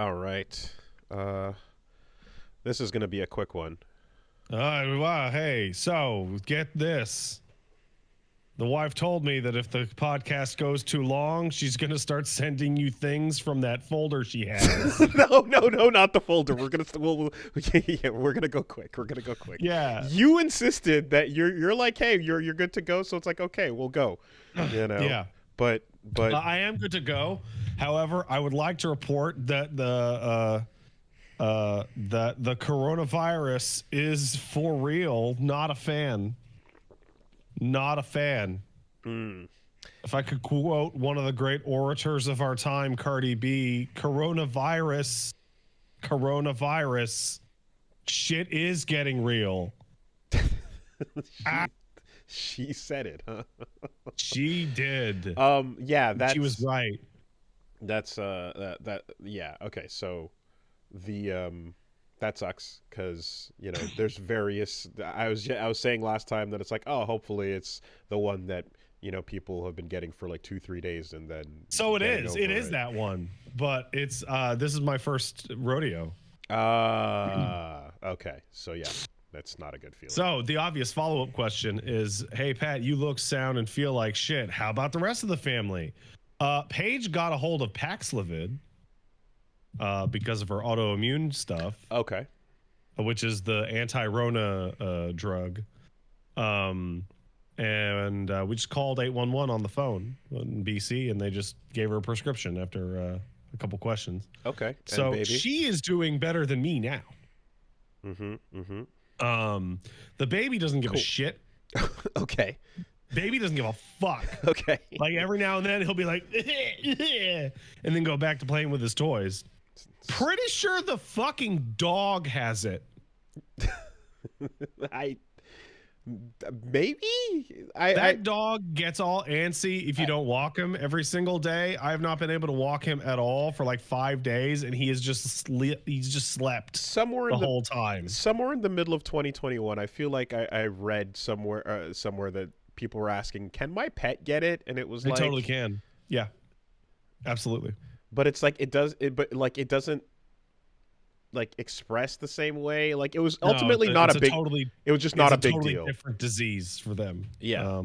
All right. Uh, this is going to be a quick one. Wow, hey, so get this. The wife told me that if the podcast goes too long, she's going to start sending you things from that folder she has. No, not the folder. We're gonna yeah, we're gonna go quick. We're gonna go quick. Yeah. You insisted that you're like, hey, you're good to go. So it's like, okay, we'll go. Yeah. But I am good to go. However, I would like to report that the coronavirus is for real. Not a fan. Not a fan. If I could quote one of the great orators of our time, Cardi B, coronavirus, shit is getting real. she said it, huh? She did. Yeah, She was right. That's that yeah, okay. So the that sucks because there's various. I was saying last time that it's like, oh, hopefully it's the one that people have been getting for like 2-3 days and then So it getting is. over It is that one, but it's this is my first rodeo. Okay, so yeah, that's not a good feeling. So the obvious follow-up question is, hey Pat, you look, sound, and feel like shit. How about the rest of the family? Paige got a hold of Paxlovid because of her autoimmune stuff. Okay. Which is the anti-Rona drug. And we just called 811 on the phone in BC, and they just gave her a prescription after a couple questions. Okay. And So baby? she is doing better than me now. The baby doesn't give a shit. Okay. Baby doesn't give a fuck. Okay. Like every now and then he'll be like, and then go back to playing with his toys. Pretty sure the fucking dog has it. That dog gets all antsy if you don't walk him every single day. I have not been able to walk him at all for like 5 days, and he is he's just slept somewhere the whole time. Somewhere in the middle of 2021, I feel like I read somewhere that people were asking, "Can my pet get it?" And it was They totally can. Yeah, absolutely. But it's like it doesn't like express the same way. Like it was ultimately it was just not a big deal. Different disease for them. Yeah.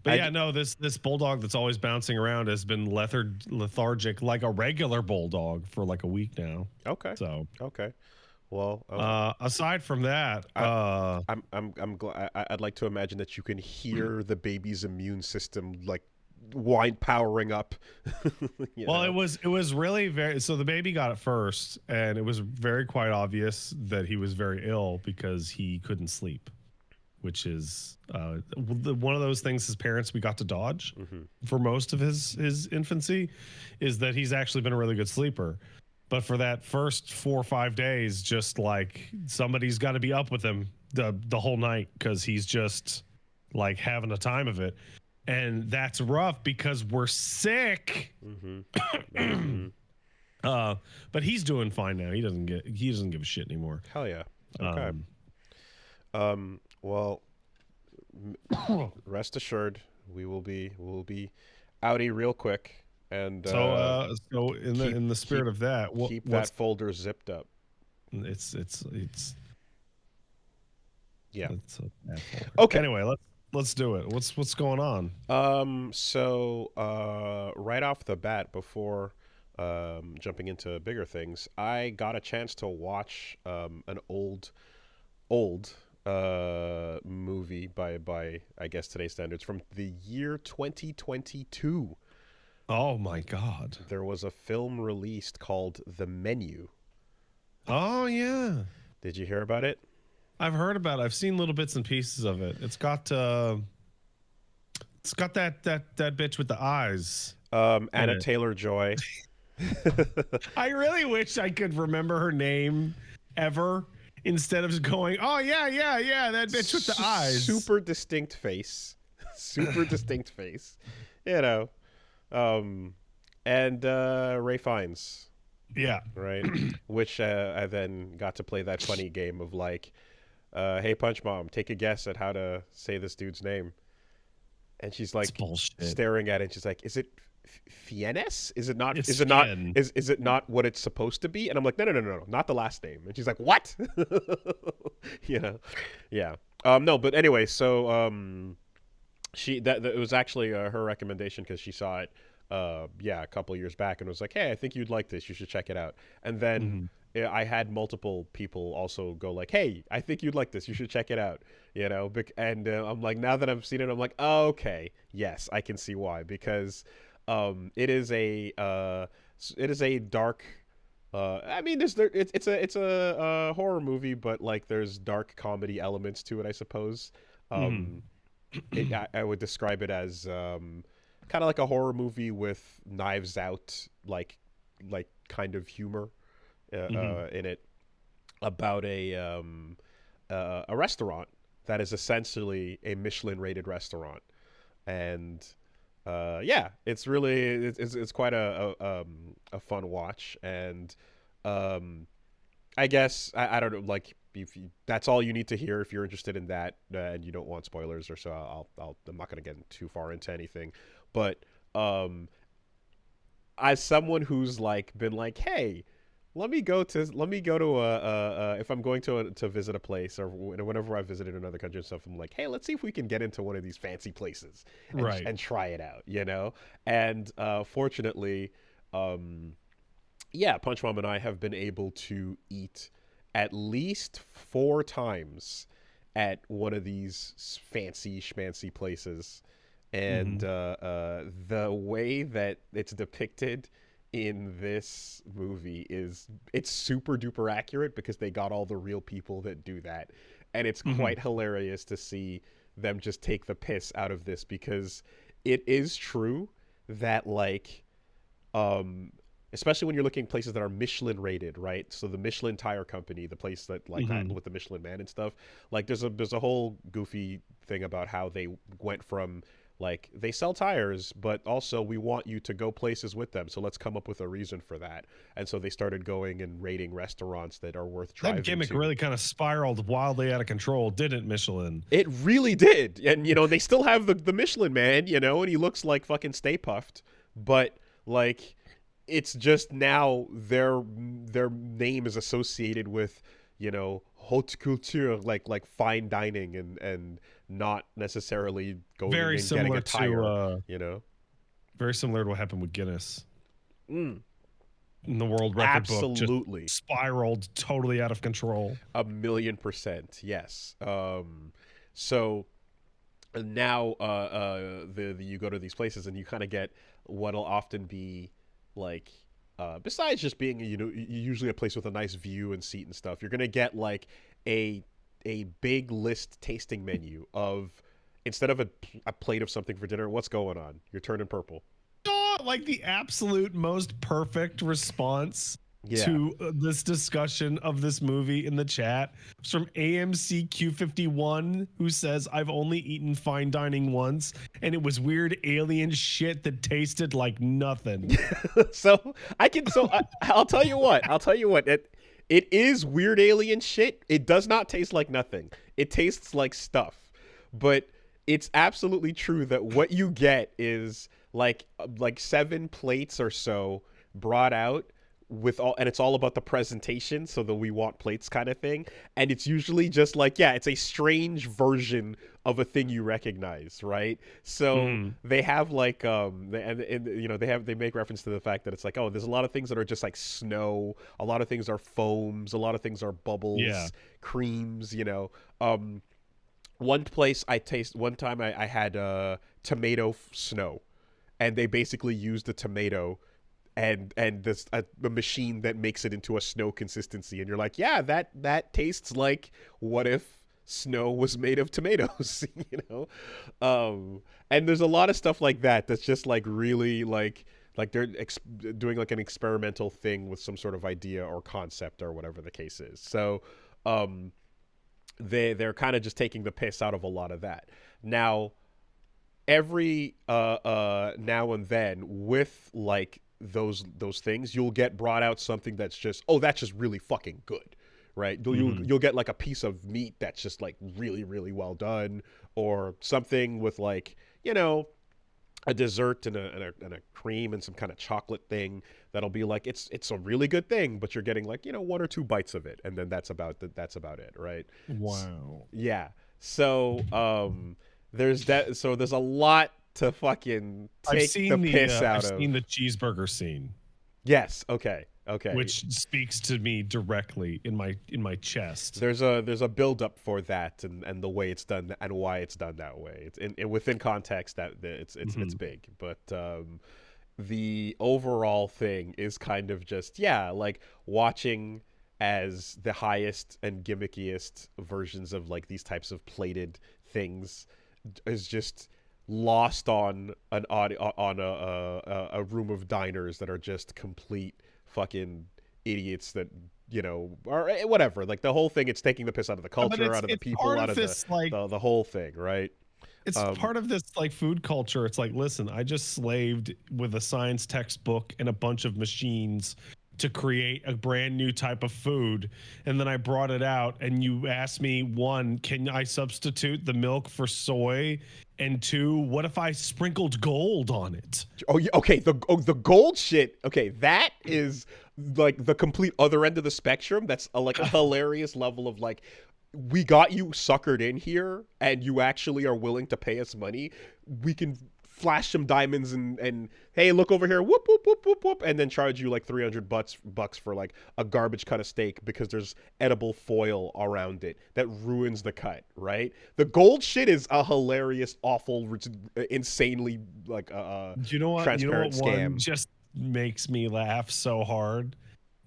But this bulldog that's always bouncing around has been lethargic like a regular bulldog for like a week now. Okay. So okay. Well, aside from that, I'm glad. I'd like to imagine that you can hear the baby's immune system like powering up. Well, it was really very. So the baby got it first, and it was very quite obvious that he was very ill because he couldn't sleep, which is one of those things as parents we got to dodge for most of his infancy, is that he's actually been a really good sleeper. But for that first 4 or 5 days, just like somebody's got to be up with him the whole night because he's just like having a time of it. And that's rough because we're sick. But he's doing fine now. He doesn't give a shit anymore. Hell yeah. Okay. Well, rest assured, we will be outie real quick. And so in the spirit of that, keep that folder zipped up. It's yeah. It's a bad folder. Okay. Anyway, let's do it. What's going on? So right off the bat, before jumping into bigger things, I got a chance to watch an old movie by I guess today's standards from the year 2022. Oh my God. There was a film released called The Menu. Oh yeah. Did you hear about it? I've heard about it. I've seen little bits and pieces of it. It's got that bitch with the eyes. Anna Taylor-Joy. I really wish I could remember her name ever instead of just going, oh yeah, that bitch with the eyes. Super distinct face. And Ray Fiennes. Yeah. Right. Which I then got to play that funny game of like, hey, Punch Mom, take a guess at how to say this dude's name. And she's like staring at it. And she's like, is it Fienes? Is it not? It's Is it not? Fien. Is it not what it's supposed to be? And I'm like, no, not the last name. And she's like, what? Yeah. No, but anyway, so that it was actually her recommendation because she saw it, a couple years back and was like, hey, I think you'd like this. You should check it out. And then I had multiple people also go like, hey, I think you'd like this. You should check it out. And I'm like, now that I've seen it, I'm like, oh, okay, yes, I can see why, because it is a dark. I mean, it's a horror movie, but like there's dark comedy elements to it, I suppose. I would describe it as kind of like a horror movie with Knives Out like kind of humor in it, about a restaurant that is essentially a Michelin rated restaurant. And it's really it's quite a fun watch. And I guess I don't know, like, if that's all you need to hear if you're interested in that, and you don't want spoilers, or so I'm not going to get too far into anything. But as someone who's like been like, hey, let me go to if I'm going to visit a place, or whenever I visited another country and stuff, I'm like, hey, let's see if we can get into one of these fancy places and try it out, And fortunately, Punch Mom and I have been able to eat at least 4 times at one of these fancy schmancy places. And the way that it's depicted in this movie it's super duper accurate, because they got all the real people that do that. And it's quite hilarious to see them just take the piss out of this, because it is true that, like, especially when you're looking at places that are Michelin rated, right? So the Michelin Tire Company, the place that with the Michelin Man and stuff, like there's a whole goofy thing about how they went from, like, they sell tires, but also we want you to go places with them, so let's come up with a reason for that. And so they started going and rating restaurants that are worth driving to. That gimmick really kind of spiraled wildly out of control, didn't Michelin? It really did. And they still have the Michelin Man, and he looks like fucking Stay Puffed, but like, it's just now their name is associated with, haute couture, like fine dining, and not necessarily going very and similar getting a tire, Very similar to what happened with Guinness. In the world record book, just spiraled totally out of control. 1,000,000%, yes. So now you go to these places and you kind of get what'll often be like, besides just being usually a place with a nice view and seat and stuff, you're gonna get like a big list tasting menu of, instead of a plate of something for dinner, what's going on? You're turning purple. Like the absolute most perfect response to this discussion of this movie in the chat. It's from AMCQ51, who says, I've only eaten fine dining once, and it was weird alien shit that tasted like nothing. I'll tell you what. It is weird alien shit. It does not taste like nothing. It tastes like stuff. But it's absolutely true that what you get is like 7 plates or so brought out and it's all about the presentation, so the we want plates kind of thing. And it's usually just like, it's a strange version of a thing you recognize, right? So they have like they make reference to the fact that it's like, oh, there's a lot of things that are just like snow, a lot of things are foams, a lot of things are bubbles, creams, one place one time I had tomato snow, and they basically used a tomato and this a machine that makes it into a snow consistency, and you're like, yeah, that tastes like what if snow was made of tomatoes. And there's a lot of stuff like that that's just like really like they're doing like an experimental thing with some sort of idea or concept or whatever the case is. So they're kind of just taking the piss out of a lot of that. Now every now and then, with like those things, you'll get brought out something that's just, that's just really fucking good, right? You'll get like a piece of meat that's just like really, really well done, or something with like, a dessert and a cream and some kind of chocolate thing that'll be like it's a really good thing, but you're getting like, you know, one or two bites of it, and then that's about it, right? Wow. Yeah. So there's that. So there's a lot to fucking take the piss out I've of. seen the cheeseburger scene. Yes. Okay. Okay. Which speaks to me directly in my chest. There's a build up for that, and the way it's done and why it's done that way. It's within context that it's big, but the overall thing is kind of just, yeah, like watching as the highest and gimmickiest versions of like these types of plated things is just lost on an on a room of diners that are just complete fucking idiots that, you know, or whatever. Like the whole thing, it's taking the piss out of the culture, out of the people, out of this, the whole thing, right? It's part of this like food culture. It's like, listen, I just slaved with a science textbook and a bunch of machines to create a brand new type of food, and then I brought it out, and you asked me, one, can I substitute the milk for soy, and two, what if I sprinkled gold on it? Oh, yeah, okay. The gold shit. Okay, that is like the complete other end of the spectrum. That's like a hilarious level of like, we got you suckered in here, and you actually are willing to pay us money. We can flash some diamonds and hey, look over here, whoop whoop whoop whoop whoop, and then charge you like $300 for like a garbage cut of steak because there's edible foil around it that ruins the cut, right? The gold shit is a hilarious, awful, insanely like you know what? transparent scam. One just makes me laugh so hard.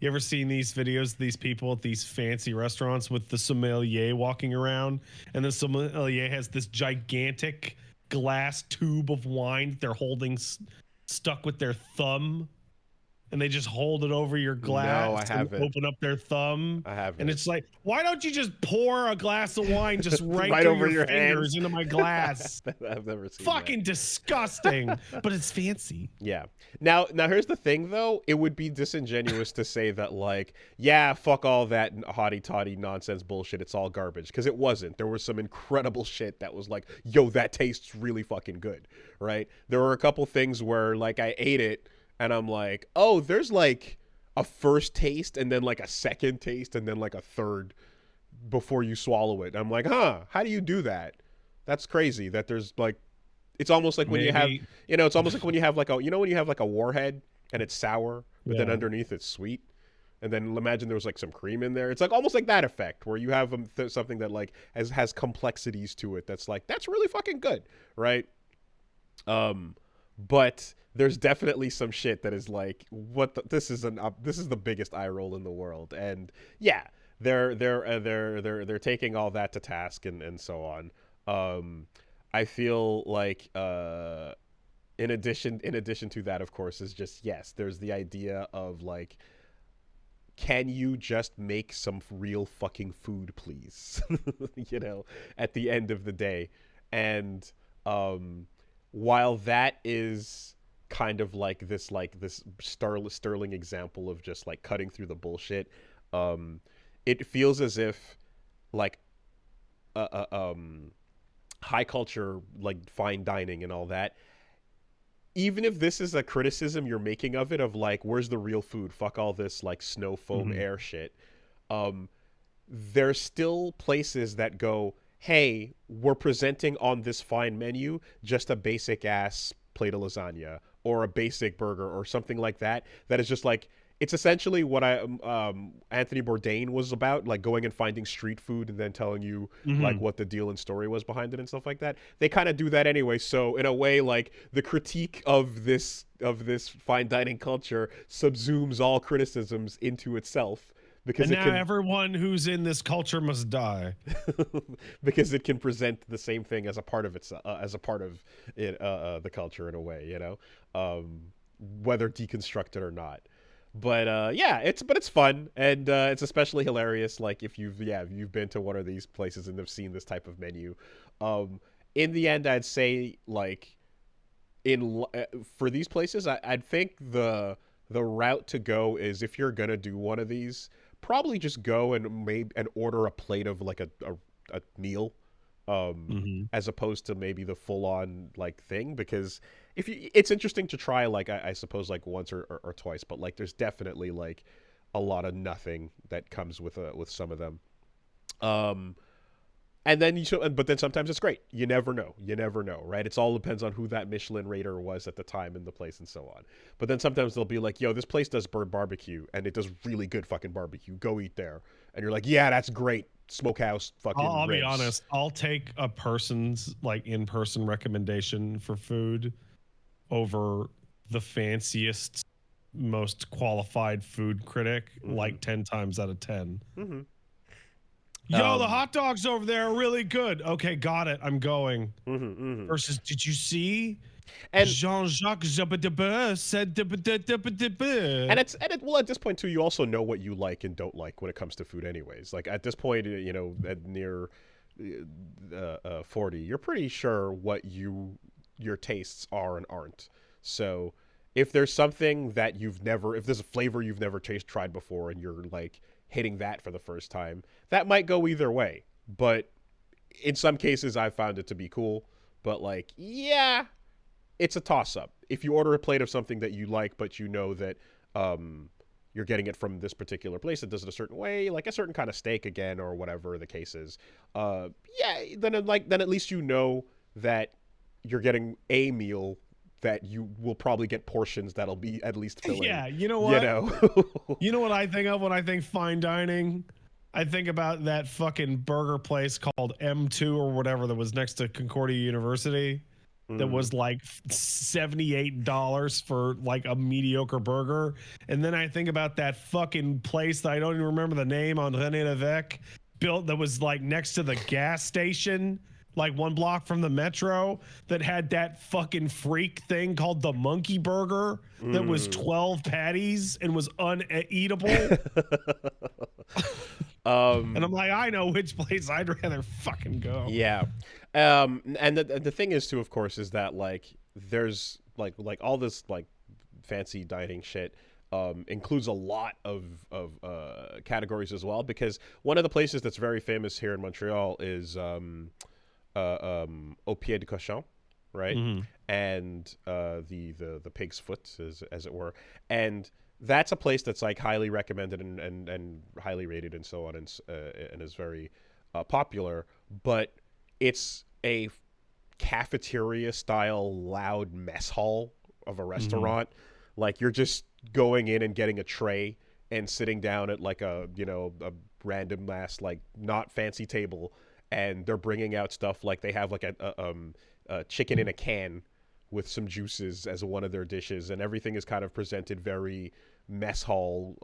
You ever seen these videos, these people at these fancy restaurants with the sommelier walking around, and the sommelier has this gigantic glass tube of wine they're holding stuck with their thumb, and they just hold it over your glass. No, I haven't. And open up their thumb. I haven't. And it's like, why don't you just pour a glass of wine just right over your fingers hands into my glass? I've never seen Fucking that. Disgusting, but it's fancy. Yeah. Now here's the thing though. It would be disingenuous to say that like, yeah, fuck all that hotty-toddy nonsense bullshit. It's all garbage, because it wasn't. There was some incredible shit that was like, yo, that tastes really fucking good, right? There were a couple things where like I ate it and I'm like, oh, there's like a first taste and then like a second taste and then like a third before you swallow it. I'm like, huh, how do you do that? That's crazy that there's like, it's almost like when you have, you know, it's almost like when you have like a, you know, when you have like a warhead and it's sour, but then underneath it's sweet. And then imagine there was like some cream in there. It's like almost like that effect where you have something that like has complexities to it. That's like, that's really fucking good. Right. But there's definitely some shit that is like, what this is the biggest eye roll in the world. And yeah, they're taking all that to task and so on. I feel like in addition to that, of course, is just, yes, there's the idea of like, can you just make some real fucking food, please? You know, at the end of the day. And while that is kind of like this sterling example of just like cutting through the bullshit, it feels as if like high culture, like fine dining and all that, even if this is a criticism you're making of it, of like, where's the real food, fuck all this like snow foam air shit, there's still places that go, hey, we're presenting on this fine menu just a basic ass plate of lasagna or a basic burger or something like that, that is just like, it's essentially what Anthony Bourdain was about, like going and finding street food and then telling you like what the deal and story was behind it and stuff like that. They kind of do that anyway. So in a way, like the critique of this fine dining culture subsumes all criticisms into itself, because and now everyone who's in this culture must die. Because it can present the same thing as a part of its the culture in a way, you know, whether deconstructed or not. But yeah, it's fun, and it's especially hilarious. Like if you've been to one of these places and have seen this type of menu. In the end, I'd say like for these places, I'd think the route to go is, if you're gonna do one of these, probably just go and order a plate of like a meal, as opposed to maybe the full on like thing. Because if you, it's interesting to try like I suppose like once or twice, but like there's definitely like a lot of nothing that comes with some of them. Um, and then you should, but then sometimes it's great. You never know. You never know, right? It's all depends on who that Michelin rater was at the time in the place and so on. But then sometimes they'll be like, "Yo, this place does bird barbecue, and it does really good fucking barbecue. Go eat there." And you're like, "Yeah, that's great. Smokehouse fucking I'll be ribs." honest. I'll take a person's like in-person recommendation for food over the fanciest, most qualified food critic like 10 times out of 10. Mm-hmm. Yo, the hot dogs over there are really good. Okay, got it. I'm going. Mm-hmm. Versus, did you see? And Jean-Jacques Zabadaba said and well at this point too, you also know what you like and don't like when it comes to food, anyways. Like at this point, you know, at near 40, you're pretty sure what your tastes are and aren't. So if there's something that if there's a flavor you've never tried before, and you're like hitting that for the first time, that might go either way. But in some cases, I've found it to be cool. But like, yeah, it's a toss-up. If you order a plate of something that you like, but you know that you're getting it from this particular place that does it a certain way, like a certain kind of steak again, or whatever the case is, then at least you know that you're getting a meal that you will probably get portions that'll be at least filling. Yeah, you know what? You know, you know what I think of when I think fine dining? I think about that fucking burger place called M2 or whatever that was next to Concordia University. That was like $78 for like a mediocre burger. And then I think about that fucking place that I don't even remember the name on René Lévesque built that was like next to the gas station, like one block from the metro, that had that fucking freak thing called the monkey burger that was 12 patties and was uneatable. And I'm like, I know which place I'd rather fucking go. Yeah. And the thing is too, of course, is that like there's like all this like fancy dining shit includes a lot of categories as well, because one of the places that's very famous here in Montreal is Au Pied de Cochon, right? And the pig's foot, as it were. And that's a place that's like highly recommended and highly rated and so on, and is very popular, but it's a cafeteria style loud mess hall of a restaurant. Like you're just going in and getting a tray and sitting down at like a random ass like not fancy table, and they're bringing out stuff like they have like a chicken in a can with some juices as one of their dishes, and everything is kind of presented very mess hall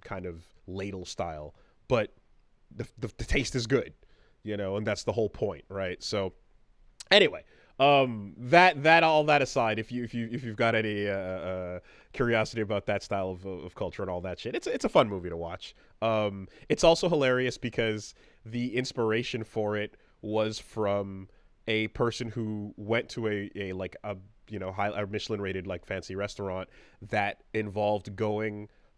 kind of ladle style, but the taste is good, and that's the whole point, right? So anyway, that all that aside, if you've got any curiosity about that style of culture and all that shit, it's a fun movie to watch. It's also hilarious because the inspiration for it was from a person who went to a high Michelin rated like fancy restaurant that involved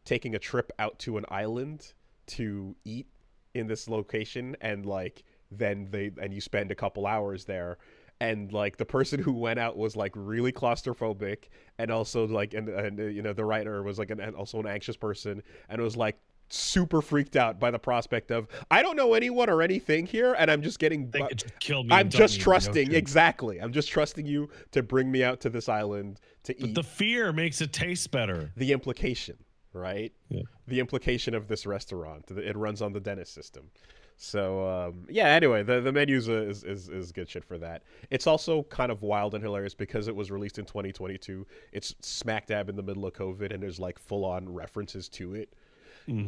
taking a trip out to an island to eat in this location, and like then you spend a couple hours there, and like the person who went out was like really claustrophobic, and also like and the writer was like also an anxious person, and was like super freaked out by the prospect of, I don't know anyone or anything here, and I'm just getting they could just kill me. I'm just trusting exactly. I'm just trusting you to bring me out to this island to eat. The fear makes it taste better. The implication, right? Yeah. The implication of this restaurant. It runs on the Dennis system. So anyway, the menu is good shit for that. It's also kind of wild and hilarious because it was released in 2022. It's smack dab in the middle of COVID, and there's like full on references to it.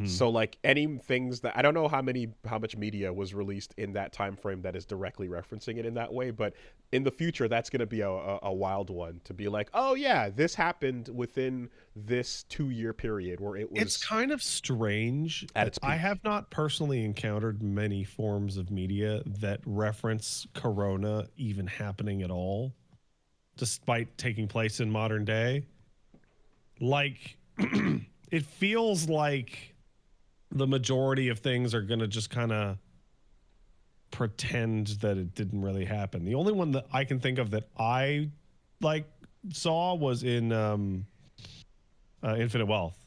So like any things that I don't know how much media was released in that time frame that is directly referencing it in that way, but in the future that's going to be a wild one to be like, oh yeah, this happened within this 2-year period where it was. It's kind of strange. At its peak. I have not personally encountered many forms of media that reference Corona even happening at all, despite taking place in modern day. Like it feels like the majority of things are going to just kind of pretend that it didn't really happen. The only one that I can think of that I like saw was in Infinite Wealth.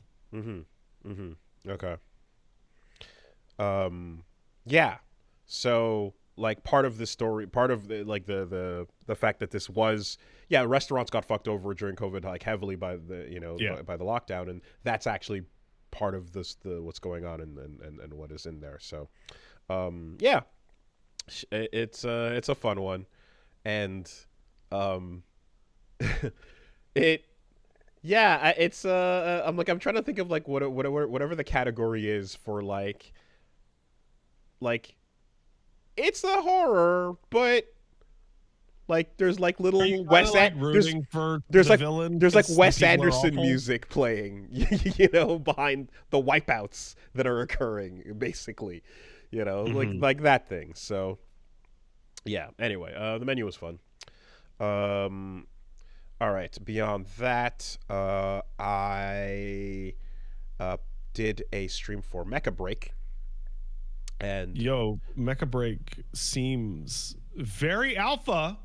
Okay. Yeah. So like part of the story, part of the like the fact that this was, yeah, restaurants got fucked over during COVID like heavily by the by the lockdown, and that's actually part of the what's going on and what is in there. So yeah, it's a fun one, and um it yeah, it's I'm trying to think of like whatever the category is for like it's a horror, but like there's like Are you little like rooting for there's the like villain? there's like 'Cause the Wes people are Anderson awful? music playing, behind the wipeouts that are occurring, basically, like that thing. So yeah. Anyway, the menu was fun. Um, all right. Beyond that, I did a stream for Mecha Break, and Yo, Mecha Break seems very alpha,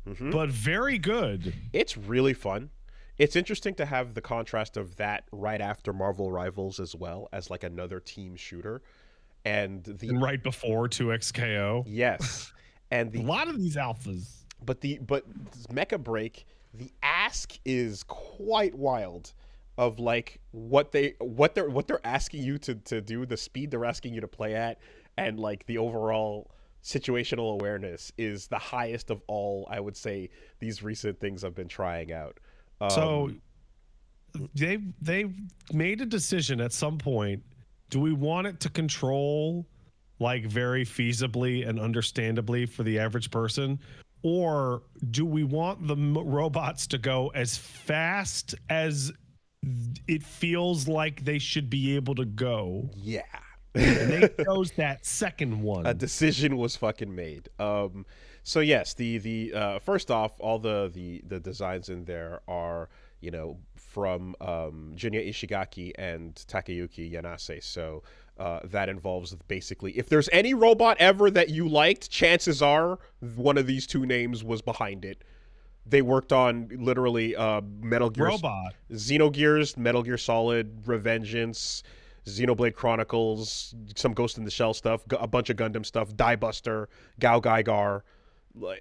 but very good. it's really fun. It's interesting to have the contrast of that right after Marvel Rivals as well as like another team shooter, and the And right before 2XKO. yes, and A the lot of these alphas. but Mecha Break, the ask is quite wild of like what they're asking you to do, the speed they're asking you to play at, and like the overall situational awareness is the highest of all, I would say, these recent things I've been trying out. So they made a decision at some point. Do we want it to control like very feasibly and understandably for the average person, or do we want the robots to go as fast as it feels like they should be able to go? Yeah. And they chose that second one. A decision was fucking made. So yes, the first off, all the designs in there are from Junya Ishigaki and Takayuki Yanase. So that involves basically, if there's any robot ever that you liked, chances are one of these two names was behind it. They worked on literally Metal Gear, Robot, Xenogears, Metal Gear Solid, Revengeance, Xenoblade Chronicles, some Ghost in the Shell stuff, a bunch of Gundam stuff, Die Buster, Gao Gaigar,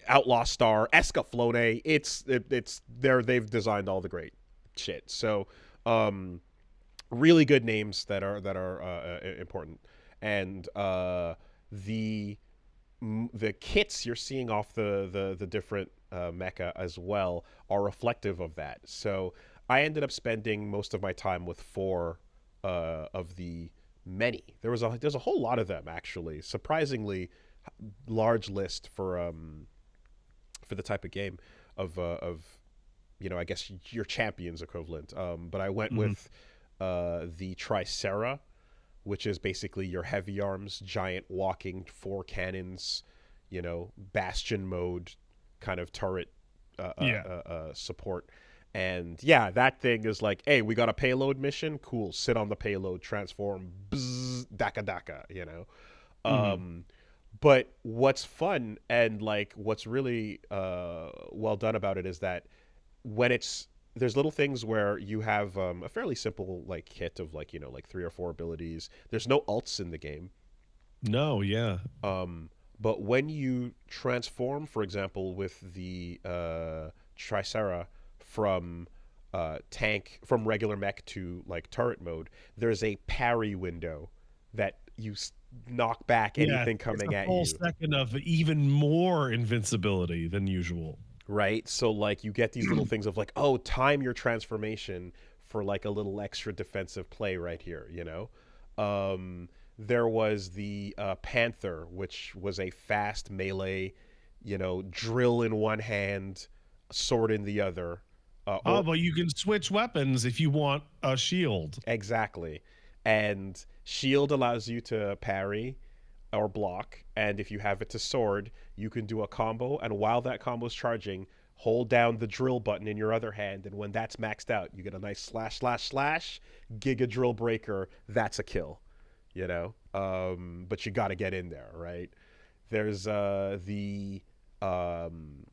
Outlaw Star, Escaflowne. It's there. They've designed all the great shit. So, really good names that are important, and the kits you're seeing off the different mecha as well are reflective of that. So I ended up spending most of my time with 4 of the many. There's a whole lot of them, actually. Surprisingly large list for the type of game of I guess your champions equivalent. But I went with the Tricera, which is basically your heavy arms, giant walking 4 cannons, bastion mode kind of turret support. And yeah, that thing is like, hey, we got a payload mission. Cool. Sit on the payload, transform, bzz, daka daka, But what's fun and like what's really well done about it is that when there's little things where you have a fairly simple like kit of like 3 or 4 abilities. There's no ults in the game. No, yeah. But when you transform, for example, with the Tricera from from regular mech to like turret mode, there's a parry window that you knock back anything coming at you. It's a full second of even more invincibility than usual. Right? So like you get these little things of like, oh, time your transformation for like a little extra defensive play right here, There was the Panther, which was a fast melee, drill in one hand, sword in the other. But you can switch weapons if you want a shield. Exactly. And shield allows you to parry or block, and if you have it to sword, you can do a combo, and while that combo's charging, hold down the drill button in your other hand, and when that's maxed out, you get a nice slash, slash, slash, Giga Drill Breaker. That's a kill, but you got to get in there, right? There's the um,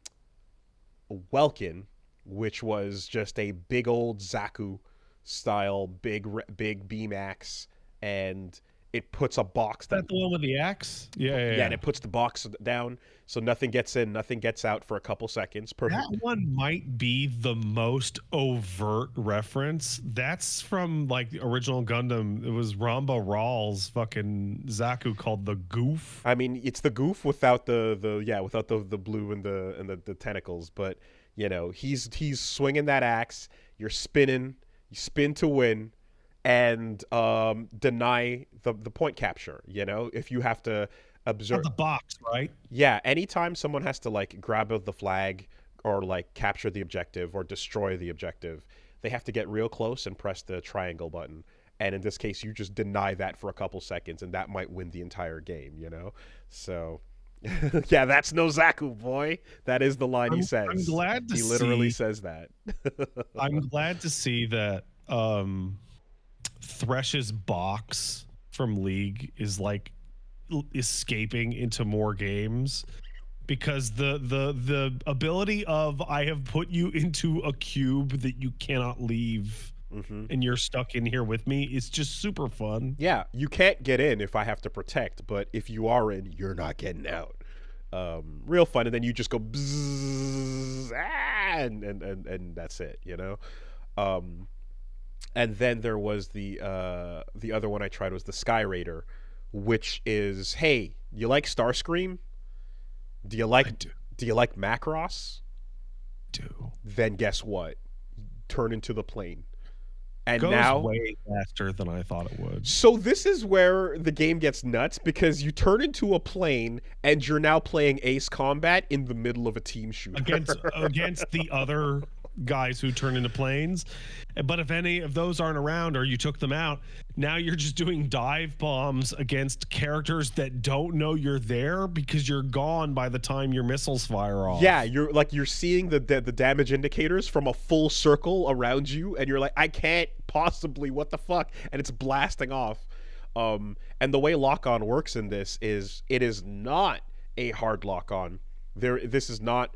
Welkin, which was just a big old Zaku style big beam axe, and it puts a box Is that the one with the axe? Yeah. and it puts the box down so nothing gets in, nothing gets out for a couple seconds. Perfect. That one might be the most overt reference. That's from like the original Gundam. It was Ramba Rawl's fucking Zaku called the Goof. I mean, it's the goof without without the blue and the tentacles, but he's swinging that axe, you're spinning, you spin to win, and deny the point capture. If you have to observe the box, right? Yeah, anytime someone has to like grab the flag or like capture the objective or destroy the objective, they have to get real close and press the triangle button. And in this case, you just deny that for a couple seconds, and that might win the entire game. So yeah, that's no Zaku, boy. That is the line he says. I'm glad to he literally says that. I'm glad to see that Thresh's box from League is like escaping into more games, because the ability of I have put you into a cube that you cannot leave, and you're stuck in here with me, is just super fun. Yeah, you can't get in if I have to protect, but if you are in, you're not getting out. Real fun, and then you just go bzzz, and that's it. And then there was the other one I tried was the Sky Raider, which is, hey, you like Starscream? Do you like Macross? Do. Then guess what? Turn into the plane. And Goes now way faster than I thought it would. So this is where the game gets nuts, because you turn into a plane and you're now playing Ace Combat in the middle of a team shooter against the other guys who turn into planes. But if any of those aren't around, or you took them out, now you're just doing dive bombs against characters that don't know you're there, because you're gone by the time your missiles fire off. Yeah, you're seeing the damage indicators from a full circle around you, and you're like, I can't possibly, what the fuck? And it's blasting off. And the way lock-on works in this is it is not a hard lock-on. This is not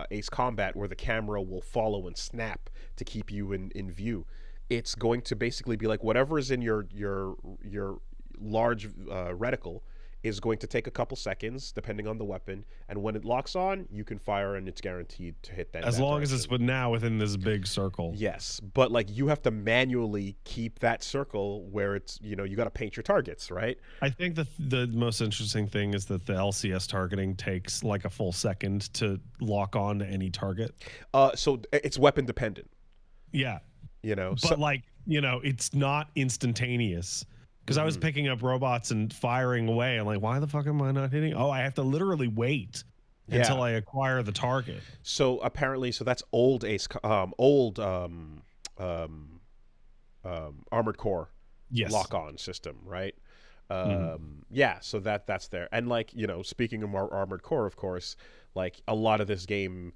Ace Combat where the camera will follow and snap to keep you in view. It's going to basically be like whatever is in your large reticle is going to take a couple seconds depending on the weapon, and when it locks on, you can fire and it's guaranteed to hit that. As long as it's now within this big circle. Yes, but like you have to manually keep that circle where it's you got to paint your targets, right? I think the most interesting thing is that the LCS targeting takes like a full second to lock on to any target. So it's weapon dependent. Yeah. But it's not instantaneous. Because I was picking up robots and firing away. I'm like, why the fuck am I not hitting? Oh, I have to literally wait until I acquire the target. So apparently, that's old Armored Core lock-on system, right? Yeah, so that's there. And like, speaking of Armored Core, of course, like a lot of this game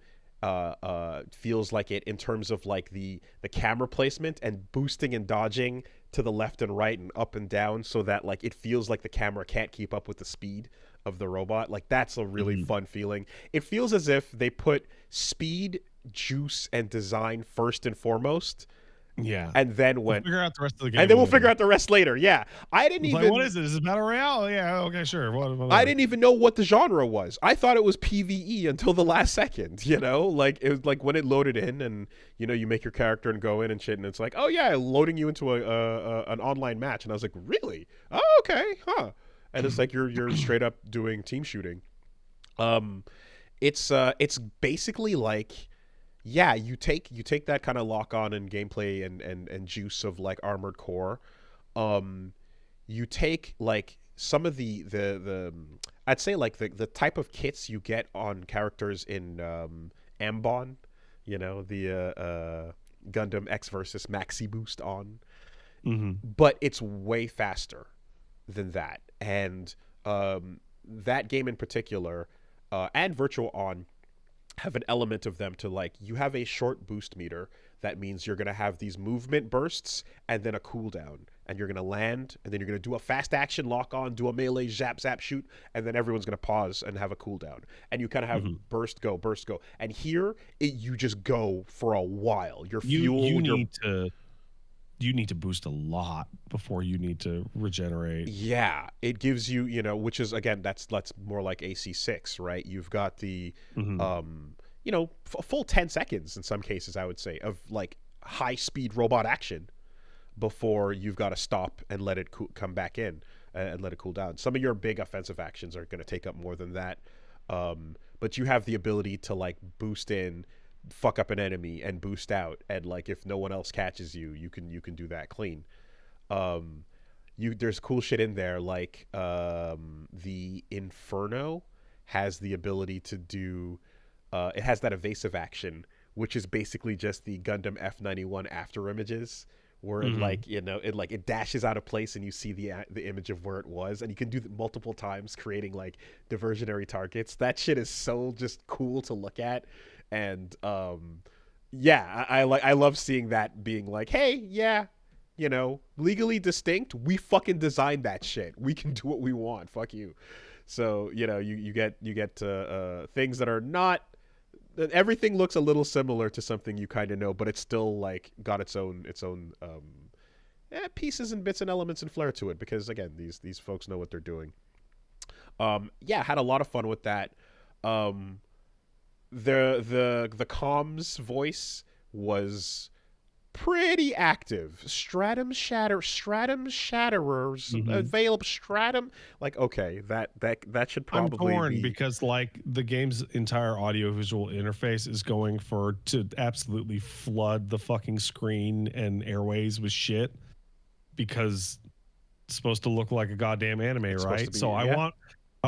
feels like it in terms of like the camera placement and boosting and dodging to the left and right and up and down, so that like it feels like the camera can't keep up with the speed of the robot. Like that's a really fun feeling. It feels as if they put speed, juice, and design first and foremost. Yeah. And then we'll figure out the rest of the game. And then we'll figure out the rest later. Yeah. I didn't even. Like, what is it? Is it Battle Royale? Yeah. Okay, sure. Whatever. I didn't even know what the genre was. I thought it was PvE until the last second, Like, it was like when it loaded in and, you make your character and go in and shit. And it's like, oh, yeah, loading you into an online match. And I was like, really? Oh, okay. Huh. And it's like you're straight up doing team shooting. It's basically like. Yeah, you take that kind of lock on and gameplay and juice of like Armored Core. You take like some of the I'd say like the type of kits you get on characters in Ambon, the Gundam X versus Maxi Boost on. But it's way faster than that. And that game in particular, and Virtual On, have an element of them to like, you have a short boost meter. That means you're going to have these movement bursts and then a cooldown. and you're going to land, and then you're going to do a fast action, lock on, do a melee, zap, zap, shoot, and then everyone's going to pause and have a cooldown. And you kind of have burst, go, burst, go. And here, you just go for a while. Your fuel... You need to boost a lot before you need to regenerate. Yeah, it gives you, which is, again, that's more like AC6, right? You've got the, a full 10 seconds in some cases, I would say, of like high-speed robot action before you've got to stop and let it come back in and let it cool down. Some of your big offensive actions are going to take up more than that, but you have the ability to like boost in, fuck up an enemy and boost out, and like if no one else catches you, you can do that clean. There's cool shit in there, like the Inferno has the ability to do it has that evasive action, which is basically just the Gundam F91 after images, where it dashes out of place and you see the image of where it was, and you can do it multiple times, creating like diversionary targets. That shit is so just cool to look at. And I love seeing that being like, hey, yeah, legally distinct. We fucking designed that shit. We can do what we want. Fuck you. So you get things that are not. Everything looks a little similar to something you kind of know, but it's still like got its own pieces and bits and elements and flair to it, because again, these folks know what they're doing. Had a lot of fun with that. The comms voice was pretty active. Stratum shatterers available. Stratum, like, okay, that should probably I'm torn be, because like the game's entire audiovisual interface is going to absolutely flood the fucking screen and airways with shit, because it's supposed to look like a goddamn anime, right? So I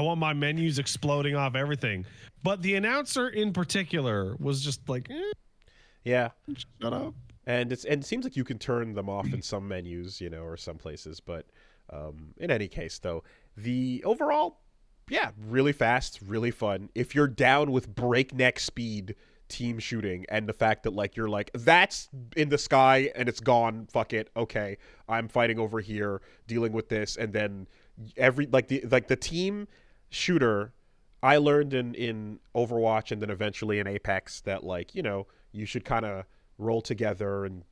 want my menus exploding off everything. But the announcer in particular was just like, yeah, shut up. And it seems like you can turn them off in some menus, or some places. But in any case, though, the overall, really fast, really fun. If you're down with breakneck speed team shooting and the fact that like you're like, that's in the sky and it's gone, fuck it, okay, I'm fighting over here, dealing with this, and then the team shooter, I learned in Overwatch and then eventually in Apex that like, you should kind of roll together and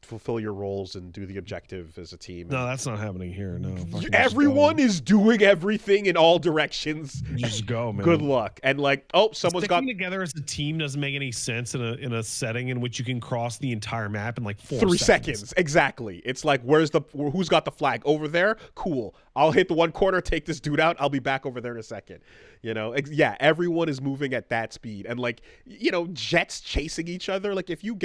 fulfill your roles and do the objective as a team. No, that's not happening here. No, everyone is doing everything in all directions. Just go, man. Good luck. And like, someone's sticking together as a team doesn't make any sense in a setting in which you can cross the entire map in like 3 seconds. Exactly. It's like, who's got the flag over there? Cool. I'll hit the one corner, take this dude out. I'll be back over there in a second. Everyone is moving at that speed, and like, jets chasing each other. Like, if you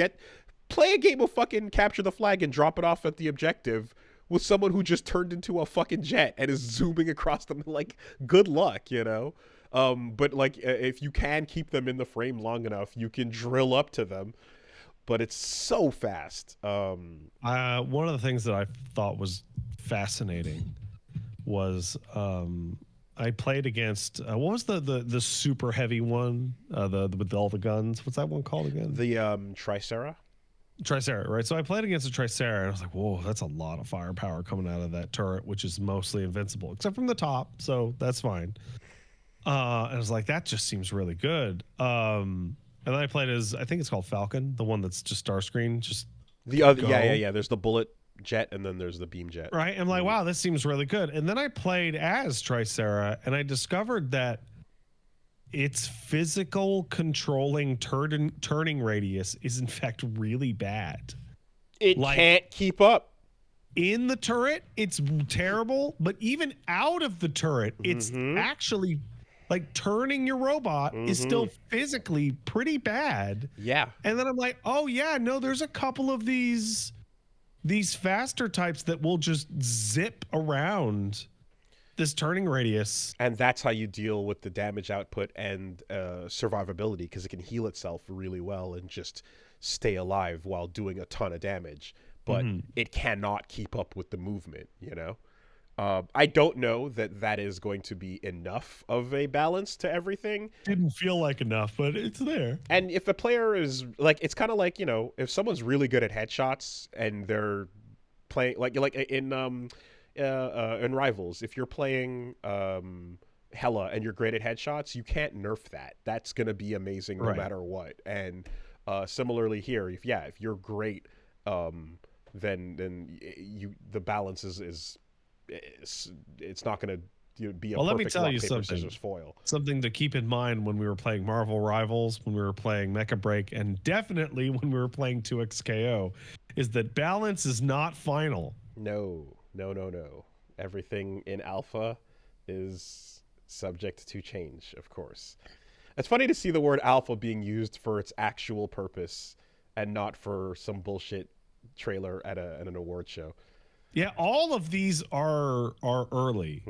play a game of fucking capture the flag and drop it off at the objective with someone who just turned into a fucking jet and is zooming across them, like, good luck, but like, if you can keep them in the frame long enough, you can drill up to them. But it's so fast. One of the things that I thought was fascinating was I played against what was the super heavy one, with all the guns. What's that one called again? The Tricera, right? So I played against a Tricera, and I was like, whoa, that's a lot of firepower coming out of that turret, which is mostly invincible except from the top, so that's fine. And I was like, that just seems really good. And then I played as, I think it's called Falcon, the one that's just Starscream, just the other. Yeah. There's the bullet jet, and then there's the beam jet. Right. I'm like, wow, this seems really good. And then I played as Tricera, and I discovered that its physical controlling turning radius is in fact really bad. It can't keep up. In the turret, it's terrible, but even out of the turret, it's actually like turning your robot is still physically pretty bad. Yeah. And then I'm like, oh yeah, no, there's a couple of these faster types that will just zip around this turning radius. And that's how you deal with the damage output and survivability, because it can heal itself really well and just stay alive while doing a ton of damage. But it cannot keep up with the movement, I don't know that is going to be enough of a balance to everything. Didn't feel like enough, but it's there. And if a player is like, it's kind of like, if someone's really good at headshots and they're playing like in Rivals, if you're playing Hella and you're great at headshots, you can't nerf that. That's gonna be amazing no matter what. And similarly here, if you're great, then the balance is it's not gonna be a well, let me perfect tell rock you paper something. scissors foil. Something to keep in mind when we were playing Marvel Rivals, when we were playing Mecha Break, and definitely when we were playing 2XKO, is that balance is not final. No. Everything in alpha is subject to change, of course. It's funny to see the word alpha being used for its actual purpose and not for some bullshit trailer at an award show. Yeah, all of these are early.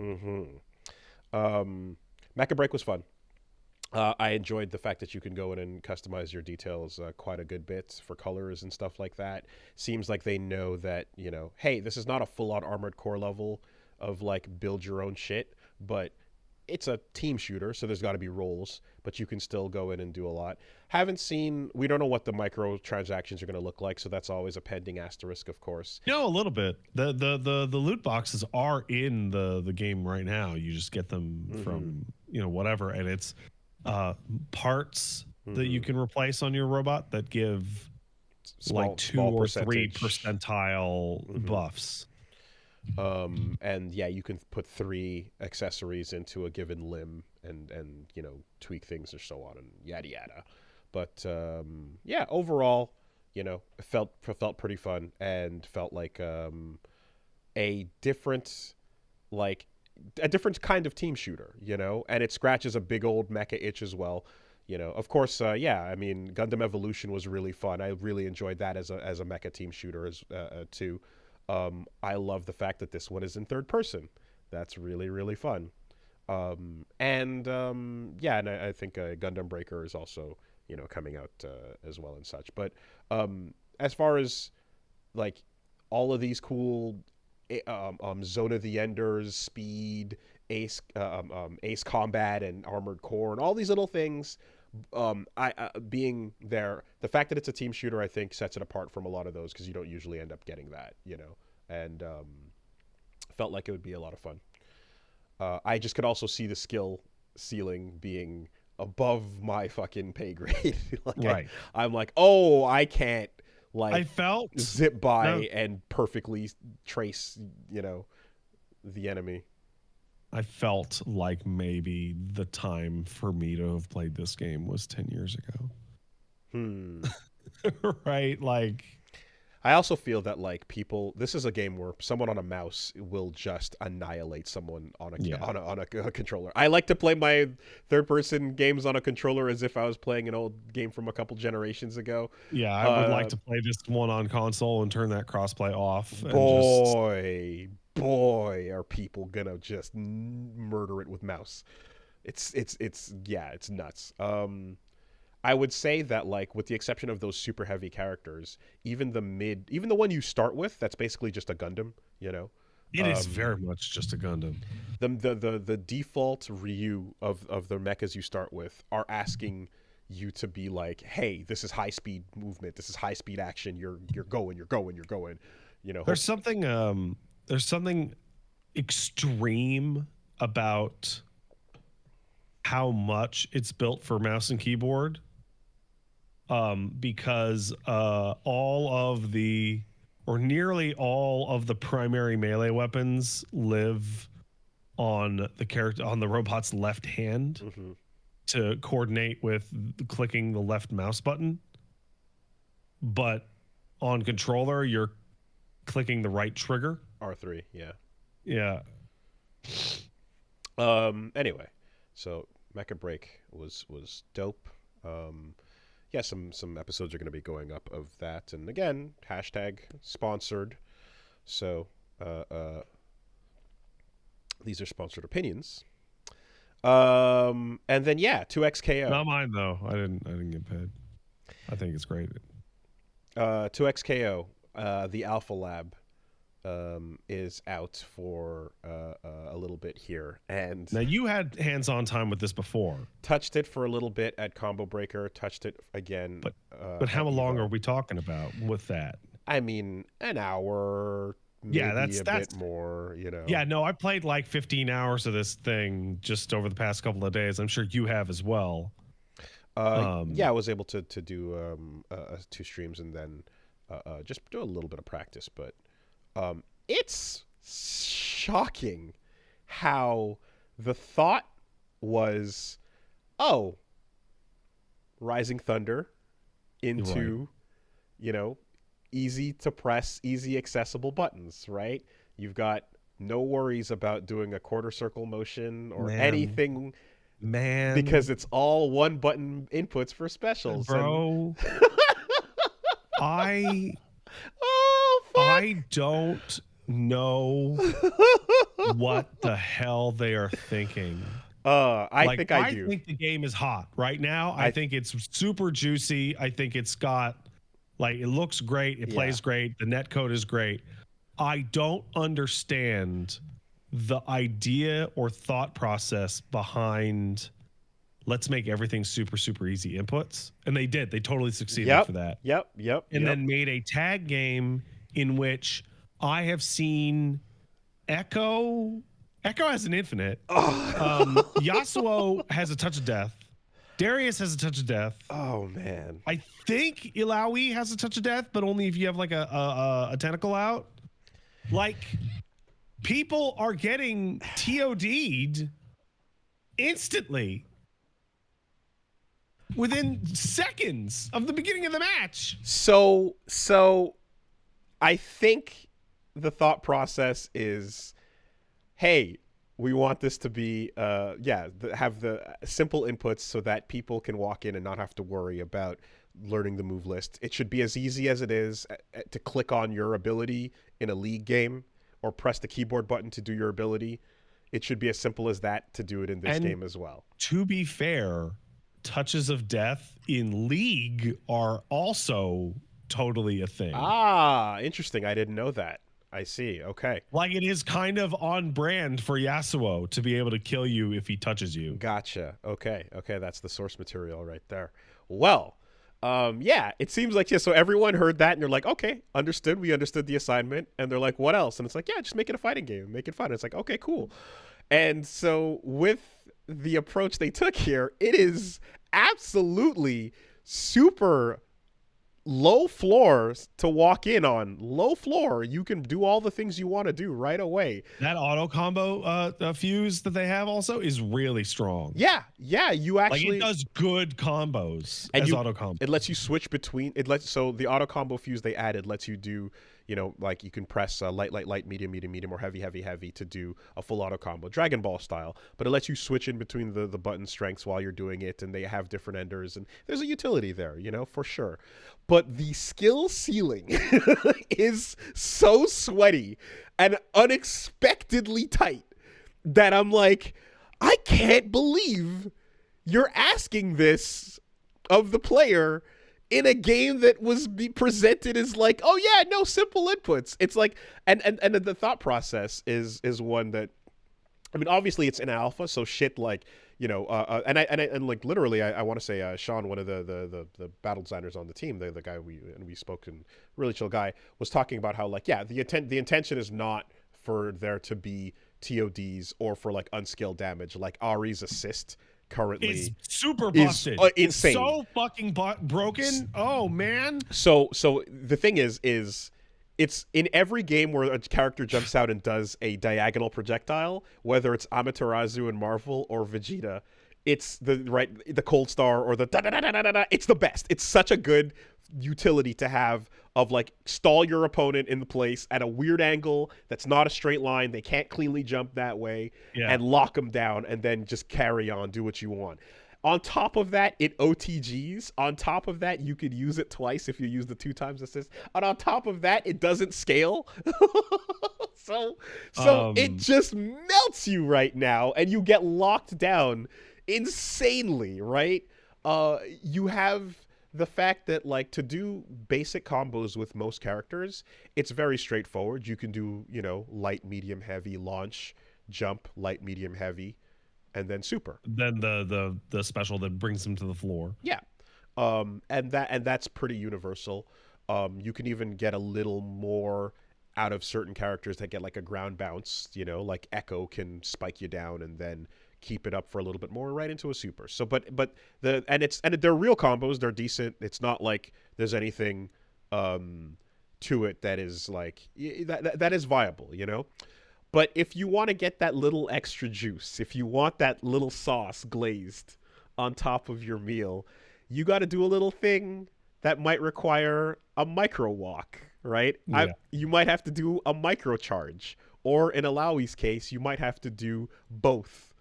Mecha Break was fun. I enjoyed the fact that you can go in and customize your details quite a good bit for colors and stuff like that. Seems like they know that, hey, this is not a full-on Armored Core level of like build your own shit, but it's a team shooter, so there's got to be roles, but you can still go in and do a lot. We don't know what the microtransactions are going to look like, so that's always a pending asterisk, of course. No, a little bit. The loot boxes are in the game right now. You just get them from whatever, and it's parts that you can replace on your robot that give like 2 or 3 percentile buffs. And yeah, you can put 3 accessories into a given limb and tweak things or so on and yada yada. But yeah, overall, it felt pretty fun and felt like a different kind of team shooter, and it scratches a big old mecha itch as well. Of course, yeah, I mean, Gundam Evolution was really fun. I really enjoyed that as a mecha team shooter too. I love the fact that this one is in third person. That's really, really fun. Yeah, and I think Gundam Breaker is also, coming out as well and such. But as far as like all of these cool Zone of the Enders, Speed, Ace Combat, and Armored Core, and all these little things, being there, the fact that it's a team shooter, I think, sets it apart from a lot of those because you don't usually end up getting that, and felt like it would be a lot of fun. I just could also see the skill ceiling being above my fucking pay grade. Right. I'm like, oh, I can't I felt zip by and perfectly trace, the enemy. I felt like maybe the time for me to have played this game was 10 years ago. Right? Like, I also feel that this is a game where someone on a mouse will just annihilate someone on a controller. I like to play my third-person games on a controller as if I was playing an old game from a couple generations ago. Yeah, I would like to play this one on console and turn that crossplay off. Boy, are people gonna just murder it with mouse. It's nuts. I would say that, with the exception of those super heavy characters, even the one you start with, that's basically just a Gundam, It is very much just a Gundam. The default Ryu of the mechas you start with are asking you to be like, hey, this is high speed movement, this is high speed action, you're going. There's something extreme about how much it's built for mouse and keyboard. Because nearly all of the primary melee weapons live on the robot's left hand to coordinate with clicking the left mouse button. But on controller, you're clicking the right trigger. R3, yeah. Yeah. Anyway, so Mecha Break was dope. Yeah, some episodes are going to be going up of that, and again, #sponsored. So these are sponsored opinions. And then 2XKO. Not mine though. I didn't get paid. I think it's great. 2XKO, the Alpha Lab, is out for a little bit here, and now you had hands-on time with this before. Touched it for a little bit at Combo Breaker. Touched it again. But how long are we talking about with that? I mean, an hour Yeah, maybe a bit more, you know. Yeah, no, I played like 15 hours of this thing just over the past couple of days. I'm sure you have as well. Yeah, I was able to do 2 streams and then just do a little bit of practice, but it's shocking how the thought was, oh, Rising Thunder into, Right. you know, easy to press, easy accessible buttons, right? You've got no worries about doing a quarter circle motion or Man, anything because man, it's all one button inputs for specials. And bro, I oh I don't know what the hell they are thinking. fuck. I Like, think I I do. think the game is hot right now. I I think it's super juicy. I think it's got, like, it looks great. It Yeah. plays great. The net code is great. I don't understand the idea or thought process behind let's make everything super, super easy inputs. And they did. They totally succeeded for that. And then made a tag game in which I have seen Echo. Echo has an infinite. Yasuo has a touch of death. Darius has a touch of death. Oh man. I think Ilaoi has a touch of death, but only if you have like a tentacle out. Like, people are getting TOD'd instantly within seconds of the beginning of the match. So I think the thought process is, hey, we want this to be have the simple inputs so that people can walk in and not have to worry about learning the move list. It should be as easy as it is to click on your ability in a League game or press the keyboard button to do your ability. It should be as simple as that to do it in this game as well. To be fair, touches of death in League are also totally a thing. Ah, interesting. I didn't know that. I see. Okay. Like, it is kind of on brand for Yasuo to be able to kill you if he touches you. Gotcha. Okay. That's the source material right there. Well, yeah, it seems like, so everyone heard that and they're like, okay, understood. We understood the assignment. And they're like, what else? And it's like, yeah, just make it a fighting game. Make it fun. And it's like, okay, cool. And so with the approach they took here, it is absolutely super low floor to walk in on. Low floor, you can do all the things you want to do right away. That auto combo fuse that they have also is really strong. Yeah, you actually, like, it does good combos and as auto combo. It lets you switch between. So the auto combo fuse they added lets you do, like you can press light, medium, or heavy to do a full auto combo, Dragon Ball style. But it lets you switch in between the button strengths while you're doing it, and they have different enders, and there's a utility there, for sure. But the skill ceiling is so sweaty and unexpectedly tight that I'm like, I can't believe you're asking this of the player in a game that was presented as like, oh yeah, no, simple inputs. It's like, and the thought process is one that, I mean, obviously it's an alpha, so shit like, and like literally, I want to say Sean, one of the battle designers on the team, the guy we spoke, and really chill guy, was talking about how, like, yeah, the intention is not for there to be TODs or for like unskilled damage. Like Ari's assist currently is super busted. Insane. It's so fucking broken. Oh man. So the thing is it's in every game where a character jumps out and does a diagonal projectile, whether it's Amaterasu in Marvel or Vegeta, it's the Cold Star or the da-da-da-da-da-da. It's the best. It's such a good utility to have of, like, stall your opponent in the place at a weird angle that's not a straight line. They can't cleanly jump that way, and lock them down and then just carry on, do what you want. On top of that, it OTGs. On top of that, you could use it twice if you use the 2x assist. And on top of that, it doesn't scale. so it just melts you right now, and you get locked down insanely, right? You have the fact that, like, to do basic combos with most characters, it's very straightforward. You can do, light, medium, heavy, launch, jump, light, medium, heavy, and then super. Then the special that brings them to the floor. Yeah. And that's pretty universal. You can even get a little more out of certain characters that get like a ground bounce, you know, like Echo can spike you down and then keep it up for a little bit more right into a super. So but they're real combos, they're decent. It's not like there's anything to it that is like that is viable, you know? But if you want to get that little extra juice, if you want that little sauce glazed on top of your meal, you got to do a little thing that might require a micro walk, right? Yeah. You might have to do a micro charge, or in Alawi's case, you might have to do both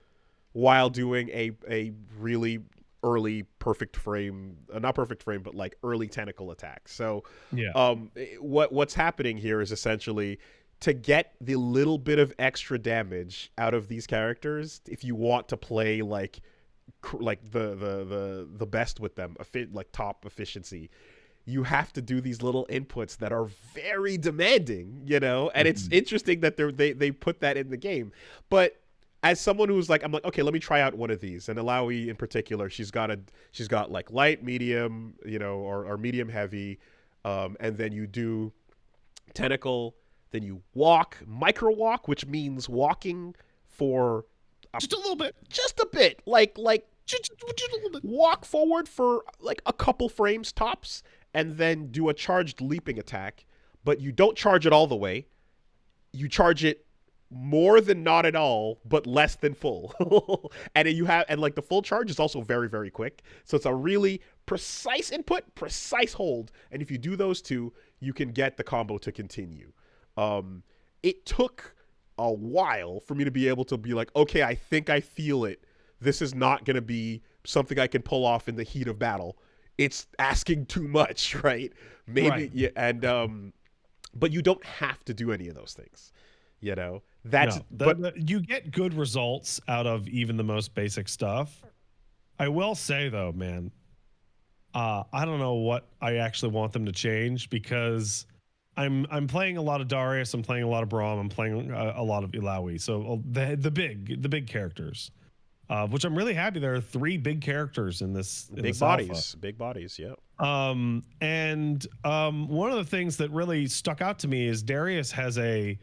while doing a really early perfect frame, not perfect frame, but like early tentacle attack. So, Yeah. what's happening here is essentially to get the little bit of extra damage out of these characters. If you want to play like the best with them, like top efficiency, you have to do these little inputs that are very demanding, you know. And it's interesting that they put that in the game. But as someone who's like, I'm like, okay, let me try out one of these. And Alawi in particular, she's got like light, medium, you know, or medium heavy, and then you do tentacle, then you walk, micro walk, which means walking for Just a little bit. Just a bit, like Just a little bit. walk forward for like a couple frames tops, and then do a charged leaping attack. But you don't charge it all the way. You charge it more than not at all, but less than full. And like the full charge is also very, very quick. So it's a really precise input, precise hold. And if you do those two, you can get the combo to continue. It took a while for me to be able to be like, okay, I think I feel it. This is not going to be something I can pull off in the heat of battle. It's asking too much, right? Maybe, Right. yeah, and but you don't have to do any of those things, you know. That's you get good results out of even the most basic stuff. I will say though, man, I don't know what I actually want them to change, because I'm playing a lot of Darius, I'm playing a lot of Braum, I'm playing a lot of Ilawi. So the big characters, which I'm really happy. There are 3 big characters in this. big bodies, yeah. And one of the things that really stuck out to me is Darius has a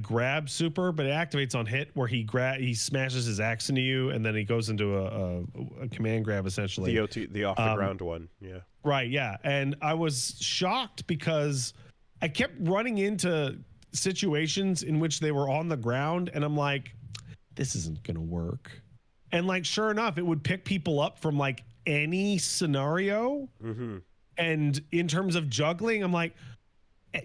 grab super, but it activates on hit, where he smashes his axe into you, and then he goes into a command grab essentially. The off the ground one, yeah. Right, yeah. And I was shocked because I kept running into situations in which they were on the ground, and I'm like, this isn't gonna work. And like, sure enough, it would pick people up from like any scenario. Mm-hmm. And in terms of juggling, I'm like,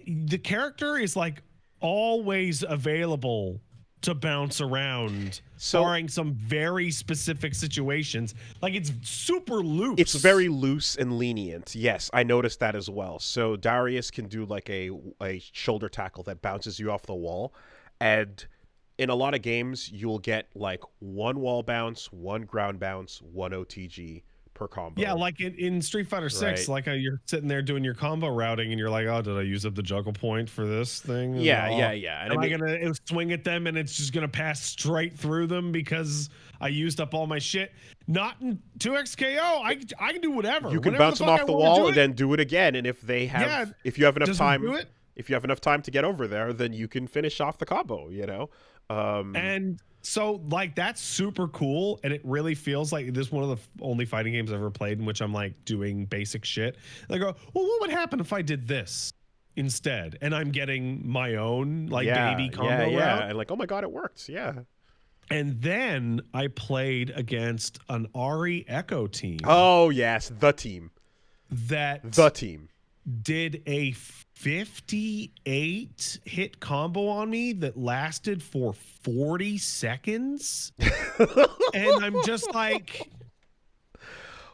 the character is like always available to bounce around, barring some very specific situations. Like, it's super loose. It's very loose and lenient. Yes, I noticed that as well. So Darius can do like a shoulder tackle that bounces you off the wall, and in a lot of games you'll get like 1 wall bounce, 1 ground bounce, 1 OTG per combo. Yeah, like in Street Fighter 6, right. like you're sitting there doing your combo routing, and you're like, oh, did I use up the juggle point for this thing? Yeah. And am I gonna swing at them and it's just gonna pass straight through them because I used up all my shit? Not in 2XKO. I can do whatever. You can bounce them off the wall and then do it again. And if they have, yeah, if you have enough time, if you have enough time to get over there, then you can finish off the combo. You know. And so, like, that's super cool, and it really feels like this is one of the only fighting games I've ever played in which I'm like doing basic shit. And I go, well, what would happen if I did this instead? And I'm getting my own like baby combo route. And like, oh my god, it worked. Yeah. And then I played against an Ari Echo team. Oh yes, the team did a 58 hit combo on me that lasted for 40 seconds. And I'm just like,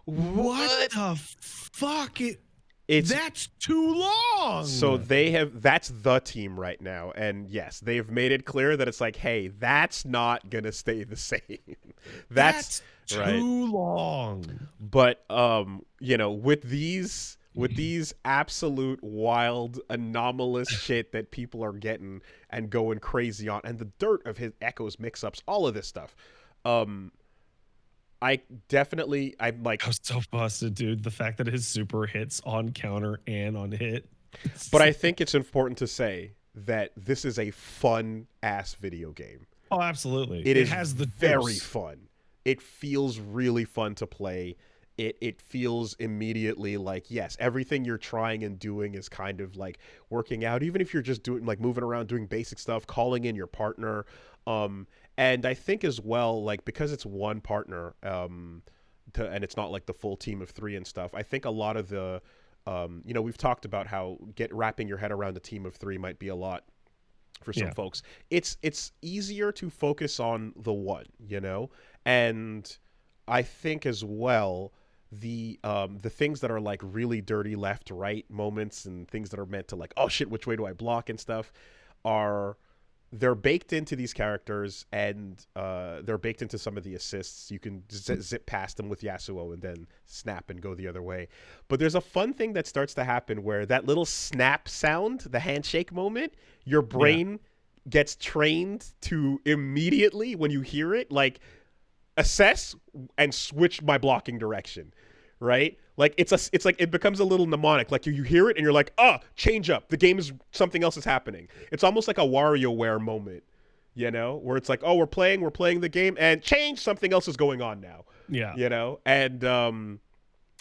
what the fuck? That's too long. So that's the team right now. And yes, they've made it clear that it's like, hey, that's not going to stay the same. That's too long. But, you know, with these absolute wild anomalous shit that people are getting and going crazy on, and the dirt of his Echo's mix-ups, all of this stuff, I'm like, I was so busted, dude. The fact that his super hits on counter and on hit. But I think it's important to say that this is a fun ass video game. Oh, absolutely. It has the very juice. fun. It feels really fun to play. It feels immediately like, yes, everything you're trying and doing is kind of like working out, even if you're just doing like moving around, doing basic stuff, calling in your partner. And I think as well, like, because it's one partner, and it's not like the full team of 3 and stuff, I think a lot of the, we've talked about how wrapping your head around a team of 3 might be a lot for some folks. It's easier to focus on the one, and I think as well, the things that are like really dirty left right moments and things that are meant to like, oh shit, which way do I block and stuff, they're baked into these characters, and they're baked into some of the assists. You can zip past them with Yasuo and then snap and go the other way. But there's a fun thing that starts to happen where that little snap sound, the handshake moment, your brain gets trained to immediately, when you hear it, like, assess and switch my blocking direction, right? Like it's like it becomes a little mnemonic. Like you hear it and you're like, change up. The game is, something else is happening. It's almost like a WarioWare moment, where it's like, oh, we're playing the game and change, something else is going on now. Yeah. And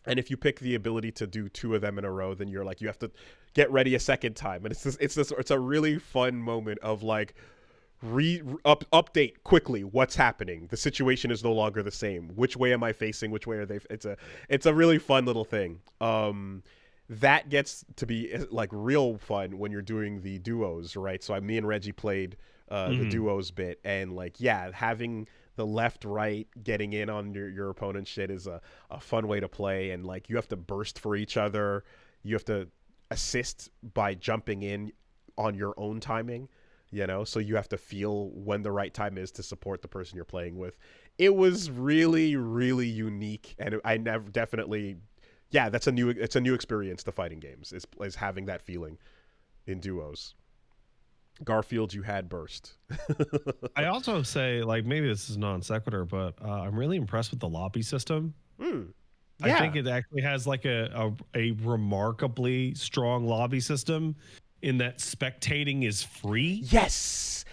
if you pick the ability to do 2 of them in a row, then you're like, you have to get ready a second time. And it's a really fun moment of like, update quickly what's happening. The situation is no longer the same. Which way am I facing? Which way are they? It's a really fun little thing. That gets to be like real fun when you're doing the duos, right? So me and Reggie played the duos bit, and like, having the left right getting in on your opponent's shit is a fun way to play. And like, you have to burst for each other. You have to assist by jumping in on your own timing. So you have to feel when the right time is to support the person you're playing with. It was really, really unique, and I never definitely, it's a new experience to fighting games, is having that feeling in duos. Garfield, you had burst. I also say, like, maybe this is non sequitur, but I'm really impressed with the lobby system. I think it actually has like a remarkably strong lobby system, in that spectating is free. Yes,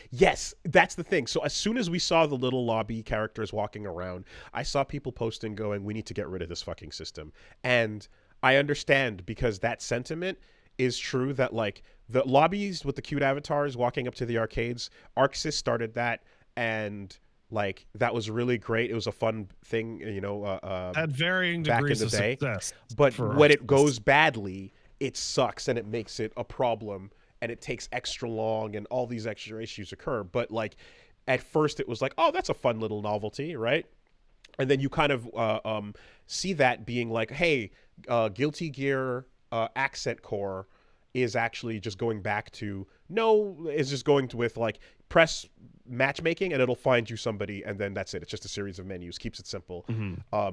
that's the thing. So as soon as we saw the little lobby characters walking around, I saw people posting going, we need to get rid of this fucking system. And I understand, because that sentiment is true, that like the lobbies with the cute avatars walking up to the arcades, ArcSys started that, and like that was really great. It was a fun thing, at varying degrees of success. But when it goes badly, it sucks and it makes it a problem, and it takes extra long and all these extra issues occur. But like at first it was like, oh, that's a fun little novelty, right? And then you kind of see that being like, hey, Guilty Gear Accent Core is actually just going back to, is just going to with like press matchmaking and it'll find you somebody, and then that's it. It's just a series of menus. Keeps it simple.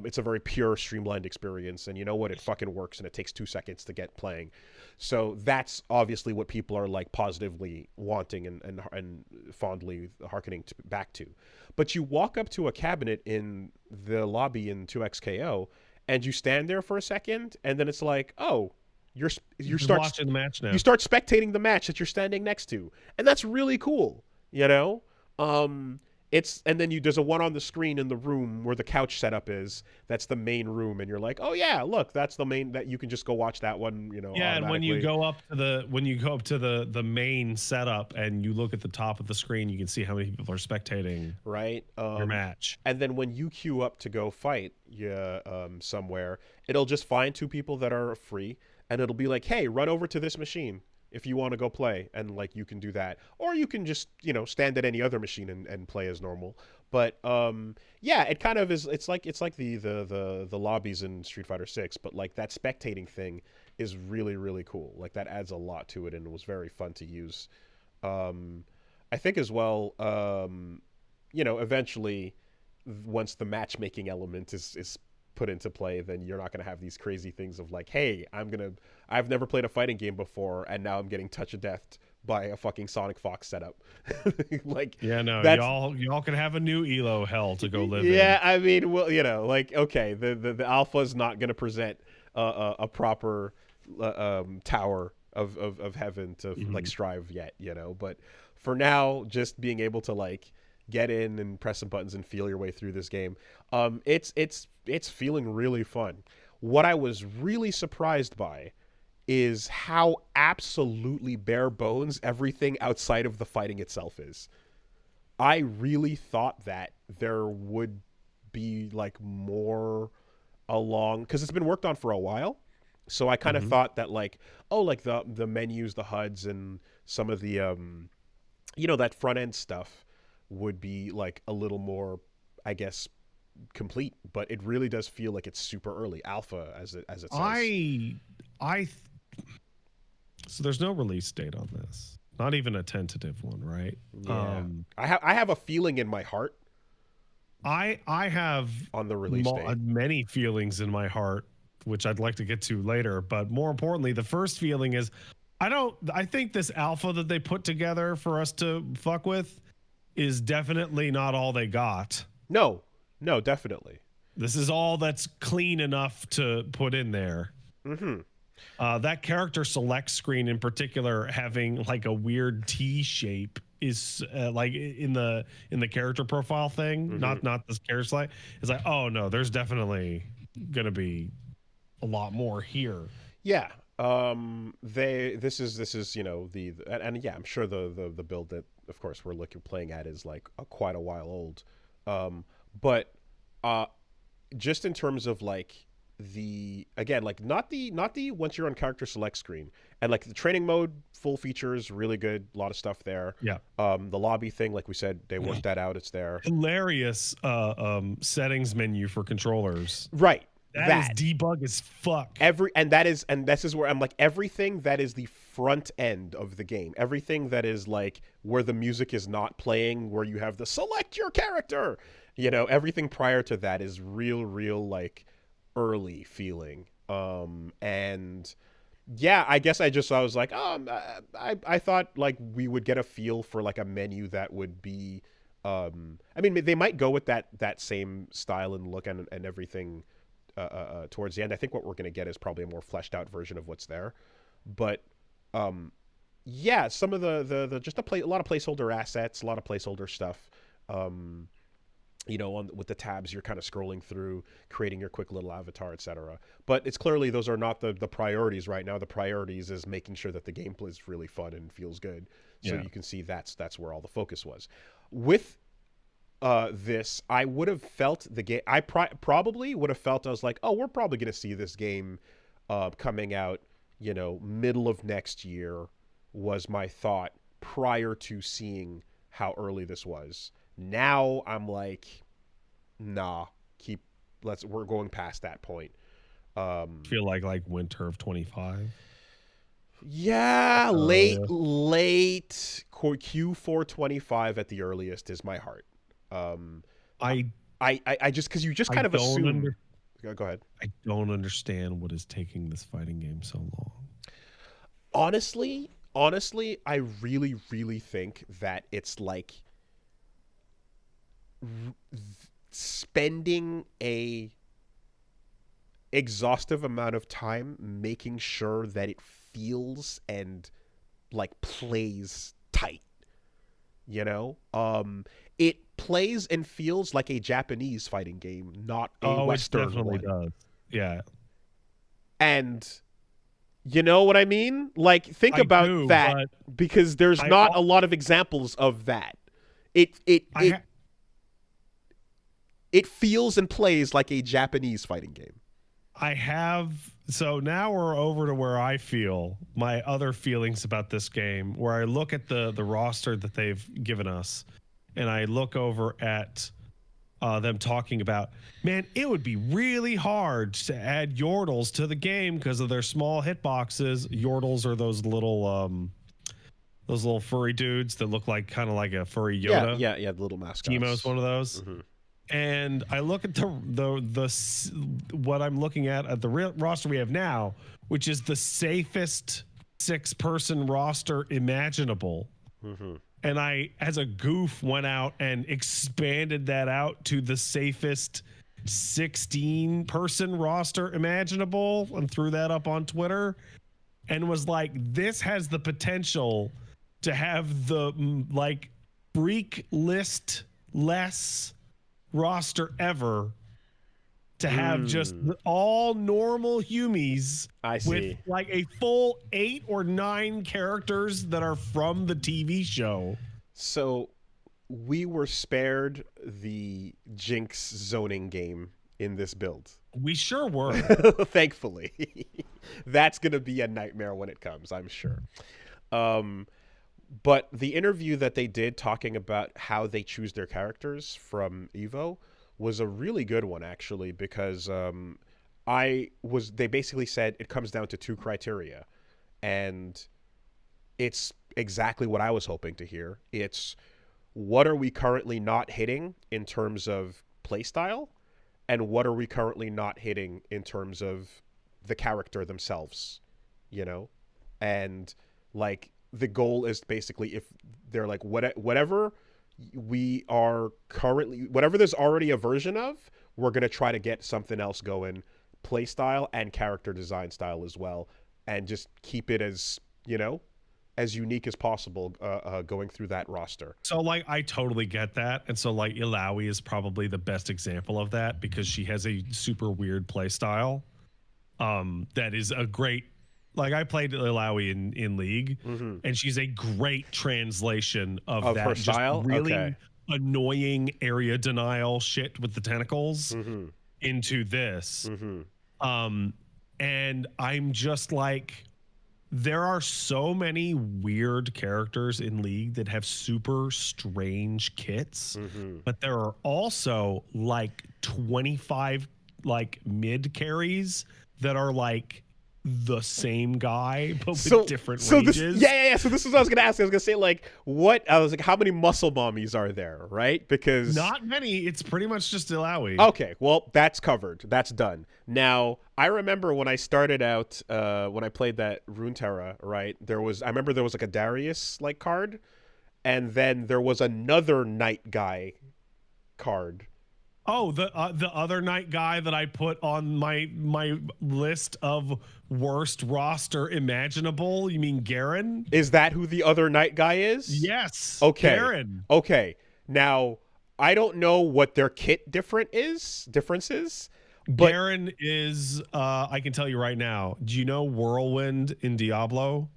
It's a very pure, streamlined experience, and you know what? It fucking works, and it takes 2 seconds to get playing. So that's obviously what people are like positively wanting and fondly hearkening back to. But you walk up to a cabinet in the lobby in 2XKO, and you stand there for a second, and then it's like, oh, you start watching the match now. You start spectating the match that you're standing next to, and that's really cool. And then there's a one on the screen in the room where the couch setup is. That's the main room, and you're like, oh yeah, look, that's the main, that you can just go watch that one. And when you go up to the main setup and you look at the top of the screen, you can see how many people are spectating your match. And then when you queue up to go fight somewhere, it'll just find 2 people that are free, and it'll be like, hey, run over to this machine if you want to go play, and like you can do that, or you can just stand at any other machine and play as normal. But it kind of is. It's like the lobbies in Street Fighter 6, but like that spectating thing is really, really cool. Like that adds a lot to it, and it was very fun to use. I think as well, eventually, once the matchmaking element is put into play, then you're not going to have these crazy things of like, hey, I've never played a fighting game before, and now I'm getting touch of death by a fucking Sonic Fox setup. Like, y'all can have a new Elo hell to go live in. Yeah, I mean, well, like, the alpha is not going to present a proper tower of heaven to like strive yet, you know. But for now, just being able to like get in and press some buttons and feel your way through this game, it's feeling really fun. What I was really surprised by is how absolutely bare bones everything outside of the fighting itself is. I really thought that there would be like more along, because it's been worked on for a while. So I kind of thought that like, oh, like the menus, the HUDs, and some of the that front end stuff would be like a little more, I guess, complete. But it really does feel like it's super early alpha, as it says. So there's no release date on this. Not even a tentative one, right? Yeah. I have a feeling in my heart. I have on the release date many feelings in my heart, which I'd like to get to later. But more importantly, the first feeling is I think this alpha that they put together for us to fuck with is definitely not all they got. No, definitely. This is all that's clean enough to put in there. That character select screen in particular, having like a weird T shape, is like in the character profile thing, not this character select. It's like, oh no, there's definitely gonna be a lot more here. Yeah. This is and yeah, I'm sure the build that of course we're playing at is like quite a while old. But just in terms of like not the once you're on character select screen, and like the training mode full features, really good, a lot of stuff there. Yeah. The lobby thing, like we said, they worked that out. It's there. Hilarious settings menu for controllers. Right. That is debug as fuck. This is where I'm like, everything that is the front end of the game, everything that is like where the music is not playing, where you have the select your character, everything prior to that is real like early feeling. And yeah, I guess I was like, I thought like we would get a feel for like a menu that would be, I mean, they might go with that same style and look and everything towards the end. I think what we're going to get is probably a more fleshed out version of what's there. But yeah, some of the just a lot of placeholder assets, a lot of placeholder stuff. With the tabs, you're kind of scrolling through, creating your quick little avatar, etc. But it's clearly those are not the priorities right now. The priorities is making sure that the gameplay is really fun and feels good. So you can see that's where all the focus was. With this, I would have felt the game. I probably would have felt, I was like, oh, we're probably going to see this game coming out, middle of next year, was my thought prior to seeing how early this was. Now I'm like, nah, we're going past that point. Feel like winter of 25. Yeah, late Q4 25 at the earliest is my heart. I just, because you just kind of assume. Go ahead. I don't understand what is taking this fighting game so long. Honestly, I really, really think that it's like spending a exhaustive amount of time making sure that it feels and like plays tight. It plays and feels like a Japanese fighting game, not a Western it definitely one. Does. Yeah. And you know what I mean? Like, think about that, because there's not a lot of examples of that. It feels and plays like a Japanese fighting game. So now we're over to where I feel my other feelings about this game, where I look at the roster that they've given us, and I look over at them talking about, man, it would be really hard to add Yordles to the game because of their small hitboxes. Yordles are those little furry dudes that look like kind of like a furry Yoda. Yeah, the little mascots. Teemo's one of those. And I look at the what I'm looking at the roster we have now, which is the safest 6-person roster imaginable. And I, as a goof, went out and expanded that out to the safest 16-person roster imaginable and threw that up on Twitter. and was like, this has the potential to have the like freak list less roster ever, to have just all normal humies with like a full 8 or 9 characters that are from the TV show. So we were spared the Jinx zoning game in this build. We sure were. Thankfully. That's going to be a nightmare when it comes, I'm sure. But the interview that they did talking about how they choose their characters from Evo was a really good one, actually, because they basically said it comes down to 2 criteria. And it's exactly what I was hoping to hear. It's what are we currently not hitting in terms of playstyle, and what are we currently not hitting in terms of the character themselves, you know? And like the goal is basically, if they're like whatever we are currently, whatever there's already a version of, we're going to try to get something else going, playstyle and character design style as well, and just keep it as, you know, as unique as possible going through that roster. So like I totally get that. And so like Ilaoi is probably the best example of that, because she has a super weird play style that is a great, like I played Ilaoi in League, and she's a great translation of that her style, just really annoying area denial shit with the tentacles into this. And I'm just like, there are so many weird characters in League that have super strange kits, but there are also like 25 like mid carries that are like the same guy but with different ranges. So this is what I was gonna ask. I was gonna say like, how many muscle mommies are there, right? Because not many. It's pretty much just Ilaoi. Okay, well that's covered. That's done. Now I remember when I started out, when I played that Runeterra, right? I remember there was like a Darius like card, and then there was another Knight guy card. Oh, the other Knight guy that I put on my list of worst roster imaginable. You mean Garen? Is that who the other Knight guy is? Yes. Okay. Garen. Okay. Now I don't know what their kit difference is. But Garen is. I can tell you right now. Do you know Whirlwind in Diablo?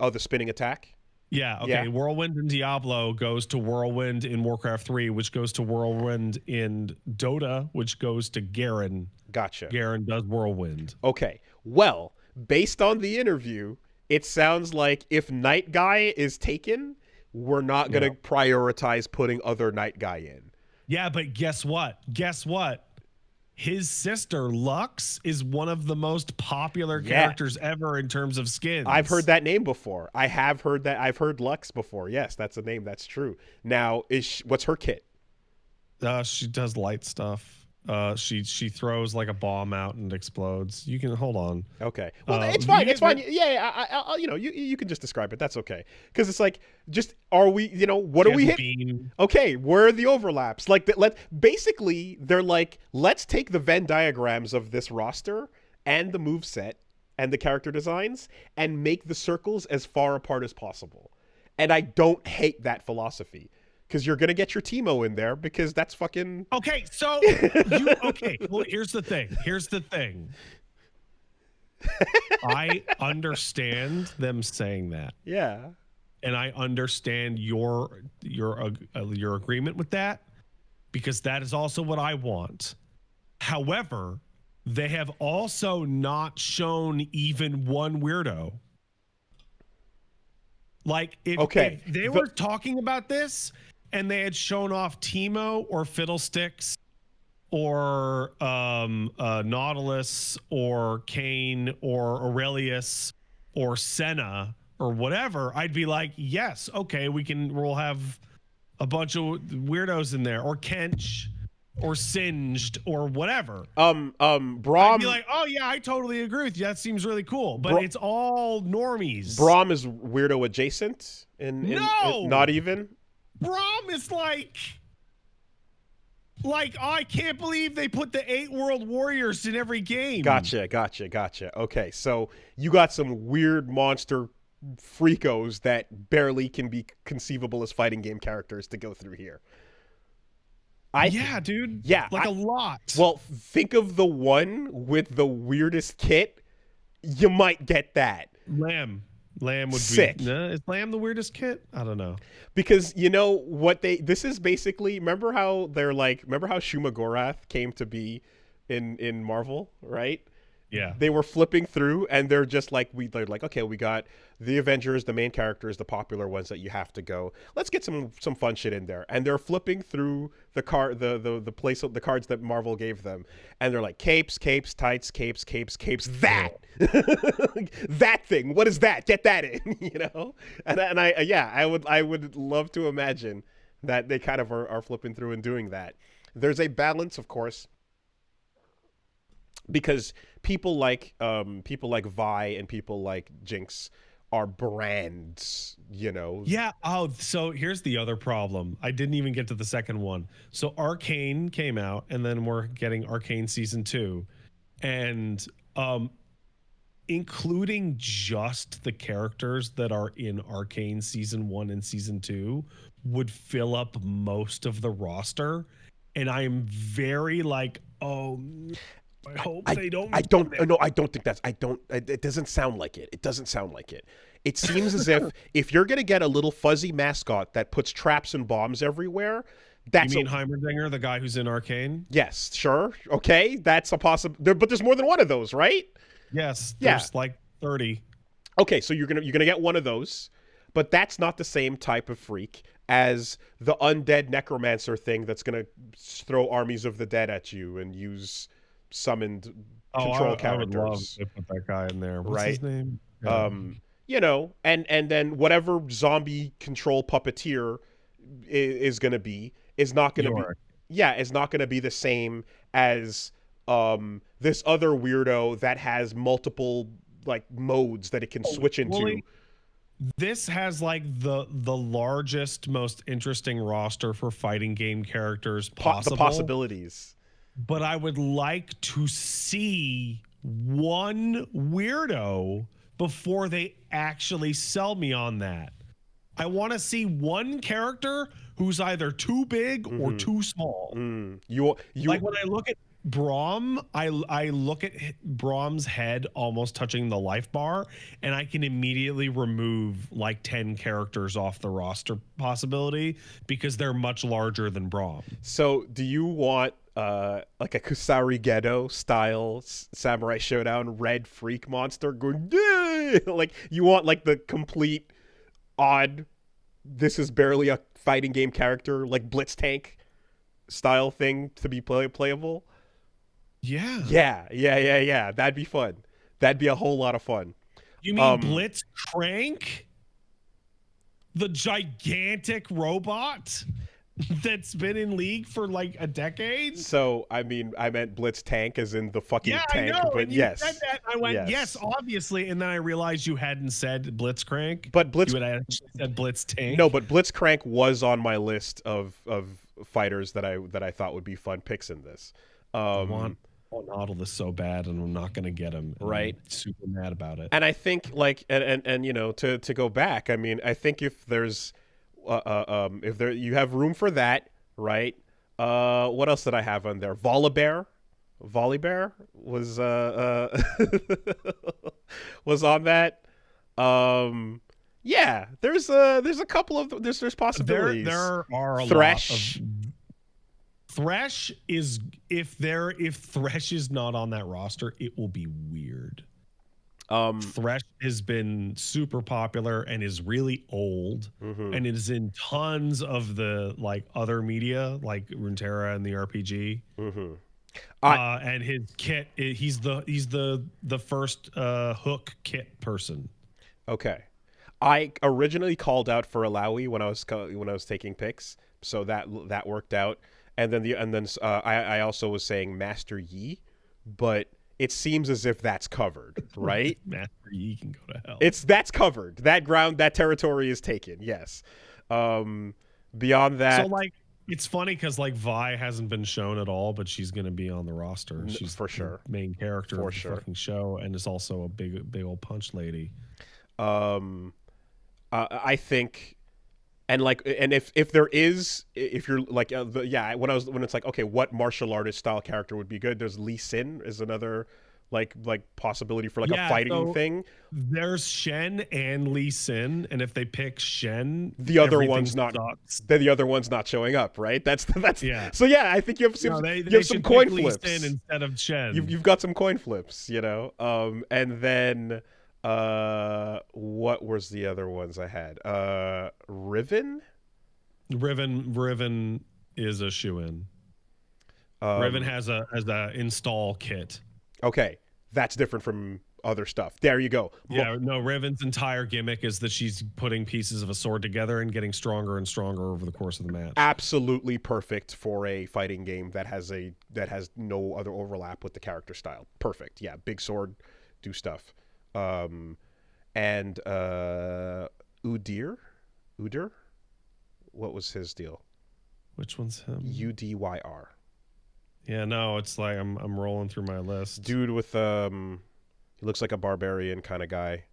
Oh, the spinning attack. Yeah, okay. Yeah. Whirlwind in Diablo goes to Whirlwind in Warcraft 3, which goes to Whirlwind in Dota, which goes to Garen. Gotcha. Garen does Whirlwind. Okay. Well, based on the interview, it sounds like if Knight Guy is taken, we're not going to prioritize putting other Knight Guy in. Yeah, but guess what? His sister Lux is one of the most popular characters ever in terms of skins. I've heard that name before. I have heard that. I've heard Lux before. Yes, that's a name. That's true. Now, what's her kit? She does light stuff. She throws like a bomb out and explodes. You can hold on. Okay. Well, it's fine. It's fine. Yeah. I you know, you can just describe it. That's okay. Because it's like, just are we? You know, what are we hitting? Okay, where are the overlaps? Like, basically, they're like, let's take the Venn diagrams of this roster and the moveset and the character designs and make the circles as far apart as possible. And I don't hate that philosophy. Because you're going to get your Teemo in there, because that's fucking... Okay, so... well, here's the thing. I understand them saying that. Yeah. And I understand your agreement with that, because that is also what I want. However, they have also not shown even one weirdo. Like, if they were talking about this... and they had shown off Teemo or Fiddlesticks or Nautilus or Kane or Aurelius or Senna or whatever, I'd be like, yes, okay, we'll have a bunch of weirdos in there, or Kench or Singed or whatever. Braum, I'd be like, oh yeah, I totally agree with you. That seems really cool. But it's all normies. Braum is weirdo adjacent in not even. Braum is like, Like, I can't believe they put the 8 World Warriors in every game. Gotcha. Okay, so you got some weird monster freakos that barely can be conceivable as fighting game characters to go through here. Yeah, dude. Yeah. Like a lot. Well, think of the one with the weirdest kit. You might get that. Lamb would Sick. be... is Lamb the weirdest kit? I don't know. Because you know what this is basically, remember how Shuma Gorath came to be in Marvel, right? Yeah. They were flipping through and they're just like, they're like, okay, we got the Avengers, the main characters, the popular ones that you have to go. Let's get some fun shit in there. And they're flipping through the cards that Marvel gave them. And they're like, capes, tights, capes, that. That thing. What is that? Get that in, you know? And I would love to imagine that they kind of are flipping through and doing that. There's a balance, of course, because people like Vi and people like Jinx are brands, you know. Yeah. Oh, so here's the other problem. I didn't even get to the second one. So Arcane came out, and then we're getting Arcane season 2, and including just the characters that are in Arcane season 1 and season 2 would fill up most of the roster, and I'm very like, oh. I hope they don't. I don't think that's. It doesn't sound like it. It doesn't sound like it. It seems as if you're gonna get a little fuzzy mascot that puts traps and bombs everywhere. That's you mean Heimerdinger, the guy who's in Arcane? Yes, sure, okay, that's a possible. But there's more than one of those, right? Yes, there's like 30. Okay, so you're gonna get one of those, but that's not the same type of freak as the undead necromancer thing that's gonna throw armies of the dead at you and use summoned control characters. I would love to put that guy in there. What's his name? You know, and then whatever zombie control puppeteer is going to be is not going to be is not going to be the same as this other weirdo that has multiple like modes that it can switch into. This has like the largest, most interesting roster for fighting game characters possible. The possibilities. But I would like to see one weirdo before they actually sell me on that. I want to see one character who's either too big or too small. You like when I look at Braum, I look at Braum's head almost touching the life bar, and I can immediately remove like 10 characters off the roster possibility because they're much larger than Braum. So do you want like a Kusari style Samurai Showdown red freak monster going like you want like the complete odd, this is barely a fighting game character, like Blitz Tank style thing to be playable? Yeah. That'd be fun. That'd be a whole lot of fun. You mean Blitz Crank? The gigantic robot that's been in League for like a decade? So, I mean, I meant Blitz Tank as in the fucking tank. I know. But and you said that. I went, yes, obviously. And then I realized you hadn't said Blitz Crank. But you had actually said Blitz Tank. No, but Blitz Crank was on my list of fighters that I thought would be fun picks in this. I want Oddle this so bad, and I'm not going to get him. Right. I'm super mad about it. And I think like and you know, to go back, I mean, I think if there's if there you have room for that, right? What else did I have on there? Volibear was was on that. Yeah, there's a couple of there's possibilities. There are a Thresh. lot of Thresh is if Thresh is not on that roster, it will be weird. Thresh has been super popular and is really old, and it is in tons of the like other media, like Runeterra and the RPG. And his kit, he's the first hook kit person. Okay, I originally called out for Alawi when I was taking picks, so that worked out. And then I also was saying Master Yi, but it seems as if that's covered, right? Master Yi can go to hell. That's covered. That territory is taken. Yes. Beyond that, so like It's funny because like Vi hasn't been shown at all, but she's going to be on the roster. She's For the sure. main character For of the sure. fucking show, and is also a big old punch lady. I think, and like, and if there is, if you're like, when it's like, okay, what martial artist style character would be good? There's Lee Sin is another like possibility for like a fighting thing. There's Shen and Lee Sin, and if they pick Shen, the other one's not showing up, right? That's yeah. So yeah, I think you have some coin flips Lee Sin instead of Shen. You've got some coin flips, and then what was the other ones I had? Riven is a shoe-in. Riven has a install kit. Okay, that's different from other stuff. There you go. Yeah, no, Riven's entire gimmick is that she's putting pieces of a sword together and getting stronger and stronger over the course of the match. Absolutely perfect for a fighting game that has no other overlap with the character style. Perfect. Yeah, big sword, do stuff. And Udyr, what was his deal? Which one's him? Udyr. Yeah, no, it's like I'm rolling through my list. Dude with he looks like a barbarian kind of guy.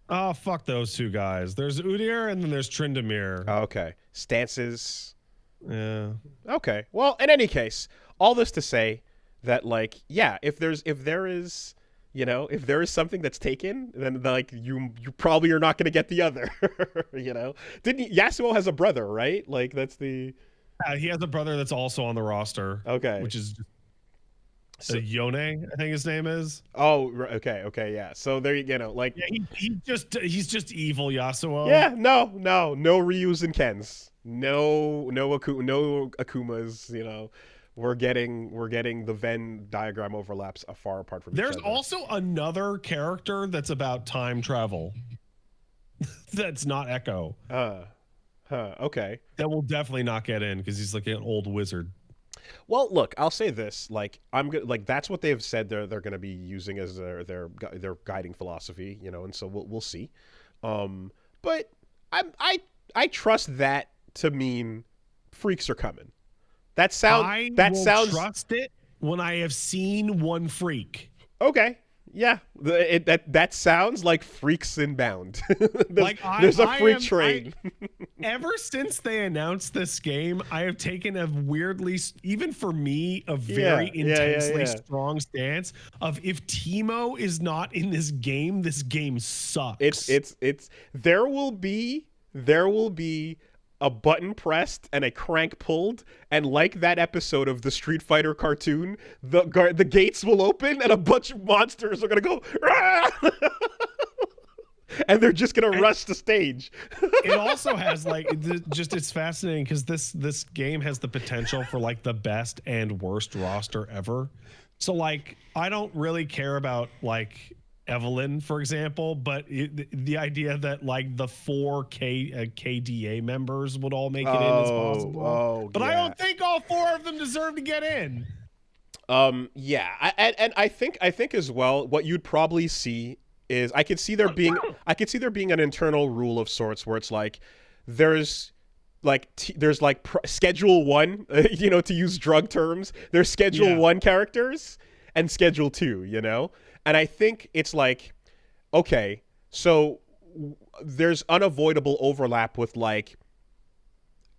Oh, fuck those two guys. There's Udyr and then there's Tryndamere. Oh, okay. Stances. Yeah. Okay. Well, in any case, all this to say that like, yeah, if there is something that's taken, then like you probably are not going to get the other. Yasuo has a brother, right? Like that's the. He has a brother that's also on the roster. Okay. Which is Yone, I think his name is. Oh, okay, yeah. So there like he's just evil Yasuo. Yeah, no Ryus and Kens, no Akumas. We're getting the Venn diagram overlaps far apart from each other. There's also another character that's about time travel. That's not Echo. Okay. That will definitely not get in because he's like an old wizard. Well, look, I'll say this: like that's what they've said they're going to be using as their guiding philosophy, and so we'll see. But I trust that to mean freaks are coming. That sounds trust it when I have seen one freak. Okay. Yeah, that sounds like freaks inbound. there's a freak train. Ever since they announced this game, I have taken a weirdly, even for me, a very intensely strong stance of if Teemo is not in this game sucks. It's there will be a button pressed and a crank pulled, and like that episode of the Street Fighter cartoon, the gates will open and a bunch of monsters are gonna go, and they're just gonna rush the stage. It also has like it's fascinating because this game has the potential for like the best and worst roster ever. So like I don't really care about like Evelyn, for example, but the idea that like the 4 KDA members would all make it in is possible. But I don't think all 4 of them deserve to get in. Yeah, I think as well, what you'd probably see is I could see there being an internal rule of sorts where it's like there's schedule 1, to use drug terms. There's schedule 1 characters and schedule 2, And I think it's like, okay, so there's unavoidable overlap with like,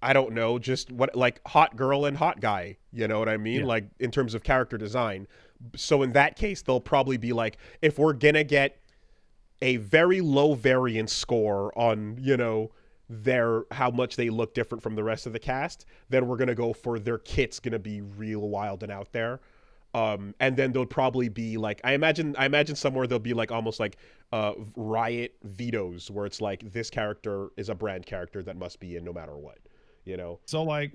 I don't know, just what like hot girl and hot guy, you know what I mean? Yeah. Like in terms of character design. So in that case, they'll probably be like, if we're gonna get a very low variance score on, how much they look different from the rest of the cast, then we're gonna go for their kit's gonna be real wild and out there. And then there'll probably be like I imagine somewhere there'll be like almost like Riot vetoes where it's like this character is a brand character that must be in no matter what, So like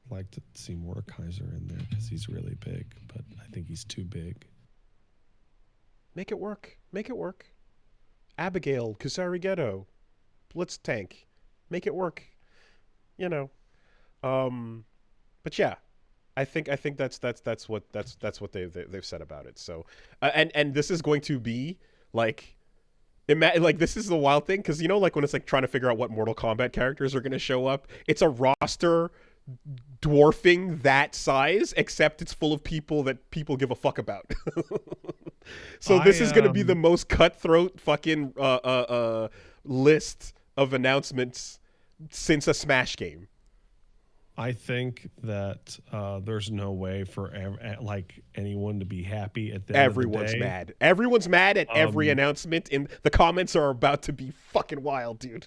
I'd like to see Mordekaiser in there because he's really big, but I think he's too big. Make it work. Abigail, Kusarighetto, Blitztank, make it work. But yeah, I think that's what they've said about it. So, and this is going to be like, Like this is the wild thing because like when it's like trying to figure out what Mortal Kombat characters are going to show up, it's a roster dwarfing that size, except it's full of people that people give a fuck about. So this is going to be the most cutthroat fucking list of announcements since a Smash game. I think that there's no way for like anyone to be happy at the end of the day. Mad. Everyone's mad at every announcement, and the comments are about to be fucking wild, dude.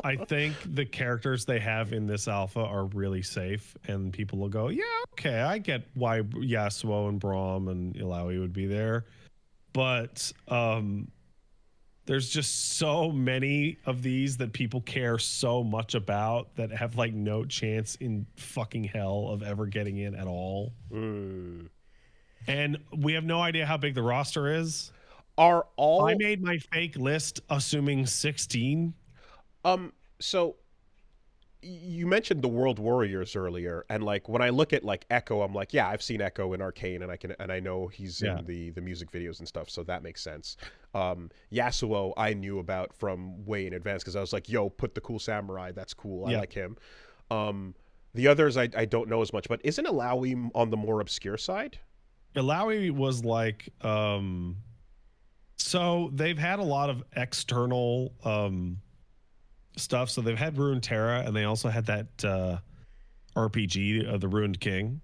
I think the characters they have in this alpha are really safe, and people will go, yeah, okay, I get why Yasuo and Braum and Illaoi would be there, but there's just so many of these that people care so much about that have like no chance in fucking hell of ever getting in at all. And we have no idea how big the roster is. I made my fake list assuming 16. So you mentioned the World Warriors earlier, and like when I look at like Echo, I'm like, yeah, I've seen Echo in Arcane, and I know he's in the music videos and stuff, so that makes sense. Yasuo I knew about from way in advance because I was like, yo, put the cool samurai, that's cool, I like him. The others I don't know as much, but isn't Illaoi on the more obscure side? Illaoi was like so they've had a lot of external stuff. So they've had Runeterra, and they also had that RPG, the Ruined King.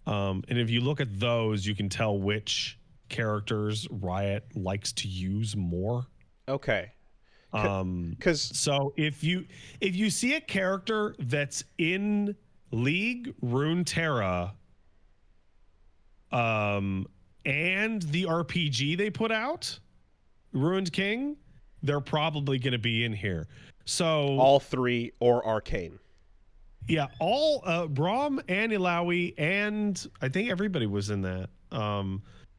And if you look at those, you can tell which characters Riot likes to use more. Okay. So if you see a character that's in League, Runeterra, and the RPG they put out, Ruined King, they're probably going to be in here. So all three or Arcane. Yeah, all Braum and Illaoi, and I think everybody was in that.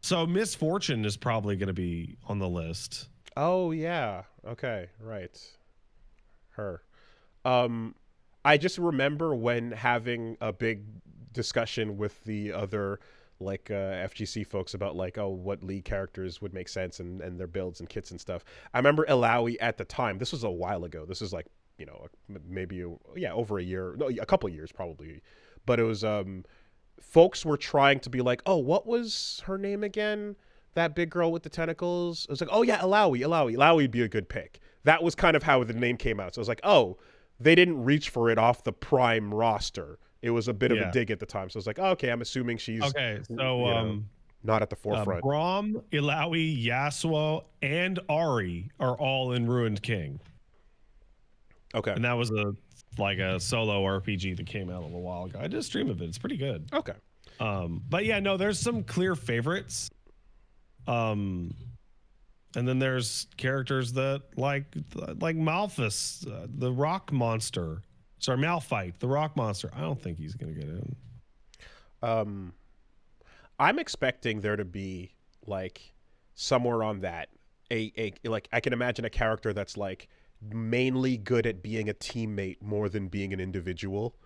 So Miss Fortune is probably going to be on the list. Oh yeah. Okay, right. Her. I just remember when having a big discussion with the other like FGC folks about like, oh, what League characters would make sense and their builds and kits and stuff. I remember Illaoi at the time. This was a while ago. This is like, maybe over a year, no, a couple of years probably. But it was folks were trying to be like, oh, what was her name again? That big girl with the tentacles. It was like, oh yeah, Illaoi would be a good pick. That was kind of how the name came out. So I was like, oh, they didn't reach for it off the prime roster. It was a bit of a dig at the time. So I was like, oh, okay, I'm assuming she's not at the forefront. Braum, Illaoi, Yasuo, and Ari are all in Ruined King. Okay. And that was a solo RPG that came out a little while ago. I did a stream of it. It's pretty good. Okay. But yeah, no, there's some clear favorites. And then there's characters that like Malphus, the rock monster. Sorry, Malphite, the rock monster. I don't think he's going to get in. I'm expecting there to be like somewhere on that like I can imagine a character that's like mainly good at being a teammate more than being an individual.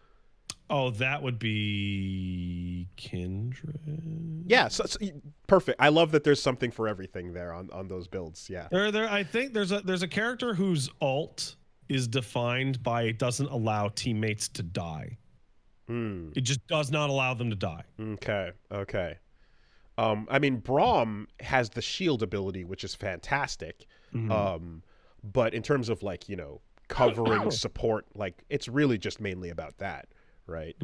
Oh, that would be Kindred. Yeah, so perfect. I love that there's something for everything there on those builds. Yeah. There. I think there's a character whose ult is defined by it doesn't allow teammates to die. It just does not allow them to die. Okay. I mean, Braum has the shield ability, which is fantastic. But in terms of like, covering support, like it's really just mainly about that, right?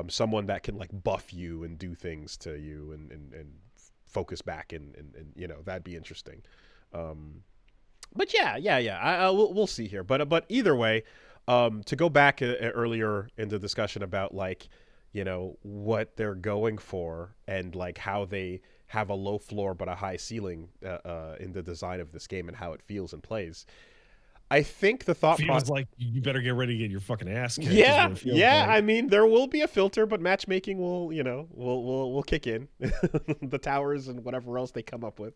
Someone that can like buff you and do things to you and focus back and that'd be interesting. But yeah. We'll see here. But either way, to go back earlier in the discussion about like, what they're going for and like how they have a low floor but a high ceiling in the design of this game and how it feels and plays. I think the thought feels like you better get ready to get your fucking ass kicked. Yeah. Like. I mean, there will be a filter, but matchmaking will, will kick in the towers and whatever else they come up with.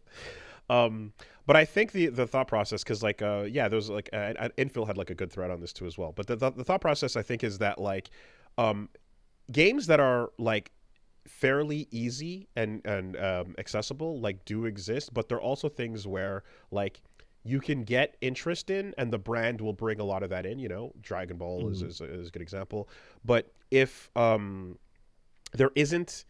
But I think the thought process, because like there's like Infill had like a good thread on this too as well. But the thought process I think is that like games that are like fairly easy and accessible, like, do exist, but there are also things where, like, you can get interest in, and the brand will bring a lot of that in. Dragon Ball is a good example. But if there isn't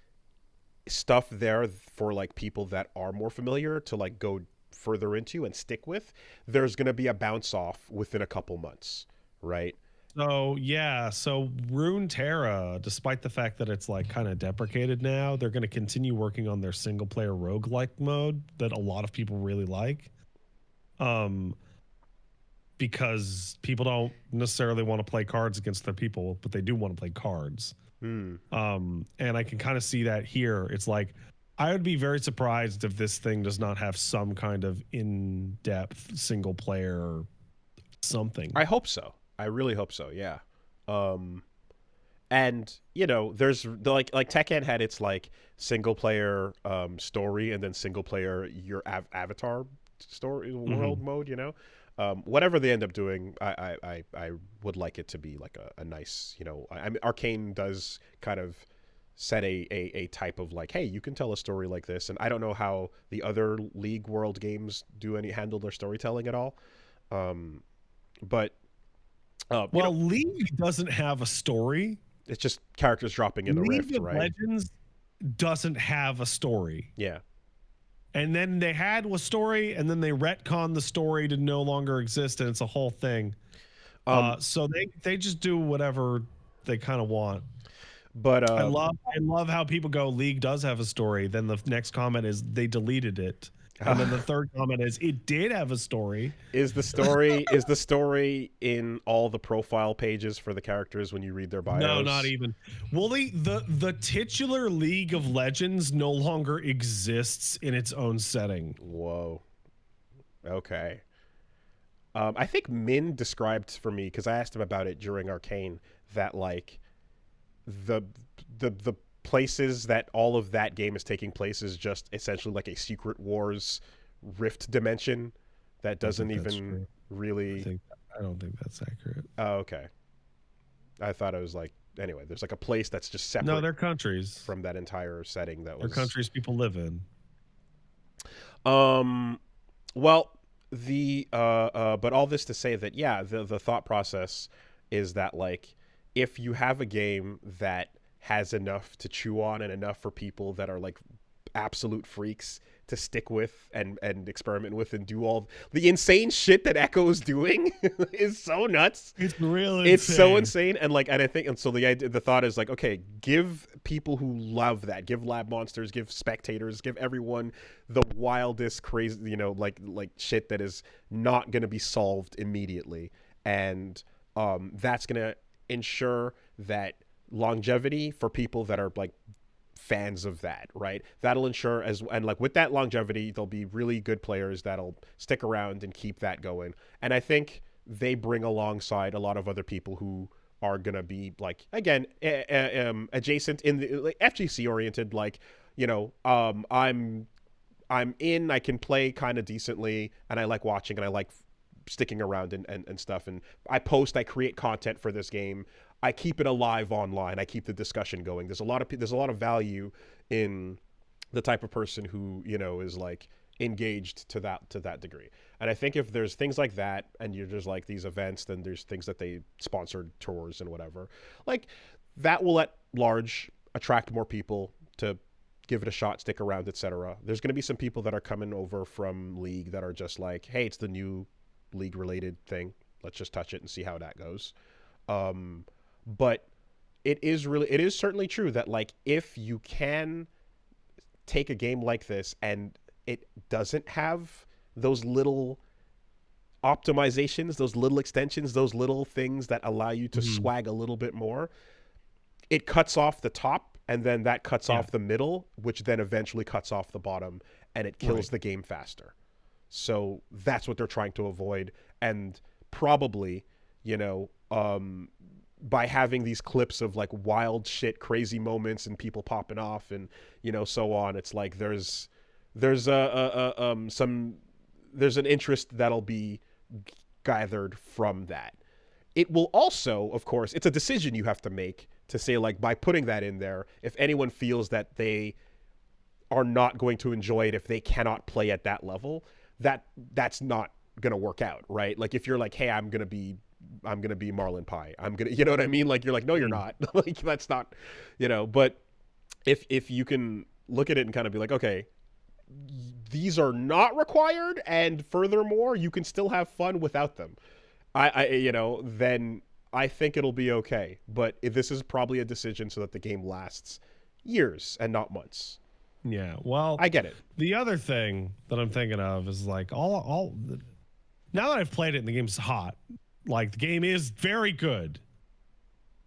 stuff there for, like, people that are more familiar to, like, go further into and stick with, there's going to be a bounce off within a couple months, right? So yeah, so Runeterra, despite the fact that it's like kind of deprecated now, they're going to continue working on their single player roguelike mode that a lot of people really like. Because people don't necessarily want to play cards against their people, but they do want to play cards. And I can kind of see that here. It's like, I would be very surprised if this thing does not have some kind of in-depth single player something. I hope so. I really hope so. Yeah. And there's like Tekken had its, like, single player story, and then single player your avatar story world mode. Whatever they end up doing, I would like it to be like a nice, I mean, Arcane does kind of set a type of, like, hey, you can tell a story like this, and I don't know how the other League World games handle their storytelling at all, but League doesn't have a story. It's just characters dropping in the League rift, of right? Legends doesn't have a story. Yeah. And then they had a story, and then they retcon the story to no longer exist, and it's a whole thing. So they just do whatever they kind of want. But I love how people go, League does have a story. Then the next comment is they deleted it. And then the third comment is it did have a story. Is the story in all the profile pages for the characters when you read their bios? No, not even. Well, the titular League of Legends no longer exists in its own setting. Whoa. Okay. I think Min described for me, because I asked him about it during Arcane, that, like, the places that all of that game is taking place is just essentially like a Secret Wars rift dimension that doesn't even really. I don't think that's accurate. Oh, okay. I thought it was like, anyway, there's like a place that's just separate. No, they're countries from that entire setting. They're countries people live in. Well, but all this to say that, yeah, the thought process is that, like, if you have a game that has enough to chew on and enough for people that are, like, absolute freaks to stick with and experiment with and do all the insane shit that Echo is doing is so nuts. It's really it's so insane. And, like, and I think, and so the thought is, like, okay, give people who love that, give lab monsters, give spectators, give everyone the wildest, crazy, like shit that is not going to be solved immediately. And that's going to ensure that longevity for people that are, like, fans of that, right? That'll ensure and like with that longevity, there'll be really good players that'll stick around and keep that going. And I think they bring alongside a lot of other people who are gonna be, like, again, adjacent in the, like, FGC oriented, like, I'm in, I can play kind of decently, and I like watching, and I like sticking around and stuff, and I create content for this game. I keep it alive online. I keep the discussion going. There's a lot of value in the type of person who, is, like, engaged to that degree. And I think if there's things like that, and you're just, like, these events, then there's things that they sponsored tours and whatever, like, that will at large attract more people to give it a shot, stick around, etc. There's going to be some people that are coming over from League that are just like, hey, it's the new League related thing. Let's just touch it and see how that goes. But it is certainly true that, like, if you can take a game like this and it doesn't have those little optimizations, those little extensions, those little things that allow you to swag a little bit more, it cuts off the top, and then that cuts off the middle, which then eventually cuts off the bottom, and it kills the game faster. So that's what they're trying to avoid. And probably, by having these clips of, like, wild shit, crazy moments and people popping off and, so on, it's like there's an interest that'll be gathered from that. It will also, of course, it's a decision you have to make to say like by putting that in there, if anyone feels that they are not going to enjoy it if they cannot play at that level, that's not gonna work out, right? Like if you're like, hey, I'm gonna be Marlon Pie, I'm gonna, you know what I mean? Like you're like, no, you're not. Like that's not, But if you can look at it and kind of be like, okay, these are not required, and furthermore, you can still have fun without them. Then I think it'll be okay. But this is probably a decision so that the game lasts years and not months. Yeah, well, I get it. The other thing that I'm thinking of is like all now that I've played it and the game's hot, like the game is very good.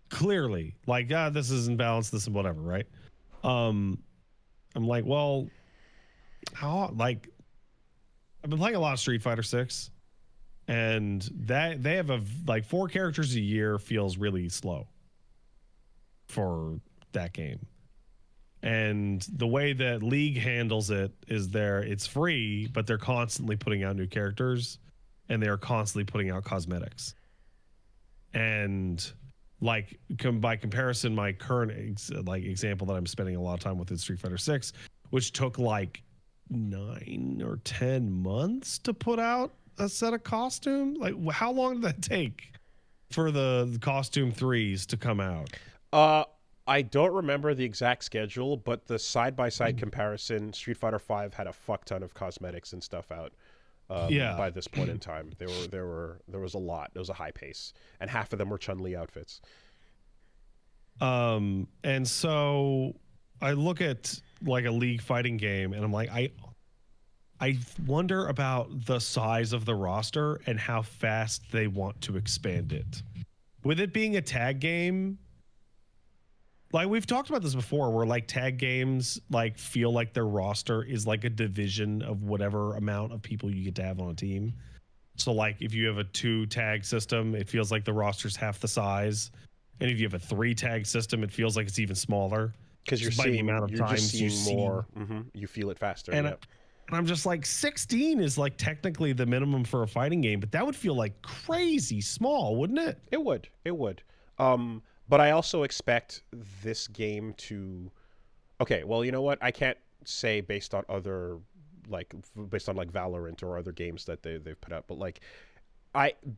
Clearly, like this isn't balanced, this and whatever, right? I'm like, well, how like I've been playing a lot of Street Fighter 6, and that they have like 4 characters a year feels really slow for that game. And the way that League handles it is it's free, but they're constantly putting out new characters, and they're constantly putting out cosmetics. And like by comparison, my current example that I'm spending a lot of time with is Street Fighter 6, which took like 9 or 10 months to put out a set of costume. Like how long did that take for the costume 3s to come out? I don't remember the exact schedule, but the side-by-side comparison, Street Fighter V had a fuck ton of cosmetics and stuff out. By this point in time, there was a lot. There was a high pace, and half of them were Chun-Li outfits. And so I look at like a League fighting game, and I'm like, I wonder about the size of the roster and how fast they want to expand it. With it being a tag game, like we've talked about this before, where like tag games like feel like their roster is like a division of whatever amount of people you get to have on a team. So like if you have a 2 tag system, it feels like the roster's half the size. And if you have a 3 tag system, it feels like it's even smaller. Because you're seeing more. You feel it faster. And I'm just like, 16 is like technically the minimum for a fighting game, but that would feel like crazy small, wouldn't it? It would. But I also expect this game to... Okay, well, you know what? I can't say based on Valorant or other games that they've put out, but like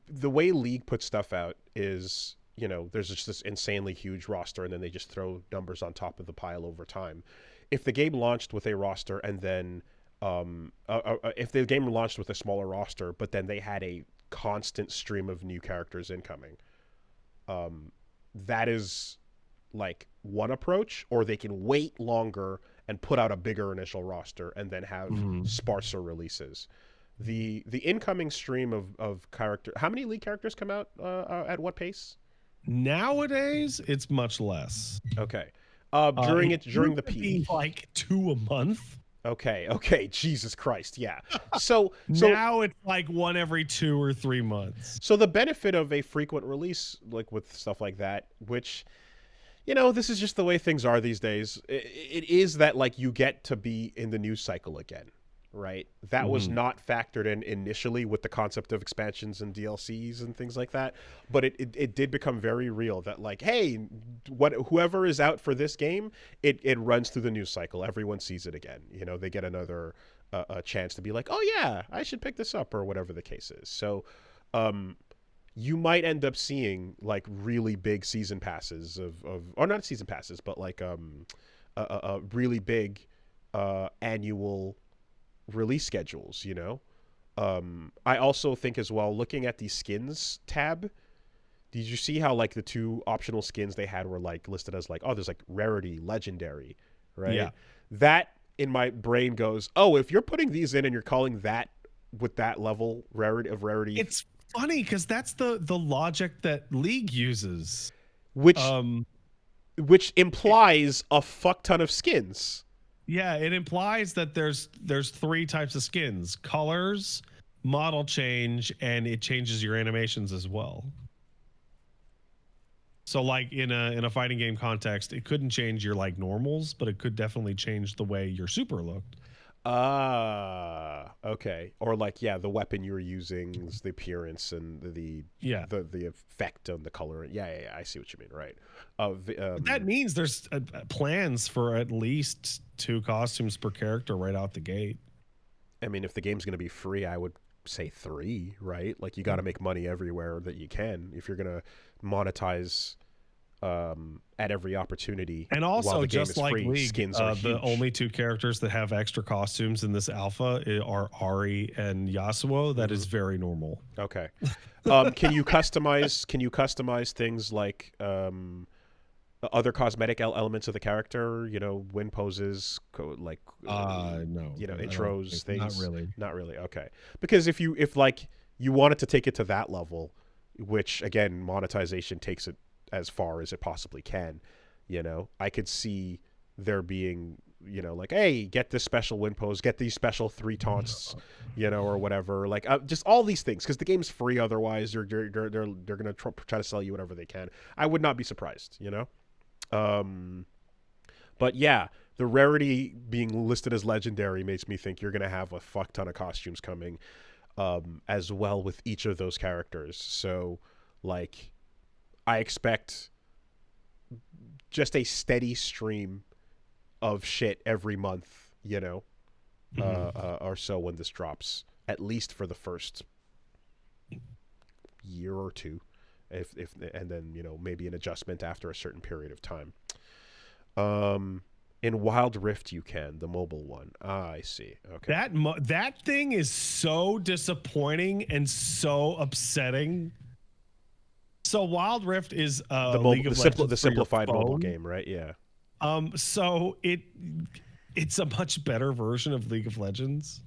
the way League puts stuff out is, there's just this insanely huge roster, and then they just throw numbers on top of the pile over time. If the game launched with a roster and then if the game launched with a smaller roster, but then they had a constant stream of new characters incoming, that is like one approach. Or they can wait longer and put out a bigger initial roster and then have sparser releases. The incoming stream of character, how many League characters come out at what pace? Nowadays it's much less. Okay. During the peak, like 2 a month. Okay, Jesus Christ, yeah. So now it's like 1 every 2 or 3 months. So the benefit of a frequent release, like with stuff like that, which, this is just the way things are these days, it is that like you get to be in the news cycle again, right? That was not factored in initially with the concept of expansions and DLCs and things like that, but it did become very real that like, hey, whoever is out for this game, it runs through the news cycle. Everyone sees it again. They get another a chance to be like, oh yeah, I should pick this up, or whatever the case is. So you might end up seeing like really big season passes or not season passes, but like a really big annual release schedules. I also think as well, looking at the skins tab, did you see how like the 2 optional skins they had were like listed as like, oh, there's like rarity, legendary, right? Yeah. That in my brain goes, oh, if you're putting these in and you're calling that with that level of rarity, it's funny because that's the logic that League uses, which implies a fuck ton of skins. Yeah, it implies that there's 3 types of skins: colors, model change, and it changes your animations as well. So like in a fighting game context, it couldn't change your like normals, but it could definitely change the way your super looked. Okay. Or like, yeah, the weapon you're using, the appearance and the effect on the color. Yeah. I see what you mean. Right. That means there's plans for at least 2 costumes per character right out the gate. I mean, if the game's going to be free, I would say 3, right? Like, you got to make money everywhere that you can if you're going to monetize at every opportunity. And also, while the game just is like free, League, skins are the huge. only 2 characters that have extra costumes in this alpha are Ari and Yasuo. That is very normal. Okay. Can you customize things like other cosmetic elements of the character? You know, win poses, No, you know, intros, things. Not really. Not really. Okay. Because if like you wanted to take it to that level, which again monetization takes it as far as it possibly can, you know, I could see there being, you know, like, hey, get this special win pose, get these special 3 taunts, you know, or whatever, like just all these things, because the game's free otherwise. They're gonna try to sell you whatever they can. I would not be surprised, you know. But yeah, the rarity being listed as legendary makes me think you're gonna have a fuck ton of costumes coming, as well with each of those characters. So like, I expect just a steady stream of shit every month, you know, or so when this drops, at least for the first year or 2, if and then, you know, maybe an adjustment after a certain period of time. In Wild Rift you can, the mobile one. I see. Okay. That thing is so disappointing and so upsetting. So Wild Rift is League of Legends the simplified mobile game, right? Yeah. So it's a much better version of League of Legends.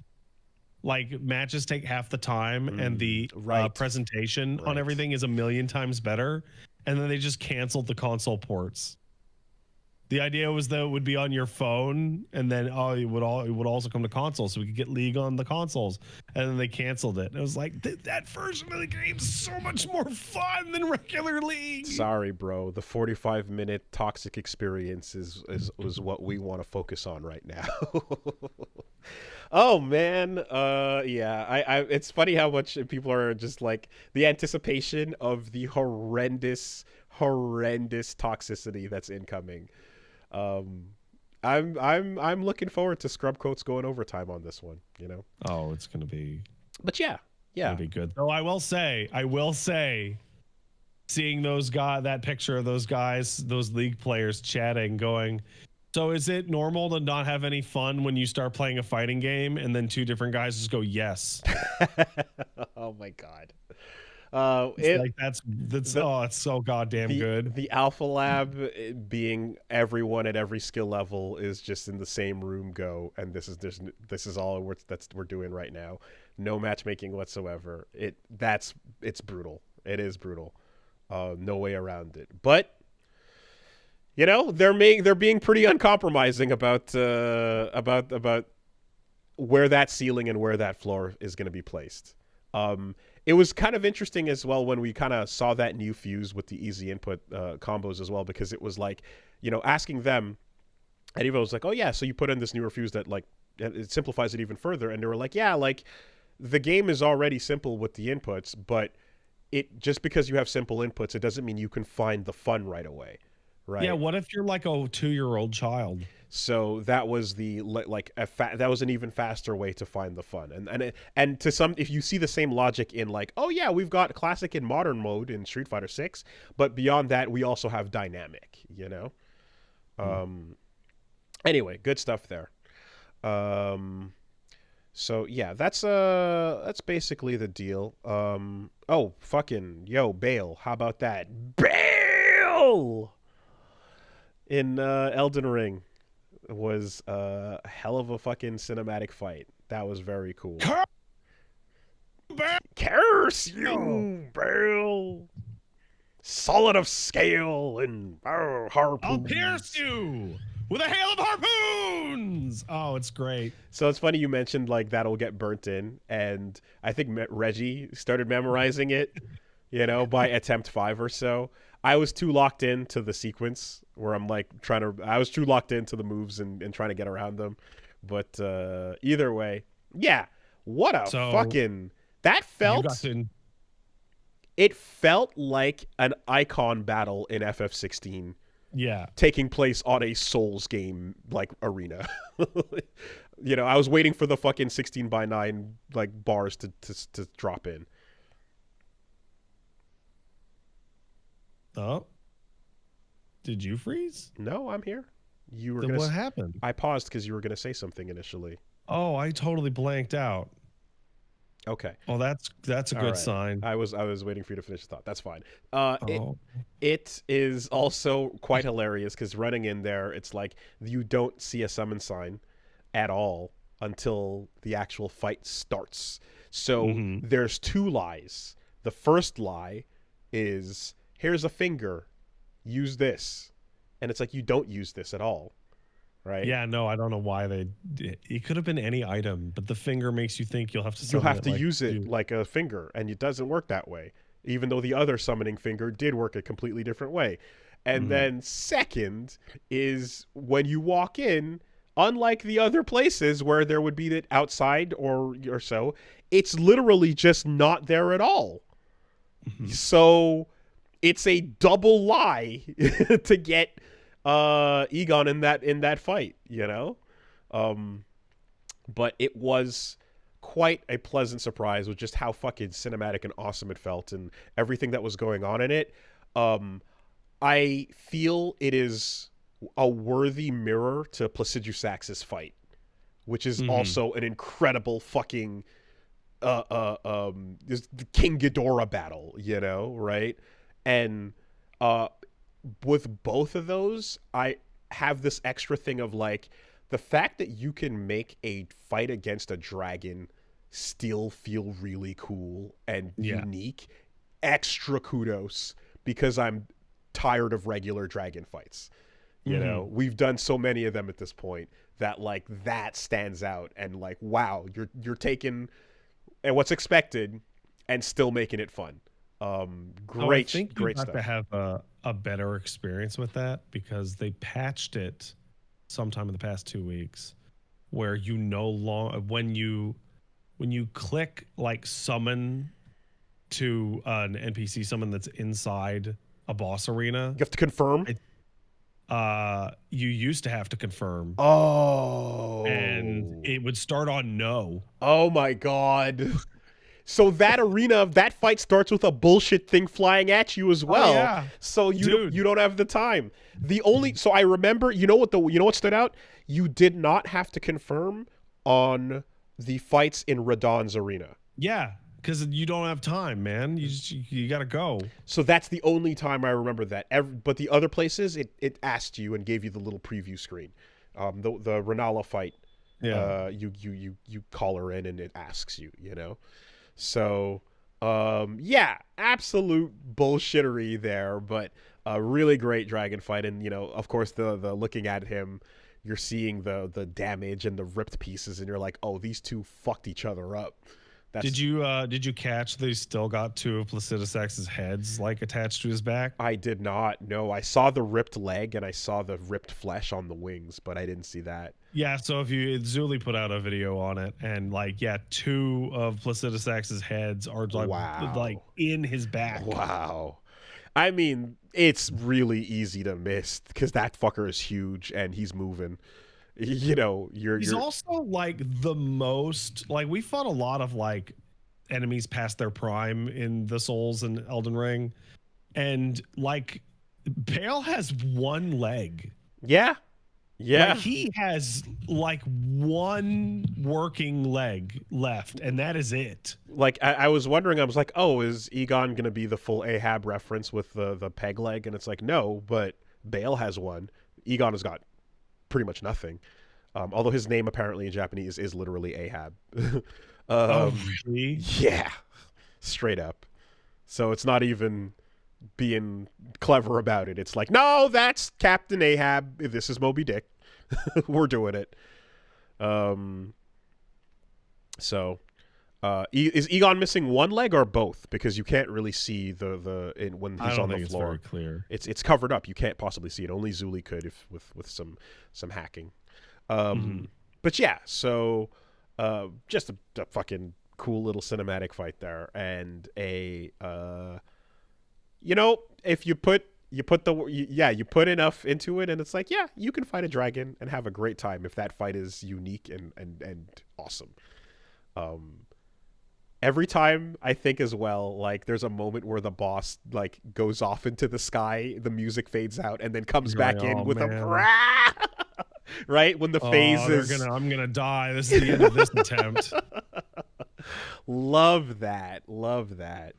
Like, matches take half the time, and the presentation on everything is 1,000,000 times better. And then they just canceled the console ports. The idea was that it would be on your phone, and then it would also come to consoles, so we could get League on the consoles. And then they canceled it. And it was like, that version of the game is so much more fun than regular League. Sorry, bro. The 45-minute toxic experience is what we want to focus on right now. Oh man, yeah. It's funny how much people are just like, the anticipation of the horrendous toxicity that's incoming. I'm looking forward to Scrub Coats going overtime on this one, you know. Oh, it's gonna be. But yeah, it'll be good. Though I will say, seeing that picture of those guys, those League players chatting, going, so is it normal to not have any fun when you start playing a fighting game and then 2 different guys just go, yes? Oh my god. It's so goddamn good. The Alpha Lab being everyone at every skill level is just in the same room go, and this is all we're doing right now. No matchmaking whatsoever. It's brutal. It is brutal. No way around it. But you know, they're being pretty uncompromising about where that ceiling and where that floor is going to be placed. It was kind of interesting as well when we kind of saw that new fuse with the easy input combos as well, because it was like, you know, asking them, and Evo was like, oh yeah, so you put in this newer fuse that like it simplifies it even further, and they were like, yeah, like the game is already simple with the inputs, but it just because you have simple inputs, it doesn't mean you can find the fun right away, right? Yeah, what if you're like a 2-year-old child? So that was that was an even faster way to find the fun, and to some, if you see the same logic in like, oh yeah, we've got classic and modern mode in Street Fighter 6, but beyond that we also have dynamic, you know. Anyway, good stuff there. So yeah, that's basically the deal. Oh fucking yo, Bale, how about that? Bale in Elden Ring was a hell of a fucking cinematic fight. That was very cool. Curse you, Bale! Solid of scale and harpoons. I'll pierce you with a hail of harpoons. Oh, it's great. So it's funny you mentioned like that'll get burnt in, and I think Reggie started memorizing it, you know, by attempt 5 or so. I was too locked into the sequence where I'm like I was too locked into the moves and trying to get around them. But either way, yeah. What a fucking that felt. It felt like an icon battle in FF16. Yeah, taking place on a Souls game like arena. You know, I was waiting for the fucking 16:9 like bars to drop in. Oh, did you freeze? No, I'm here. You were. Then what happened? I paused because you were going to say something initially. Oh, I totally blanked out. Okay. Oh, that's a good sign. I was waiting for you to finish the thought. That's fine. It is also quite hilarious because running in there, it's like you don't see a summon sign at all until the actual fight starts. So there's 2 lies. The first lie is, here's a finger, use this. And it's like, you don't use this at all. Right? Yeah, no, I don't know why it could have been any item, but the finger makes you think you'll have to use it like a finger, and it doesn't work that way, even though the other summoning finger did work a completely different way. And then second is when you walk in, unlike the other places where there would be that outside or so, it's literally just not there at all. So it's a double lie to get Egon in that fight, you know? But it was quite a pleasant surprise with just how fucking cinematic and awesome it felt and everything that was going on in it. I feel it is a worthy mirror to Placidusax's fight, which is also an incredible fucking this King Ghidorah battle, you know, right? And with both of those, I have this extra thing of like the fact that you can make a fight against a dragon still feel really cool and unique. Extra kudos, because I'm tired of regular dragon fights. You know, we've done so many of them at this point that like that stands out, and like, wow, you're taking and what's expected and still making it fun. Great, I think great you stuff. got to have a better experience with that, because they patched it sometime in the past 2 weeks, where you no longer when you click like summon to an NPC summon that's inside a boss arena, You have to confirm. You used to have to confirm. Oh, and it would start on no. Oh my god. So that arena, that fight starts with a bullshit thing flying at you as well. Oh, yeah. So you don't have the time. So I remember, you know what stood out? You did not have to confirm on the fights in Radahn's arena. Yeah, because you don't have time, man. You got to go. So that's the only time I remember that. But the other places, it asked you and gave you the little preview screen. The Renala fight, you call her in and it asks you, you know? So, absolute bullshittery there, but a really great dragon fight. And, you know, of course, the looking at him, you're seeing the damage and the ripped pieces, and you're like, oh, these two fucked each other up. Did you catch that he still got 2 of Placidusax's heads like attached to his back? I did not. No, I saw the ripped leg and I saw the ripped flesh on the wings, but I didn't see that. Yeah, so Zuli put out a video on it, and 2 of Placidusax's heads are like in his back. Wow. I mean, it's really easy to miss because that fucker is huge and he's moving. You know, he's also like the most, like, we fought a lot of like enemies past their prime in the Souls and Elden Ring, and like Bale has 1 leg. Yeah. Like, he has like 1 working leg left, and that is it. Like, I was wondering, I was like, oh, is Egon gonna be the full Ahab reference with the peg leg? And it's like, no, but Bale has 1. Egon has got pretty much nothing, although his name apparently in Japanese is literally Ahab. Oh, really? Yeah, straight up. So it's not even being clever about it. It's like, no, that's Captain Ahab. This is Moby Dick. We're doing it. So is Egon missing 1 leg or both? Because you can't really see when he's on the floor. It's very clear. It's covered up. You can't possibly see it. Only Zuli could with some hacking. but yeah, so just a fucking cool little cinematic fight there, and you know, if you put enough into it, and it's like, yeah, you can fight a dragon and have a great time if that fight is unique and awesome. Um, every time I think as well, like there's a moment where the boss like goes off into the sky, the music fades out, and then comes You're like, back in oh with a man. right when the phase Oh, is. I'm gonna die. This is the end of this attempt. Love that. Love that.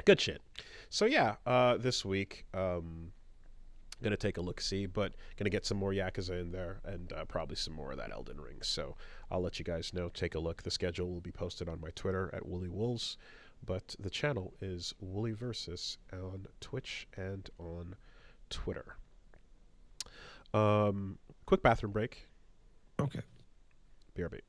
Good shit. So yeah, this week, gonna take a look see, but gonna get some more Yakuza in there, and probably some more of that Elden Ring. So I'll let you guys know. Take a look. The schedule will be posted on my Twitter at Woolly Wolves, but the channel is Woolly Versus on Twitch and on Twitter. Quick bathroom break. Okay. BRB.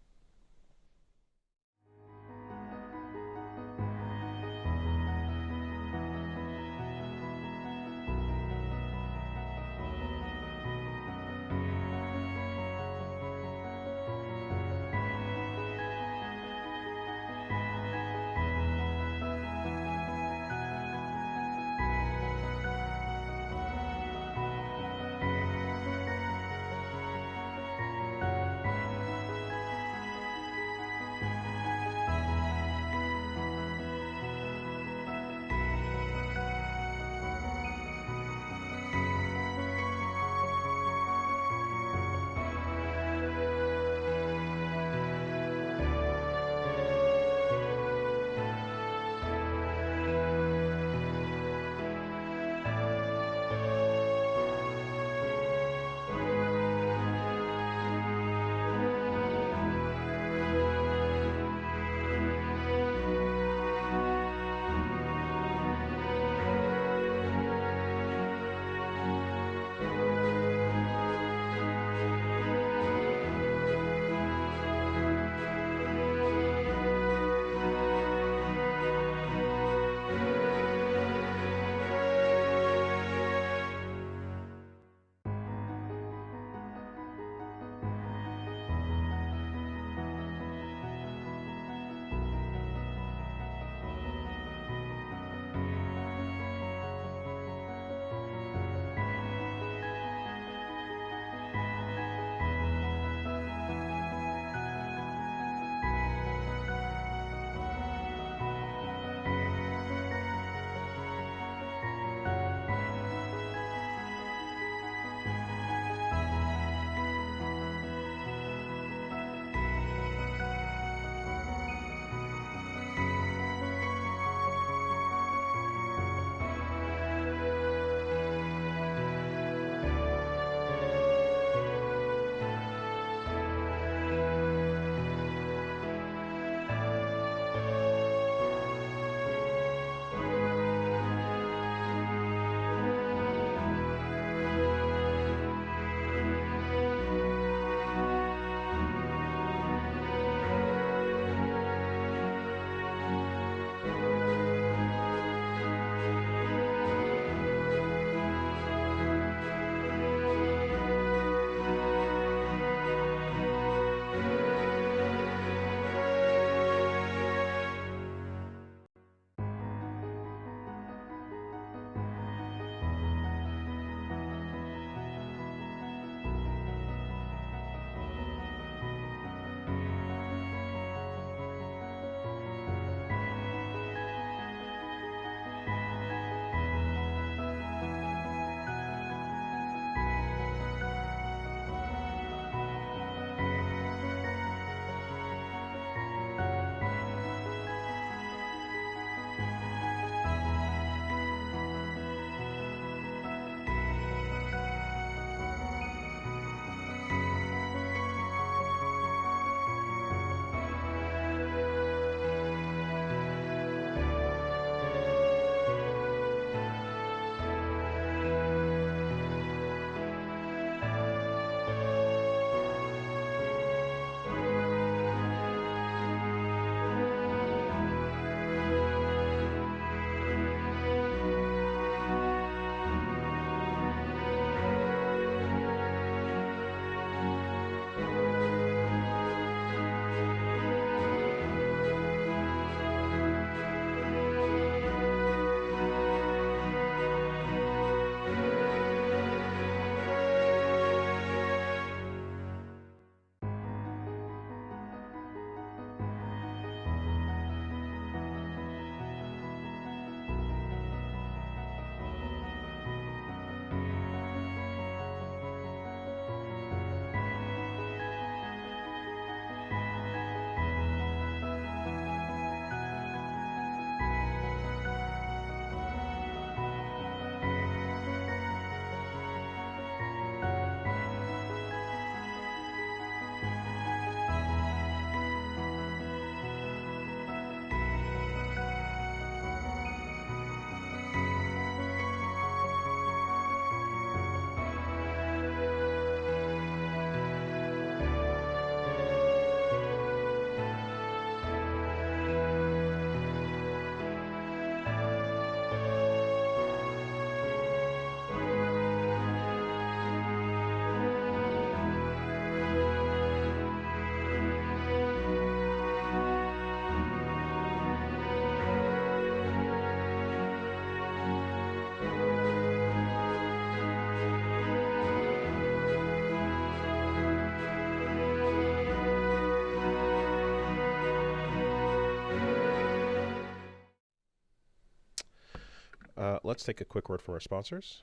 Let's take a quick word from our sponsors.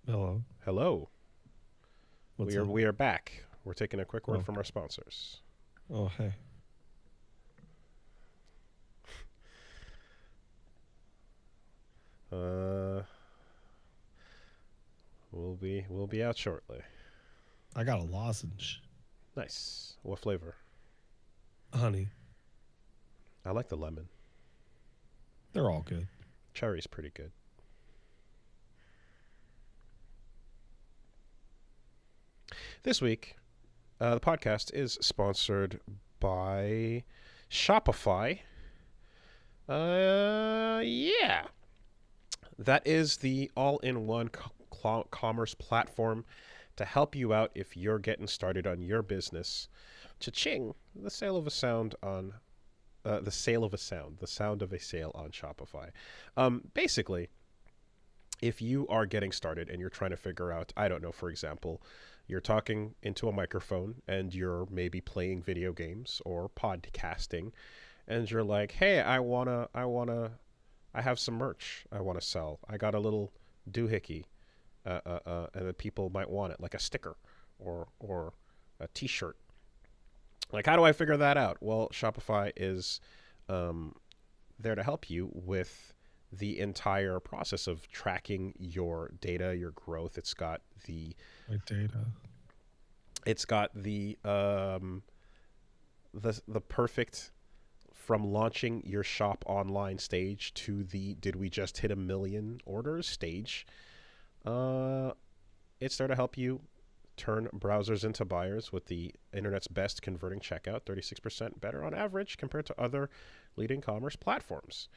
Hello. Hello. What's up? We are back. We're taking a quick word from our sponsors. Oh, hey. We'll be out shortly. I got a lozenge. Nice. What flavor? Honey. I like the lemon. They're all good. Cherry's pretty good. This week, the podcast is sponsored by Shopify. Yeah. That is the all-in-one commerce platform to help you out if you're getting started on your business. Cha-ching! The sale of a sound on the sound of a sale on Shopify. Basically, if you are getting started and you're trying to figure out, I don't know, for example, you're talking into a microphone and you're maybe playing video games or podcasting, and you're like, hey, I have some merch I want to sell. I got a little doohickey, and that people might want it, like a sticker or a T-shirt. Like, how do I figure that out? Well, Shopify is there to help you with the entire process of tracking your data, your growth. It's got the data. It's got the perfect from launching your shop online stage to the did we just hit 1 million orders stage. It's there to help you turn browsers into buyers with the internet's best converting checkout, 36% better on average compared to other leading commerce platforms.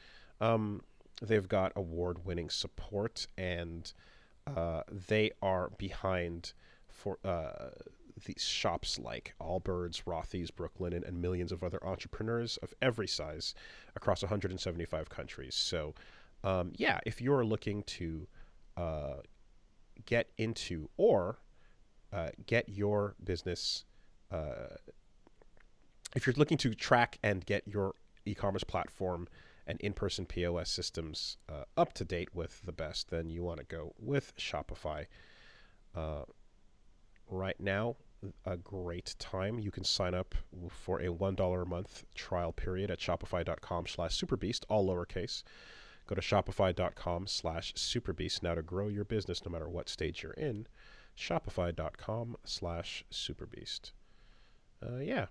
They've got award-winning support, and they are behind for these shops like Allbirds, Rothy's, Brooklinen, and millions of other entrepreneurs of every size across 175 countries. So, yeah, if you're looking to get into or get your business, if you're looking to track and get your e-commerce platform and in-person POS systems up to date with the best, then you want to go with Shopify. Right now, a great time. You can sign up for a $1 a month trial period at shopify.com/superbeast, all lowercase. Go to shopify.com/superbeast now to grow your business no matter what stage you're in. Shopify.com/superbeast. Yeah,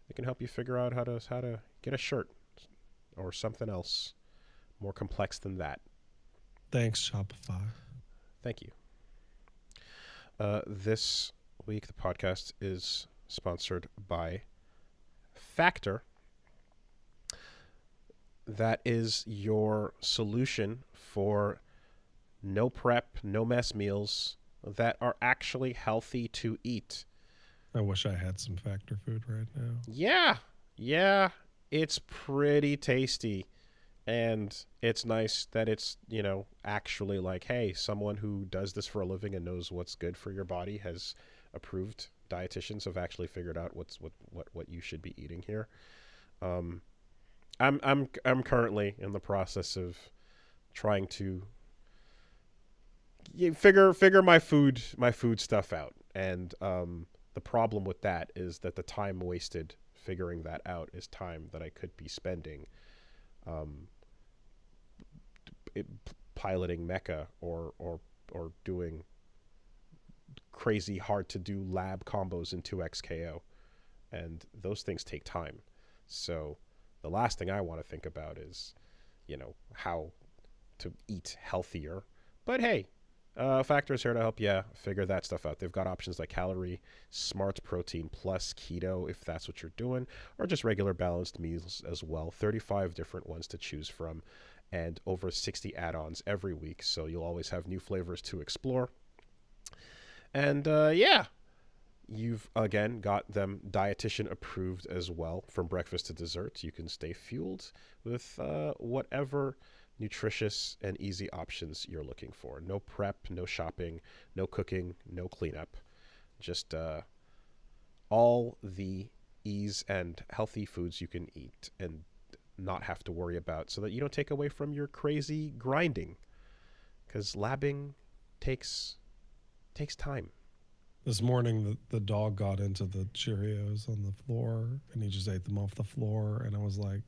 they can help you figure out how to get a shirt or something else more complex than that. Thanks, Shopify. Thank you. This week, the podcast is sponsored by Factor. That is your solution for no prep, no mess meals that are actually healthy to eat. I wish I had some Factor food right now. Yeah, it's pretty tasty. And it's nice that it's, actually like, hey, someone who does this for a living and knows what's good for your body has approved. Dietitians have actually figured out what you should be eating here. I'm currently in the process of trying to figure my food stuff out, and the problem with that is that the time wasted figuring that out is time that I could be spending piloting Mecha or doing crazy hard to do lab combos in 2x KO, and those things take time. So the last thing I want to think about is how to eat healthier. But hey, Factor is here to help you figure that stuff out. They've got options like Calorie Smart, Protein Plus, Keto if that's what you're doing, or just regular balanced meals as well. 35 different ones to choose from, and over 60 add-ons every week, so you'll always have new flavors to explore. And yeah, you've again got them dietitian approved as well. From breakfast to dessert, you can stay fueled with whatever nutritious and easy options you're looking for. No prep, no shopping, no cooking, no cleanup. Just all the ease and healthy foods you can eat. And not have to worry about, so that you don't take away from your crazy grinding, because labbing takes time. This morning, the dog got into the Cheerios on the floor, and he just ate them off the floor. And I was like,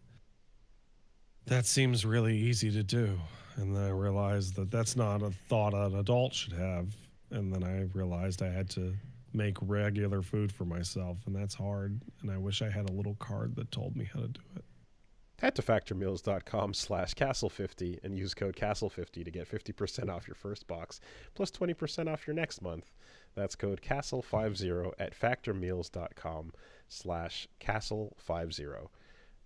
that seems really easy to do. And then I realized that that's not a thought an adult should have. And then I realized I had to make regular food for myself, and that's hard. And I wish I had a little card that told me how to do it. Head to factormeals.com/castle50 and use code castle50 to get 50% off your first box, plus 20% off your next month. That's code castle50 at factormeals.com/castle50.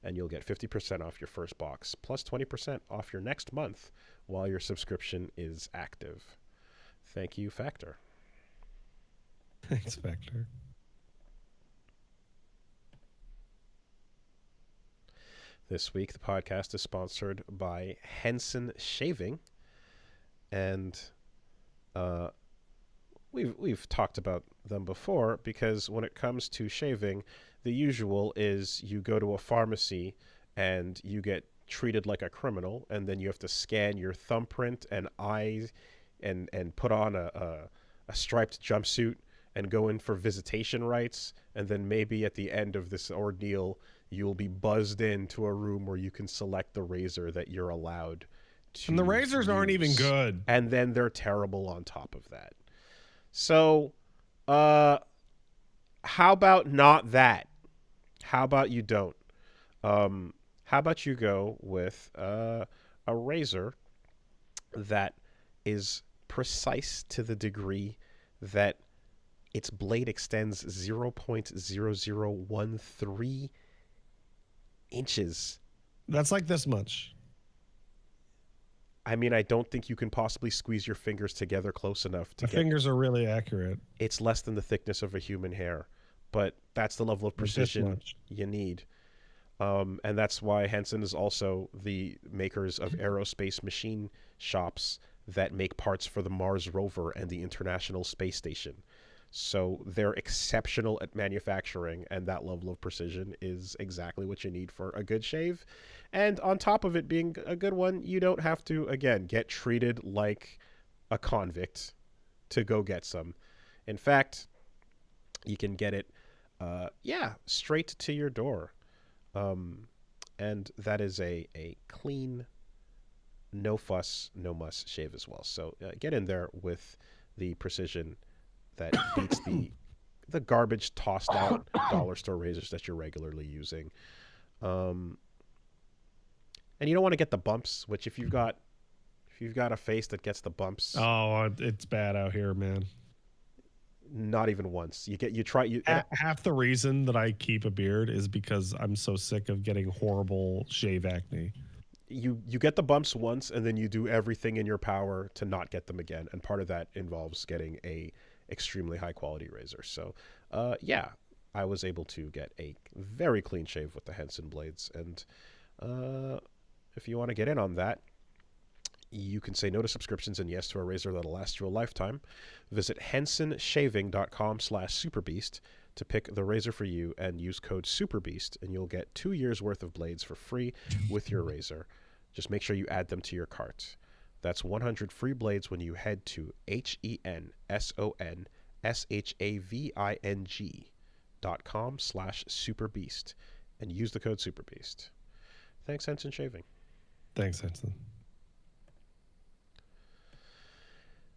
And you'll get 50% off your first box, plus 20% off your next month while your subscription is active. Thank you, Factor. Thanks, Factor. This week, the podcast is sponsored by Henson Shaving, and we've talked about them before, because when it comes to shaving, the usual is you go to a pharmacy and you get treated like a criminal, and then you have to scan your thumbprint and eyes and put on a striped jumpsuit and go in for visitation rights, and then maybe at the end of this ordeal you'll be buzzed into a room where you can select the razor that you're allowed to And the razors aren't even good. And then they're terrible on top of that. So, how about not that? How about you don't? How about you go with a razor that is precise to the degree that its blade extends 0.0013 inches. That's like this much. I mean, I don't think you can possibly squeeze your fingers together close enough to My fingers are really accurate. It's less than the thickness of a human hair, but that's the level of precision you need. And that's why Henson is also the makers of aerospace machine shops that make parts for the Mars rover and the International Space Station. So they're exceptional at manufacturing, and that level of precision is exactly what you need for a good shave. And on top of it being a good one, you don't have to, again, get treated like a convict to go get some. In fact, you can get it, straight to your door. And that is a clean, no fuss, no muss shave as well. So get in there with the precision that beats the garbage tossed out dollar store razors that you're regularly using. And you don't want to get the bumps, which if you've got a face that gets the bumps, it's bad out here, man. Not even once. Half the reason that I keep a beard is because I'm so sick of getting horrible shave acne. You get the bumps once, and then you do everything in your power to not get them again. And part of that involves getting a extremely high quality razor. So, I was able to get a very clean shave with the Henson blades. And if you want to get in on that, you can say no to subscriptions and yes to a razor that'll last you a lifetime. Visit hensonshaving.com/superbeast to pick the razor for you and use code SUPERBEAST, and you'll get 2 years worth of blades for free with your razor. Just make sure you add them to your cart. That's 100 free blades when you head to hensonshaving.com/superbeast and use the code SUPERBEAST. Thanks, Henson Shaving. Thanks, Henson.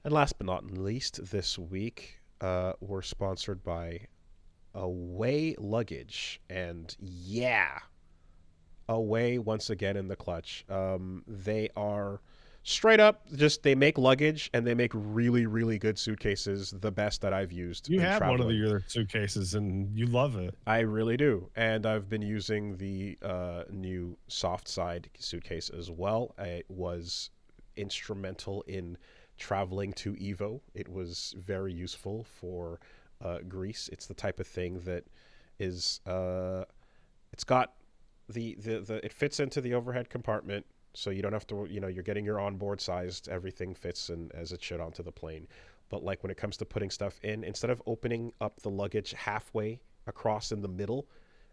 And last but not least, this week, we're sponsored by Away Luggage. And Away once again in the clutch. They are straight up, they make luggage, and they make really, really good suitcases, the best that I've used. You have one of your suitcases, and you love it. I really do. And I've been using the new soft side suitcase as well. It was instrumental in traveling to Evo. It was very useful for Greece. It's the type of thing that is it's got it fits into the overhead compartment, so you don't have to, you're getting your onboard sized, everything fits in as it should onto the plane. But like when it comes to putting stuff in, instead of opening up the luggage halfway across in the middle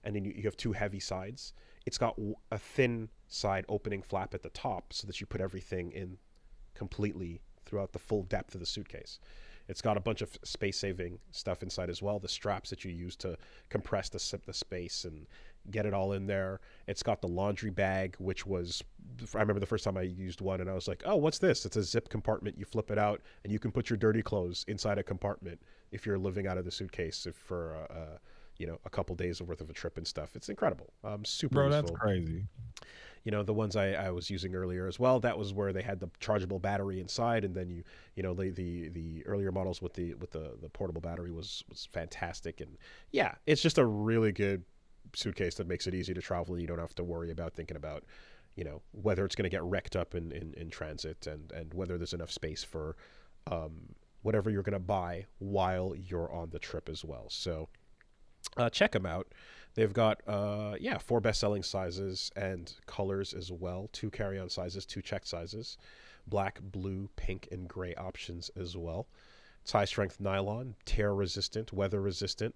and then you have two heavy sides, it's got a thin side opening flap at the top so that you put everything in completely throughout the full depth of the suitcase. It's got a bunch of space-saving stuff inside as well. The straps that you use to compress the space and get it all in there. It's got the laundry bag, which was, I remember the first time I used one and I was like, oh, what's this? It's a zip compartment. You flip it out and you can put your dirty clothes inside a compartment if you're living out of the suitcase for a couple days worth of a trip and stuff. It's incredible. Super Bro, useful. that's crazy. The ones I was using earlier as well, that was where they had the chargeable battery inside, and then the earlier models with the portable battery was fantastic. And yeah, it's just a really good suitcase that makes it easy to travel, and you don't have to worry about thinking about whether it's going to get wrecked up in transit, and whether there's enough space for whatever you're going to buy while you're on the trip as well. So check them out. They've got 4 best-selling sizes and colors as well. 2 carry-on sizes, 2 checked sizes. Black, blue, pink, and gray options as well. It's high-strength nylon, tear-resistant, weather-resistant,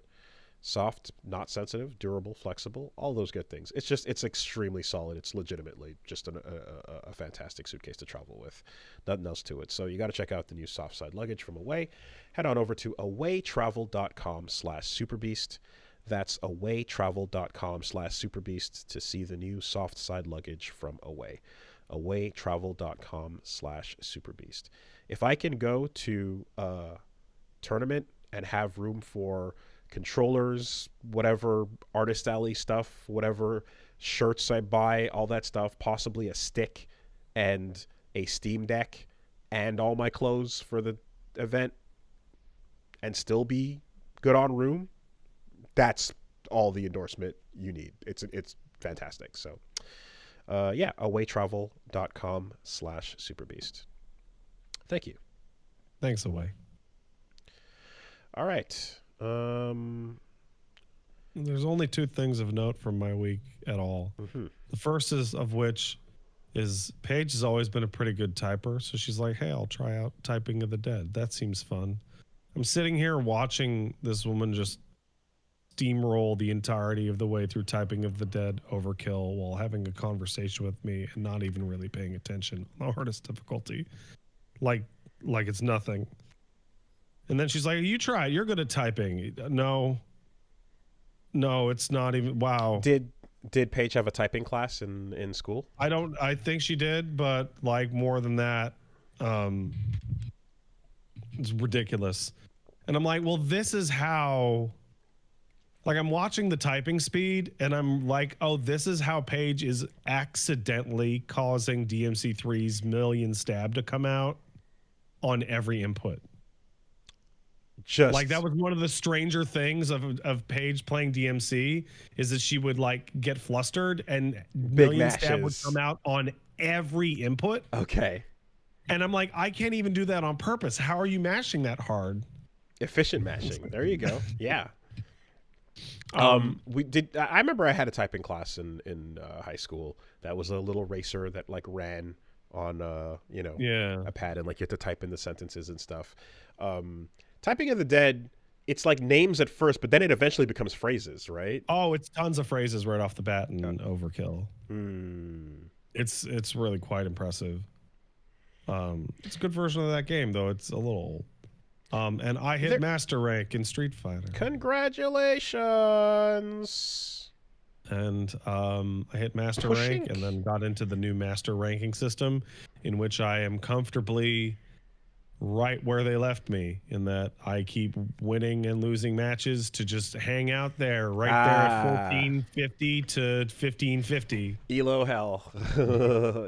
soft, not sensitive, durable, flexible, all those good things. It's extremely solid. It's legitimately just a fantastic suitcase to travel with. Nothing else to it. So you got to check out the new soft side luggage from Away. Head on over to awaytravel.com/superbeast. That's awaytravel.com/superbeast to see the new soft side luggage from Away. awaytravel.com/superbeast. If I can go to a tournament and have room for controllers, whatever Artist Alley stuff, whatever shirts I buy, all that stuff, possibly a stick and a Steam Deck and all my clothes for the event, and still be good on room, that's all the endorsement you need. It's fantastic. So awaytravel.com/superbeast. Thank you. Thanks, Away. All right. There's only 2 things of note from my week at all. Mm-hmm. The first of which is Paige has always been a pretty good typer, so she's like, hey, I'll try out Typing of the Dead. That seems fun. I'm sitting here watching this woman just steamroll the entirety of the way through Typing of the Dead Overkill while having a conversation with me and not even really paying attention on the hardest difficulty. Like it's nothing. And then she's like, you try it. You're good at typing. No, it's not even. Wow. Did Paige have a typing class in school? I think she did, but like more than that, it's ridiculous. And I'm like, well, this is how, like, I'm watching the typing speed and I'm like, oh, this is how Paige is accidentally causing DMC3's million stab to come out on every input. Just like that was one of the stranger things of Paige playing DMC is that she would like get flustered and million stab would come out on every input. Okay. And I'm like, I can't even do that on purpose. How are you mashing that hard? Efficient mashing. There you go. Yeah. We did. I remember I had a typing class in high school. That was a little racer that like ran on a pad, and like you had to type in the sentences and stuff. Typing of the Dead, it's like names at first, but then it eventually becomes phrases, right? Oh, it's tons of phrases right off the bat in Overkill. It's really quite impressive. It's a good version of that game, though. It's a little old. And I hit master rank in Street Fighter. Congratulations! And I hit master rank and then got into the new master ranking system, in which I am comfortably right where they left me, in that I keep winning and losing matches to just hang out there there at 1450 to 1550. Elo hell.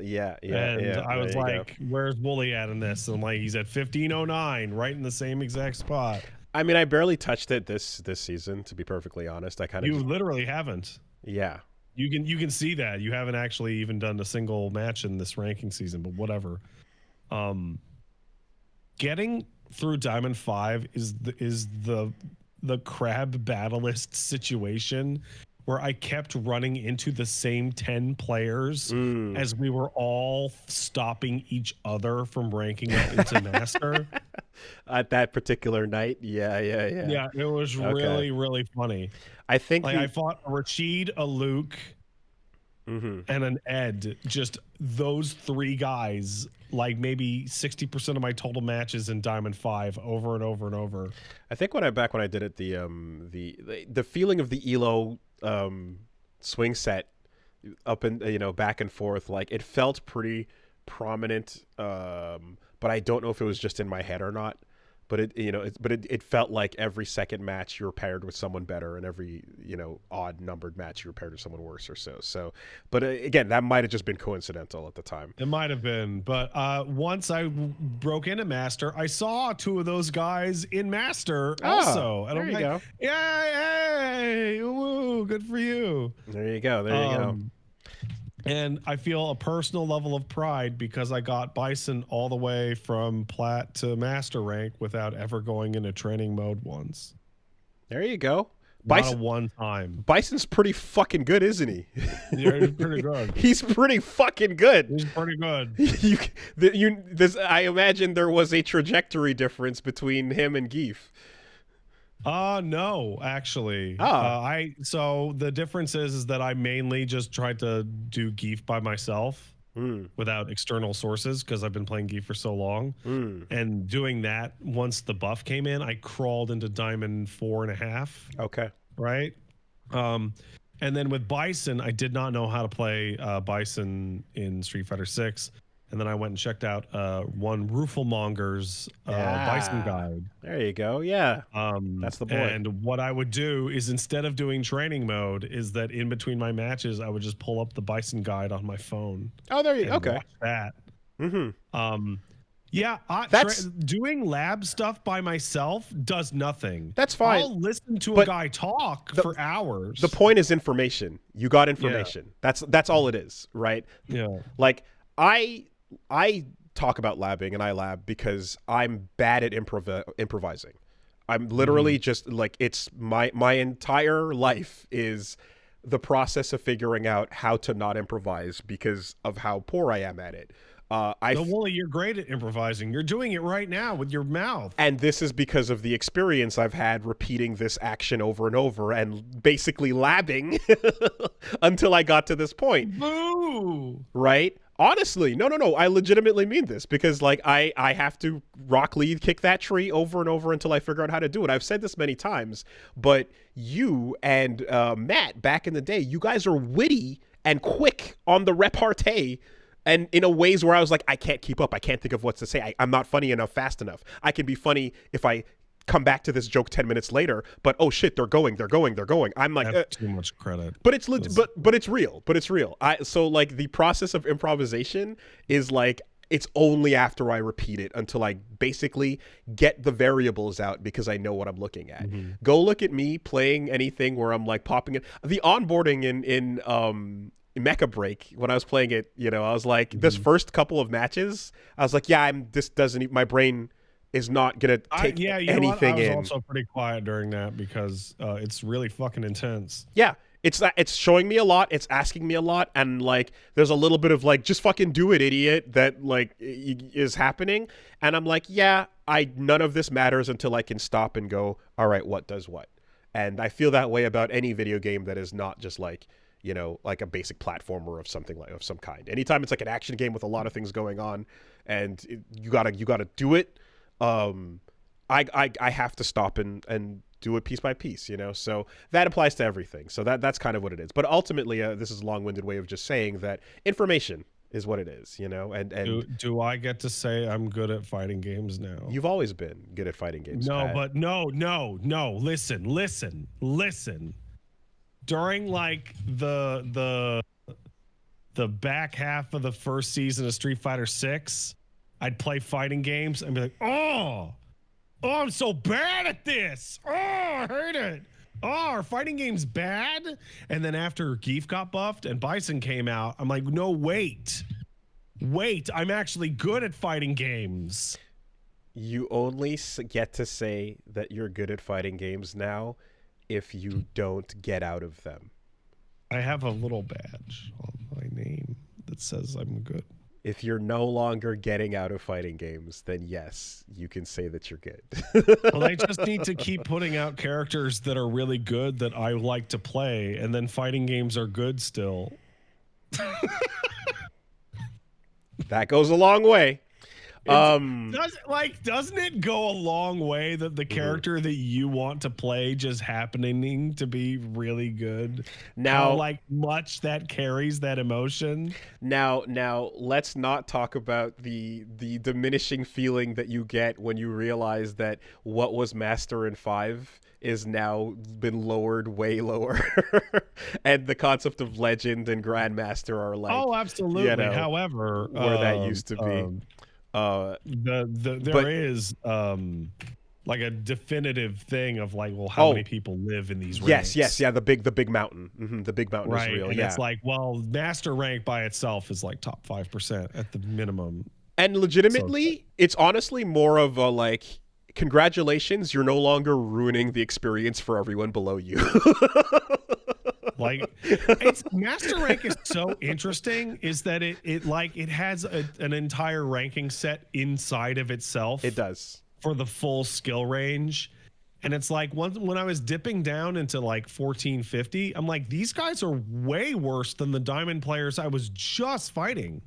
yeah. And I was like, where's Wooly at in this? And I'm like, he's at 1509, right in the same exact spot. I mean, I barely touched it this season, to be perfectly honest. You literally haven't. Yeah. You can see that. You haven't actually even done a single match in this ranking season, but whatever. Getting through Diamond 5 is the crab battlist situation where I kept running into the same 10 players as we were all stopping each other from ranking up into master. At that particular night? Yeah. Yeah, it was really, really funny. I think I fought a Rashid, a Luke, Mm-hmm. and an Ed. Just those three guys, like maybe 60% of my total matches in Diamond 5 over and over and over. I think when I did it, the feeling of the Elo swing set up and back and forth, like it felt pretty prominent, but I don't know if it was just in my head or not. But it felt like every second match you were paired with someone better, and every odd numbered match you were paired with someone worse or so. So, but again, that might have just been coincidental at the time. It might have been, but once I broke into Master, I saw two of those guys in Master also, and there you go. Yay! Woo! Good for you. There you go. There you go. And I feel a personal level of pride because I got Bison all the way from Plat to Master rank without ever going into training mode once. There you go. Not a one time. Bison's pretty fucking good, isn't he? Yeah, he's pretty good. He's pretty fucking good. He's pretty good. I imagine there was a trajectory difference between him and Geef. No, actually. So the difference is that I mainly just tried to do Geef by myself without external sources because I've been playing Geef for so long. And doing that, once the buff came in, I crawled into Diamond 4.5. Okay. Right? And then with Bison, I did not know how to play Bison in Street Fighter 6. And then I went and checked out one Rooflemonger's Bison guide. There you go. Yeah. That's the boy. And what I would do is instead of doing training mode is that in between my matches, I would just pull up the Bison guide on my phone. Oh, there you go. Okay. Watch that. Mm-hmm. Yeah, doing lab stuff by myself does nothing. That's fine. I'll listen to a guy talk for hours. The point is information. You got information. Yeah. That's all it is, right? Yeah. Like I talk about labbing and I lab because I'm bad at improvising. I'm literally just like, it's my entire life is the process of figuring out how to not improvise because of how poor I am at it. Wooly, you're great at improvising. You're doing it right now with your mouth. And this is because of the experience I've had repeating this action over and over and basically labbing until I got to this point. Boo! Right? Honestly, no. I legitimately mean this because like I have to rock lead kick that tree over and over until I figure out how to do it. I've said this many times, but you and Matt back in the day, you guys are witty and quick on the repartee. And in a ways where I was like, I can't keep up. I can't think of what to say. I'm not funny enough fast enough. I can be funny if I come back to this joke 10 minutes later, but oh shit, they're going. I'm like, that's too much credit. But it's but it's real. So like the process of improvisation is like, it's only after I repeat it until I basically get the variables out because I know what I'm looking at. Go look at me playing anything where I'm like popping it. The onboarding in Mecha Break, when I was playing it, I was like, this first couple of matches, I was like, my brain is not gonna take anything in. I was also pretty quiet during that because it's really fucking intense. Yeah, it's showing me a lot, it's asking me a lot, and like there's a little bit of like, just fucking do it, idiot, that like is happening, and I'm like, none of this matters until I can stop and go, all right, what does what? And I feel that way about any video game that is not just like, like a basic platformer of some kind. Anytime it's like an action game with a lot of things going on, and you gotta do it. I have to stop and do it piece by piece, So that applies to everything. So that's kind of what it is. But ultimately, this is a long-winded way of just saying that information is what it is, And do I get to say I'm good at fighting games now? You've always been good at fighting games. No, Pat. but no. Listen. During like the back half of the first season of Street Fighter 6, I'd play fighting games and be like, oh, I'm so bad at this. Oh, I hate it. Oh, are fighting games bad? And then after Geef got buffed and Bison came out, I'm like, no, wait, I'm actually good at fighting games. You only get to say that you're good at fighting games now if you don't get out of them. I have a little badge on my name that says I'm good. If you're no longer getting out of fighting games, then yes, you can say that you're good. Well, I just need to keep putting out characters that are really good that I like to play, and then fighting games are good still. That goes a long way. Doesn't it go a long way that the character that you want to play just happening to be really good? Now, how like much that carries that emotion. Now, let's not talk about the diminishing feeling that you get when you realize that what was Master in 5 is now been lowered way lower, and the concept of Legend and Grandmaster are like, oh, absolutely. you know, However, where that used to be. There is like a definitive thing of like, well, how many people live in these ranks? Yes, yeah, the big mountain. The big mountain is real. And yeah, it's like, well, Master rank by itself is like top 5% at the minimum. And legitimately, it's honestly more of a like, congratulations, you're no longer ruining the experience for everyone below you. Like, it's Master rank is so interesting is that it has an entire ranking set inside of itself. It does. For the full skill range. And it's like when I was dipping down into like 1450, I'm like, these guys are way worse than the diamond players I was just fighting.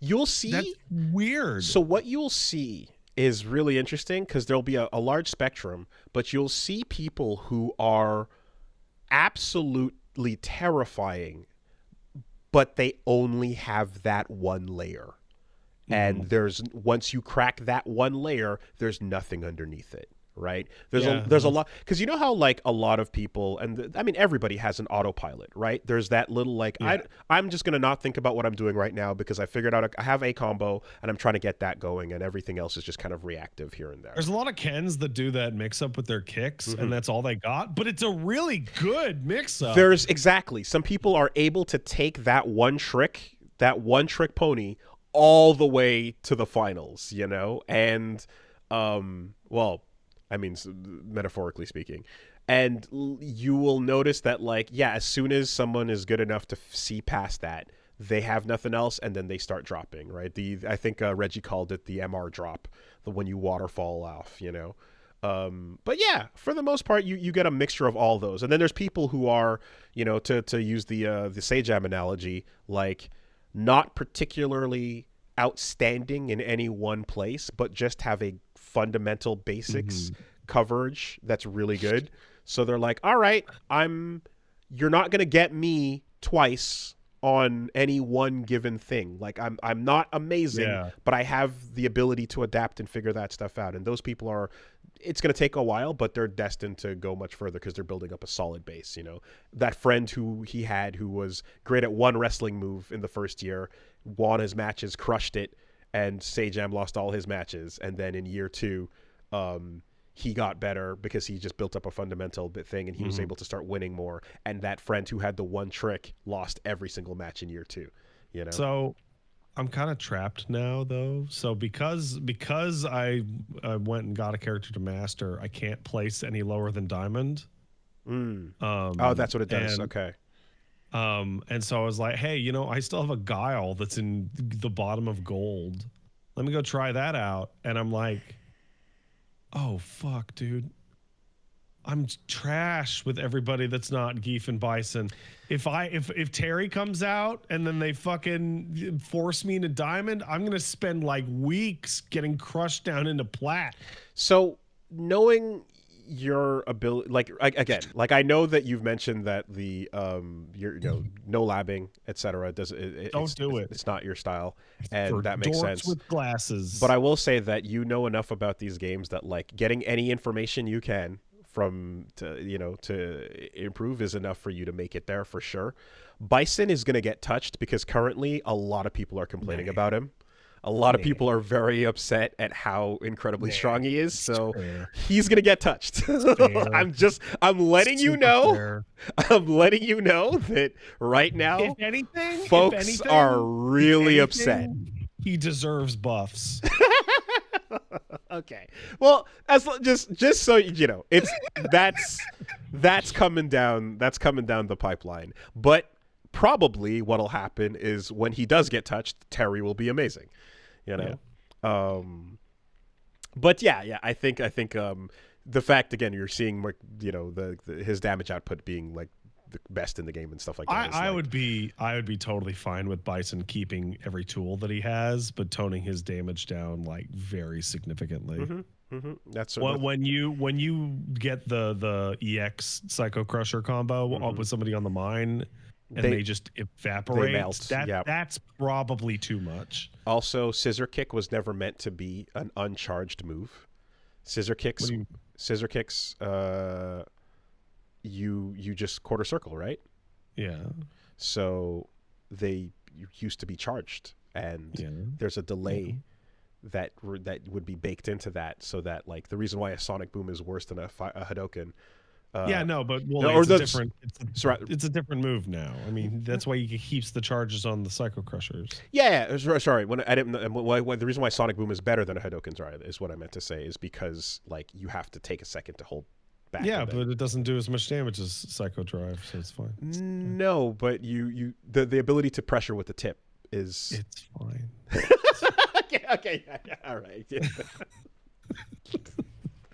You'll see. That's weird. So what you'll see is really interesting because there'll be a large spectrum, but you'll see people who are absolutely terrifying, but they only have that one layer. And once you crack that one layer, there's nothing underneath it, right? There's a lot, because you know how like a lot of people, and I mean everybody has an autopilot, right? There's that little like, I'm just gonna not think about what I'm doing right now because I figured out I have a combo and I'm trying to get that going, and everything else is just kind of reactive here and there. There's a lot of Kens that do that mix up with their kicks, and that's all they got, but it's a really good mix up. Some people are able to take that one trick pony all the way to the finals, you know? And, well, I mean, metaphorically speaking. And you will notice that, like, yeah, as soon as someone is good enough to see past that, they have nothing else, and then they start dropping, right? I think Reggie called it the MR drop, the when you waterfall off, you know? But yeah, for the most part, you get a mixture of all those. And then there's people who are, you know, to use the Sage-Am analogy, like, not particularly outstanding in any one place, but just have a fundamental basics coverage that's really good. So they're like, all right, you're not going to get me twice on any one given thing. Like I'm not amazing, but I have the ability to adapt and figure that stuff out. And those people it's going to take a while, but they're destined to go much further because they're building up a solid base. You know, that friend who he had who was great at one wrestling move in the first year, won his matches, crushed it, and Sage-Am lost all his matches. And then in year 2, he got better because he just built up a fundamental thing, and he was able to start winning more. And that friend who had the one trick lost every single match in year 2. You know, so I'm kind of trapped now, though. So because I went and got a character to master, I can't place any lower than diamond. Oh, that's what it does. Okay. And so I was like, hey, you know, I still have a guile that's in the bottom of gold. Let me go try that out. And I'm like, oh fuck, dude. I'm trash with everybody that's not Geef and Bison. If Terry comes out and then they fucking force me into diamond, I'm gonna spend like weeks getting crushed down into plat. So knowing your ability, like again, like I know that you've mentioned that the no labbing, etc. It's not your style, and for that makes sense. With glasses, but I will say that you know enough about these games that like getting any information you can to improve is enough for you to make it there for sure. Bison is going to get touched because currently a lot of people are complaining about him. A lot of people are very upset at how incredibly strong he is, so he's going to get touched. I'm letting you know. I'm letting you know that right now, if anything, folks are really upset. He deserves buffs. Okay. Well, just so you know, that's coming down the pipeline. But probably what'll happen is when he does get touched, Terry will be amazing. You know. Yeah. But yeah, I think the fact again you're seeing like, you know, his damage output being like the best in the game and stuff like that. I would be totally fine with Bison keeping every tool that he has, but toning his damage down like very significantly. That's when you get the EX Psycho Crusher combo with somebody on the mine and they just evaporate. They melt. That's probably too much. Also, Scissor Kick was never meant to be an uncharged move. Scissor Kicks, you just quarter circle, right? Yeah. So they used to be charged, and there's a delay that would be baked into that, so that like the reason why a Sonic Boom is worse than a Hadouken. It's a different move now. I mean, that's why he keeps the charges on the Psycho Crushers. Yeah, sorry. When I didn't, the reason why Sonic Boom is better than a Hadouken is what I meant to say, is because like you have to take a second to hold back. Yeah, but it doesn't do as much damage as Psycho Drive, so it's fine. No, but the ability to pressure with the tip is. It's fine. Okay, yeah, all right. Yeah.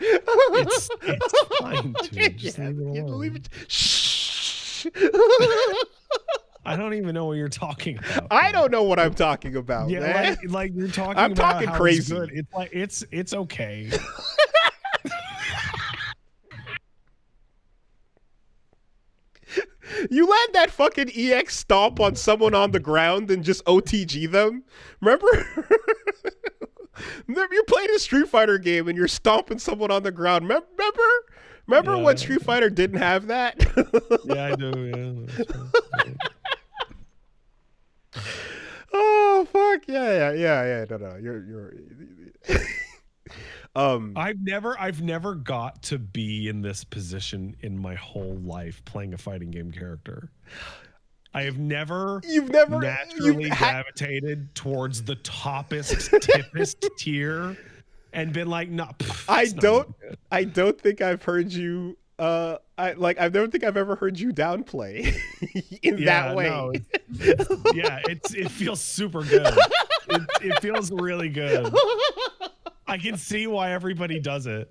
It's fine, dude. Just leave it alone. Shh. I don't even know what you're talking about. I don't know what I'm talking about. Yeah, man. like you're talking. I'm about talking how crazy. It's good. It's like it's okay. You land that fucking EX stomp on someone on the ground and just OTG them. Remember? You're playing a Street Fighter game and you're stomping someone on the ground. Remember when Street Fighter didn't have that? Yeah, I do. Yeah. Oh fuck yeah. No. You're. I've never got to be in this position in my whole life playing a fighting game character. I have never naturally gravitated towards the tippest tier and been like, no. I don't think I've heard you. I don't think I've ever heard you downplay in that way. No, it feels super good. It feels really good. I can see why everybody does it.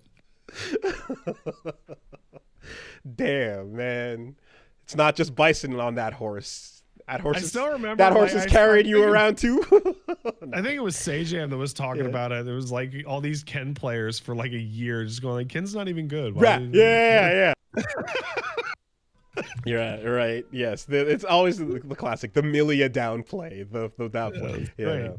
Damn, man. It's not just Bison on that horse. I still remember that horse is carrying you around too. I think it was Sajam that was talking about it. There was like all these Ken players for like a year just going like, Ken's not even good. Yeah. You're right. Yes, it's always the classic, the Milia downplay, the downplay. Yeah.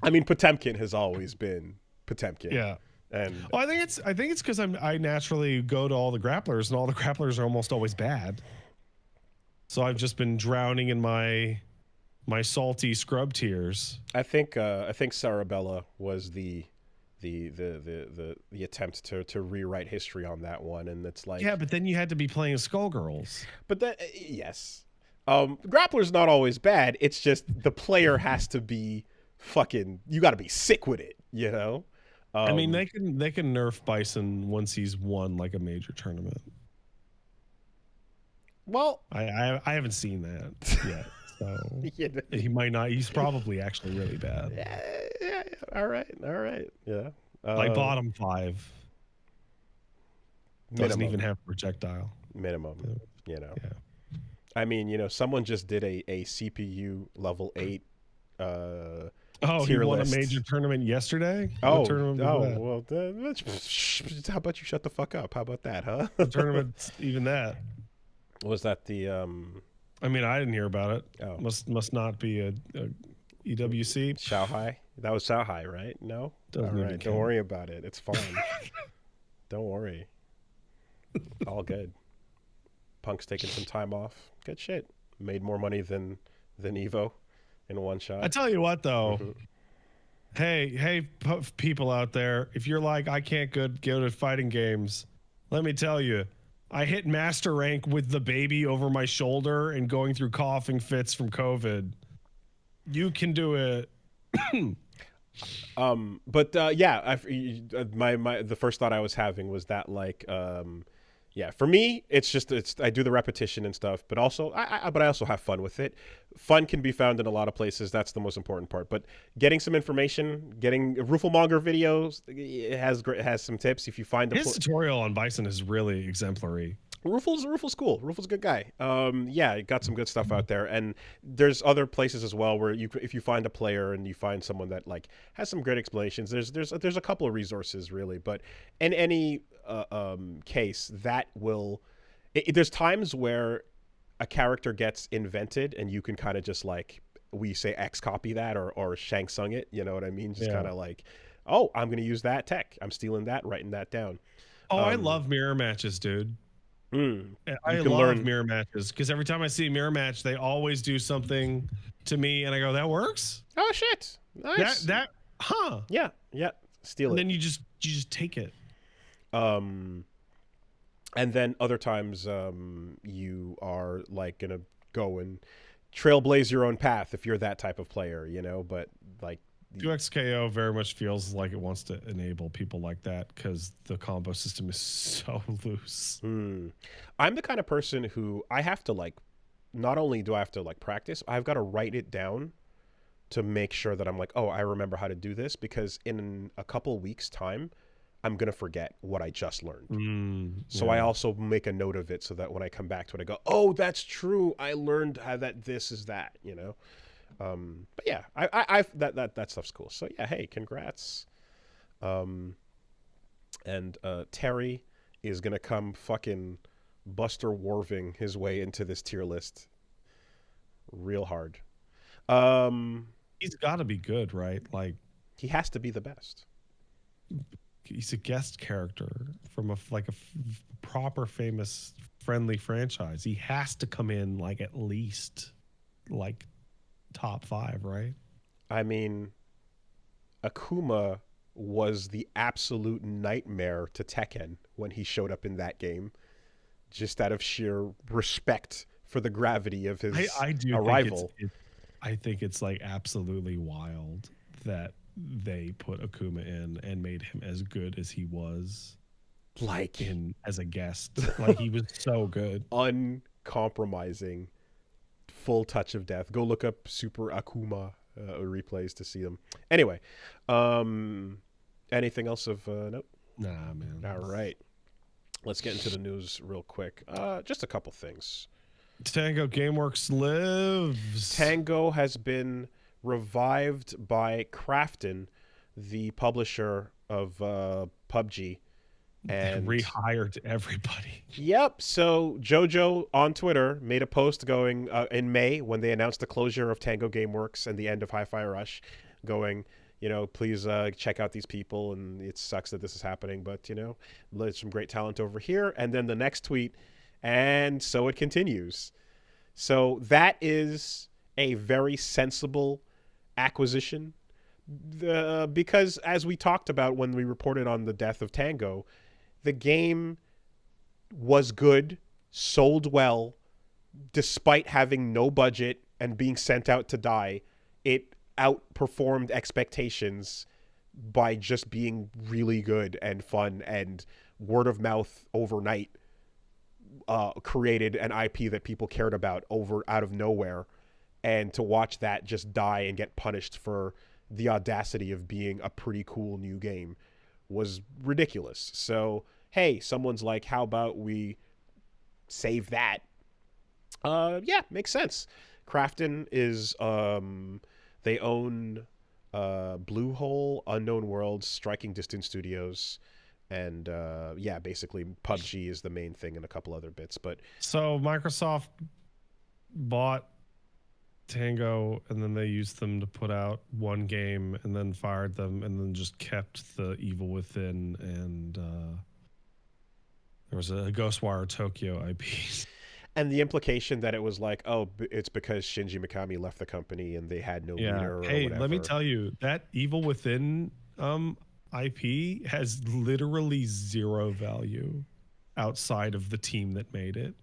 I mean, Potemkin has always been Potemkin. Yeah. And I think it's because I naturally go to all the grapplers, and all the grapplers are almost always bad. So I've just been drowning in my salty scrub tears. I think Sarabella was the attempt to rewrite history on that one, and it's like, yeah, but then you had to be playing Skullgirls. But yes, grappler's not always bad. It's just the player has to be fucking. You got to be sick with it, you know. I mean, they can nerf Bison once he's won like a major tournament. Well, I haven't seen that yet, so he might not. He's probably actually really bad. Yeah. All right. Yeah. Like bottom 5. Doesn't even have projectile. Minimum. You know. Yeah. I mean, someone just did a CPU level 8. He won a major tournament yesterday. Well, how about you shut the fuck up? How about that, huh? The tournament, even that. Was that the? I mean, I didn't hear about it. Oh. Must not be a EWC. Shanghai. That was Shanghai, right? No. Doesn't all right. Don't worry about it. It's fine. Don't worry. All good. Punk's taking some time off. Good shit. Made more money than Evo in one shot. I tell you what, though. Hey, people out there, if you're like, I can't go to fighting games, let me tell you, I hit master rank with the baby over my shoulder and going through coughing fits from COVID. You can do it. The first thought I was having was that for me, I do the repetition and stuff, but also I also have fun with it. Fun can be found in a lot of places. That's the most important part. But getting some information, getting Ruffelmonger videos, it has some tips. If you find his tutorial on Bison is really exemplary. Rufal's cool. Rufal's a good guy. Yeah, got some good stuff out there, and there's other places as well where if you find a player and you find someone that like has some great explanations, there's a couple of resources really, but in any case that will, there's times where a character gets invented and you can kind of just like we say X copy that or Shang Tsung it, you know what I mean? Just kind of like, oh, I'm gonna use that tech. I'm stealing that, writing that down. Oh, I love mirror matches, dude. I love mirror matches because every time I see a mirror match, they always do something to me, and I go, "That works." Oh shit! Nice. Yeah. Steal and it. And then you just take it. And then other times, you are like gonna go and trailblaze your own path if you're that type of player, you know. But like 2XKO very much feels like it wants to enable people like that because the combo system is so loose. I'm the kind of person who I have to like, not only do I have to like practice, I've got to write it down to make sure that I'm like, oh, I remember how to do this, because in a couple weeks time, I'm going to forget what I just learned. So I also make a note of it so that when I come back to it, I go, oh, that's true. I learned how this is that, you know? But yeah, that stuff's cool. So yeah, hey, congrats. And Terry is gonna come fucking Buster Warving his way into this tier list real hard. He's got to be good, right? Like he has to be the best. He's a guest character from a proper famous friendly franchise. He has to come in like at least like top 5, right? I mean, Akuma was the absolute nightmare to Tekken when he showed up in that game, just out of sheer respect for the gravity of his arrival. I think it's like absolutely wild that they put Akuma in and made him as good as he was, like as a guest. Like he was so good, uncompromising. Full touch of death. Go look up Super Akuma replays to see them. Anyway, anything else of note? Nah, man. All right, let's get into the news real quick. Just a couple things. Tango Gameworks lives. Tango has been revived by Krafton, the publisher of PUBG. And rehired everybody. Yep. So JoJo on Twitter made a post going in May when they announced the closure of Tango Gameworks and the end of Hi-Fi Rush, going, you know, please check out these people, and it sucks that this is happening, but you know, there's some great talent over here. And then the next tweet, and so it continues. So that is a very sensible acquisition, because as we talked about when we reported on the death of Tango, the game was good, sold well, despite having no budget and being sent out to die. It outperformed expectations by just being really good and fun, and word of mouth overnight created an IP that people cared about out of nowhere. And to watch that just die and get punished for the audacity of being a pretty cool new game was ridiculous. So hey, someone's like, how about we save that? Yeah, makes sense. Krafton is, they own Bluehole, Unknown Worlds, Striking Distance Studios, and yeah, basically PUBG is the main thing and a couple other bits. But so Microsoft bought Tango, and then they used them to put out one game, and then fired them, and then just kept the Evil Within, and there was a Ghostwire Tokyo IP. And the implication that it was like, oh, it's because Shinji Mikami left the company and they had no leader or whatever. Let me tell you, that Evil Within IP has literally zero value outside of the team that made it.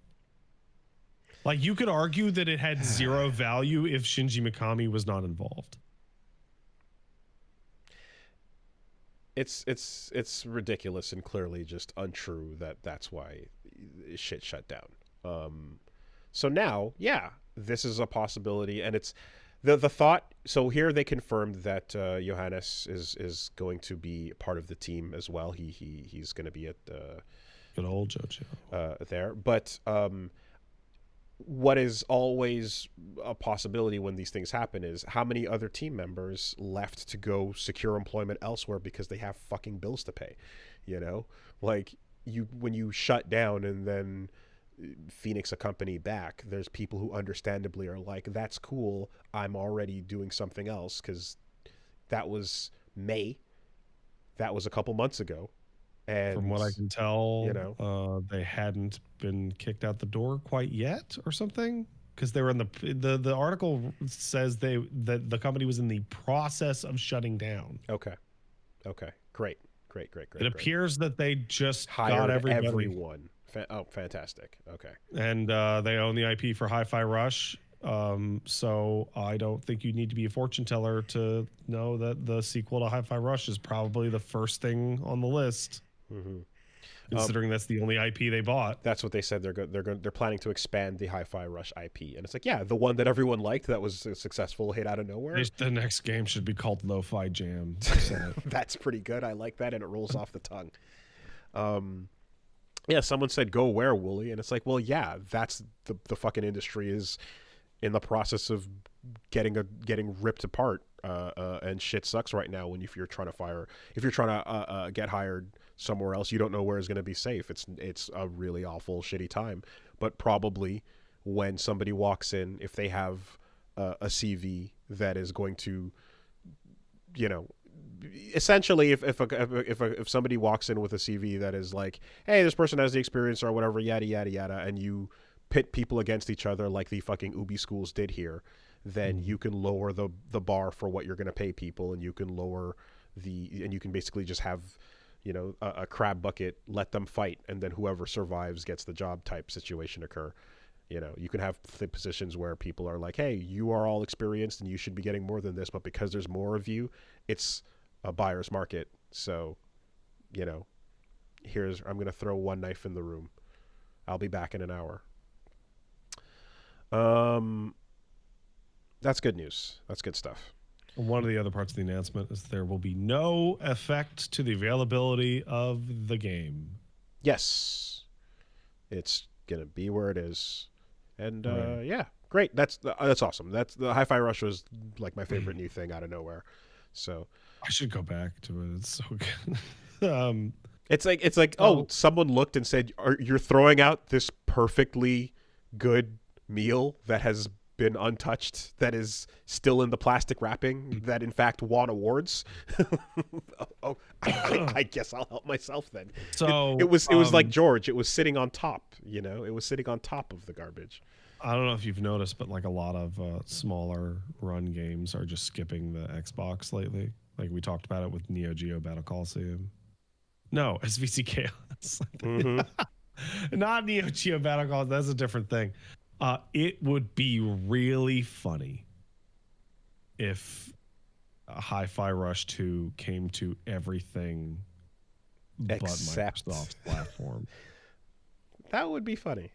Like, you could argue that it had zero value if Shinji Mikami was not involved. It's ridiculous and clearly just untrue that's why shit shut down. So now, yeah, this is a possibility, and it's the thought. So here they confirmed that Johannes is going to be part of the team as well. He's going to be at Good old JoJo. There. But what is always a possibility when these things happen is how many other team members left to go secure employment elsewhere because they have fucking bills to pay, you know? Like, when you shut down and then Phoenix a company back, there's people who understandably are like, that's cool, I'm already doing something else, because that was May, that was a couple months ago. And from what I can tell, you know, they hadn't been kicked out the door quite yet or something, because they were in the article says that the company was in the process of shutting down. Okay, great. It appears that they just hired got everyone. Oh, fantastic. Okay. And they own the IP for Hi-Fi Rush. So I don't think you need to be a fortune teller to know that the sequel to Hi-Fi Rush is probably the first thing on the list. Mm-hmm. Considering that's the only IP they bought. That's what they said. They're planning to expand the Hi-Fi Rush IP, and it's like, yeah, the one that everyone liked that was a successful hit out of nowhere. The next game should be called Lo-Fi Jam. That's pretty good. I like that, and it rolls off the tongue. Yeah, someone said go where, Wooly, and it's like, well, yeah, that's the fucking industry is in the process of getting ripped apart, and shit sucks right now. If you're trying to get hired somewhere else, you don't know where is going to be safe. It's a really awful, shitty time. But probably when somebody walks in, if they have a CV that is going to, you know, essentially, if somebody walks in with a CV that is like, hey, this person has the experience or whatever, yada yada yada, and you pit people against each other like the fucking Ubi schools did here, then you can lower the bar for what you're going to pay people, and you can you can basically just have, you know, a crab bucket, let them fight, and then whoever survives gets the job type situation occur. You know, you can have the positions where people are like, hey, you are all experienced and you should be getting more than this, but because there's more of you, it's a buyer's market. So, you know, I'm going to throw one knife in the room. I'll be back in an hour. That's good news. That's good stuff. One of the other parts of the announcement is there will be no effect to the availability of the game. Yes. It's going to be where it is. And right. Yeah, great. That's awesome. That's the Hi-Fi Rush was like my favorite new thing out of nowhere. So I should go back to it. It's so good. It's like someone looked and said, you're throwing out this perfectly good meal that has been untouched, that is still in the plastic wrapping, that in fact won awards. I guess I'll help myself then. So it was like George. It was sitting on top. You know, it was sitting on top of the garbage. I don't know if you've noticed, but like a lot of smaller run games are just skipping the Xbox lately. Like we talked about it with Neo Geo Battle Coliseum. No, SVC Chaos. Mm-hmm. Not Neo Geo Battle Coliseum. That's a different thing. It would be really funny if Hi-Fi Rush 2 came to everything except but Microsoft's platform. That would be funny.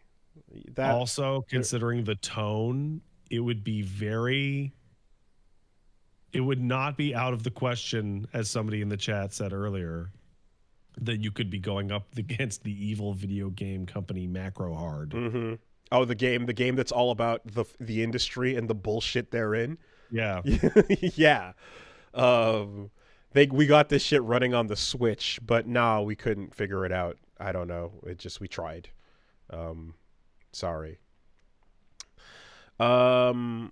Also, considering the tone, it would not be out of the question, as somebody in the chat said earlier, that you could be going up against the evil video game company Macro Hard. Mm-hmm. Oh, the game that's all about the industry and the bullshit therein. Yeah. Yeah. We got this shit running on the Switch, but no, we couldn't figure it out. I don't know. We tried. Sorry. Yeah,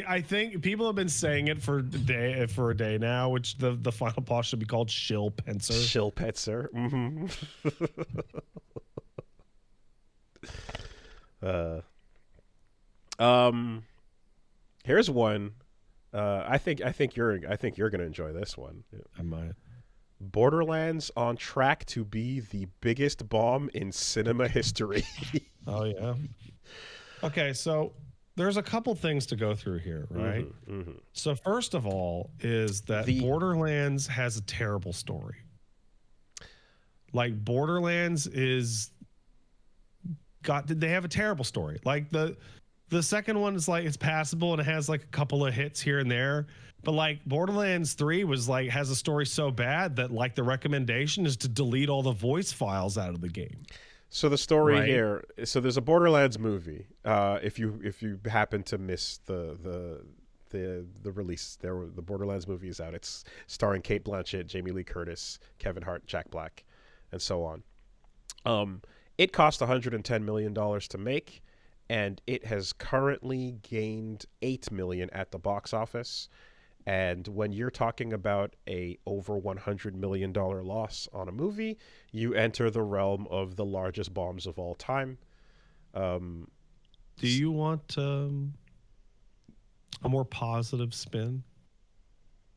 I think people have been saying it for a day now, which the final boss should be called Shill Pencer. Shill Pencer. Mm-hmm. Here's one. I think you're gonna enjoy this one. I might. Borderlands on track to be the biggest bomb in cinema history. Oh yeah. Okay, so there's a couple things to go through here, right? Mm-hmm, mm-hmm. So first of all is that Borderlands has a terrible story. Like Borderlands they have a terrible story. Like the second one is like it's passable and it has like a couple of hits here and there, But like Borderlands 3 was like has a story so bad that like the recommendation is to delete all the voice files out of the game. So the story Right. here, so there's a Borderlands movie. If you happen to miss the release, the Borderlands movie is out. It's starring Cate Blanchett, Jamie Lee Curtis, Kevin Hart, Jack Black, and so on. It cost $110 million to make, and it has currently gained $8 million at the box office. And when you're talking about a over $100 million loss on a movie, you enter the realm of the largest bombs of all time. Do you want a more positive spin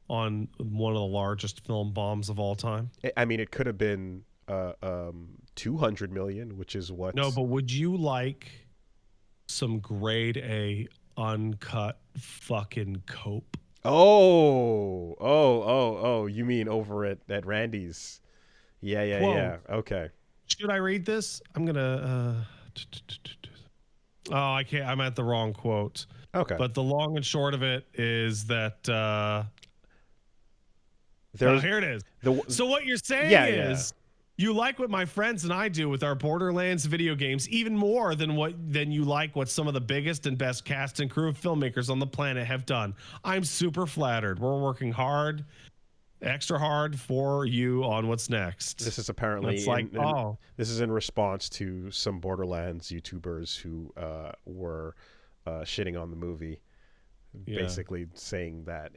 on one of the largest film bombs of all time? I mean, it could have been 200 million, which is what. No, but would you like some grade A uncut fucking cope? Oh, you mean over at Randy's? Yeah. Whoa. Yeah. Okay. Should I read this? I'm gonna. Oh, I can't. I'm at the wrong quote. Okay. But the long and short of it is that. Here it is. So what you're saying is. You like what my friends and I do with our Borderlands video games even more than you like what some of the biggest and best cast and crew of filmmakers on the planet have done. I'm super flattered. We're working hard, extra hard for you on what's next. This is apparently this is in response to some Borderlands YouTubers who were shitting on the movie. Yeah. Basically saying that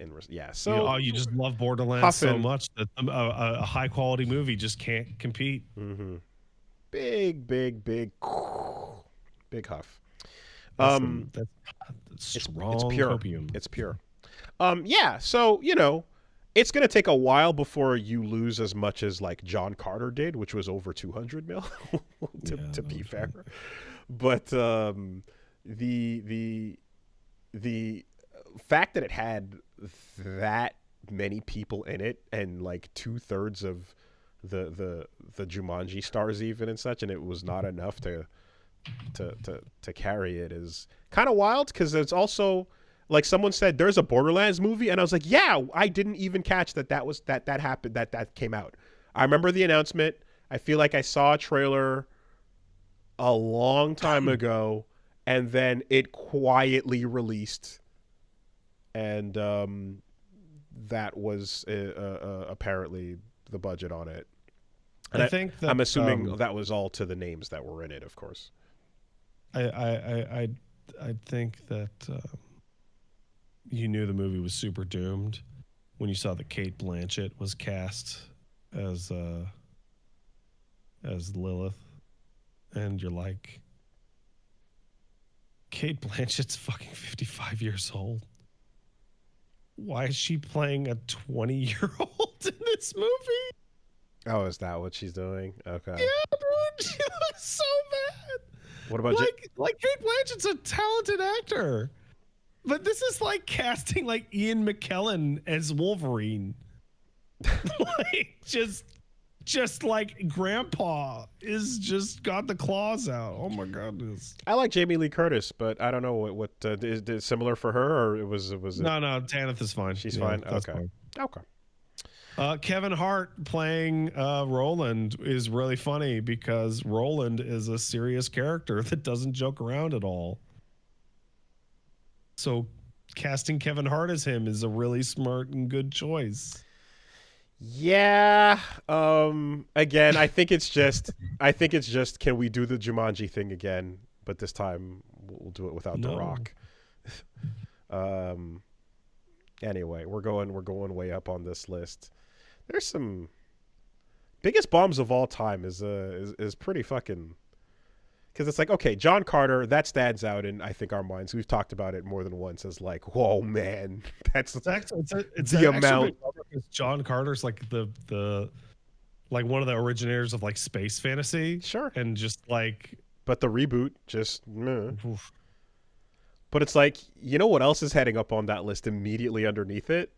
so you just love Borderlands so much that a high quality movie just can't compete. Mm-hmm. Big huff. That's strong. It's pure. Copium. It's pure. So it's gonna take a while before you lose as much as like John Carter did, which was over 200 mil. to be fair, but the fact that it had that many people in it and like 2/3 of the Jumanji stars even and such, and it was not enough to carry it is kind of wild, because it's also like someone said there's a Borderlands movie, and I was like, yeah, I didn't even catch that happened, that came out. I remember the announcement. I feel like I saw a trailer a long time ago, and then it quietly released. And that was apparently the budget on it. And I'm assuming that was all to the names that were in it, of course. I think that you knew the movie was super doomed when you saw that Cate Blanchett was cast as Lilith, and you're like, Cate Blanchett's fucking 55 years old. Why is she playing a 20-year-old in this movie? Oh, is that what she's doing? Okay. Yeah, dude, she looks so bad. What about like Cate Blanchett's a talented actor, but this is like casting like Ian McKellen as Wolverine. Like just like Grandpa is just got the claws out. Oh my goodness. I like Jamie Lee Curtis, but I don't know what is similar for her, or it was it? No, Tanith is fine. She's fine. Okay. Fine. Okay. Kevin Hart playing Roland is really funny because Roland is a serious character that doesn't joke around at all. So casting Kevin Hart as him is a really smart and good choice. Yeah. Again, I think it's just can we do the Jumanji thing again, but this time we'll do it without The Rock. Anyway, we're going way up on this list. There's some biggest bombs of all time is pretty fucking, because it's like, okay, John Carter, that stands out in I think our minds. We've talked about it more than once as like, whoa man, it's the amount. John Carter's like the like one of the originators of like space fantasy, sure, and just like, but the reboot just meh. But it's like, you know what else is heading up on that list immediately underneath it?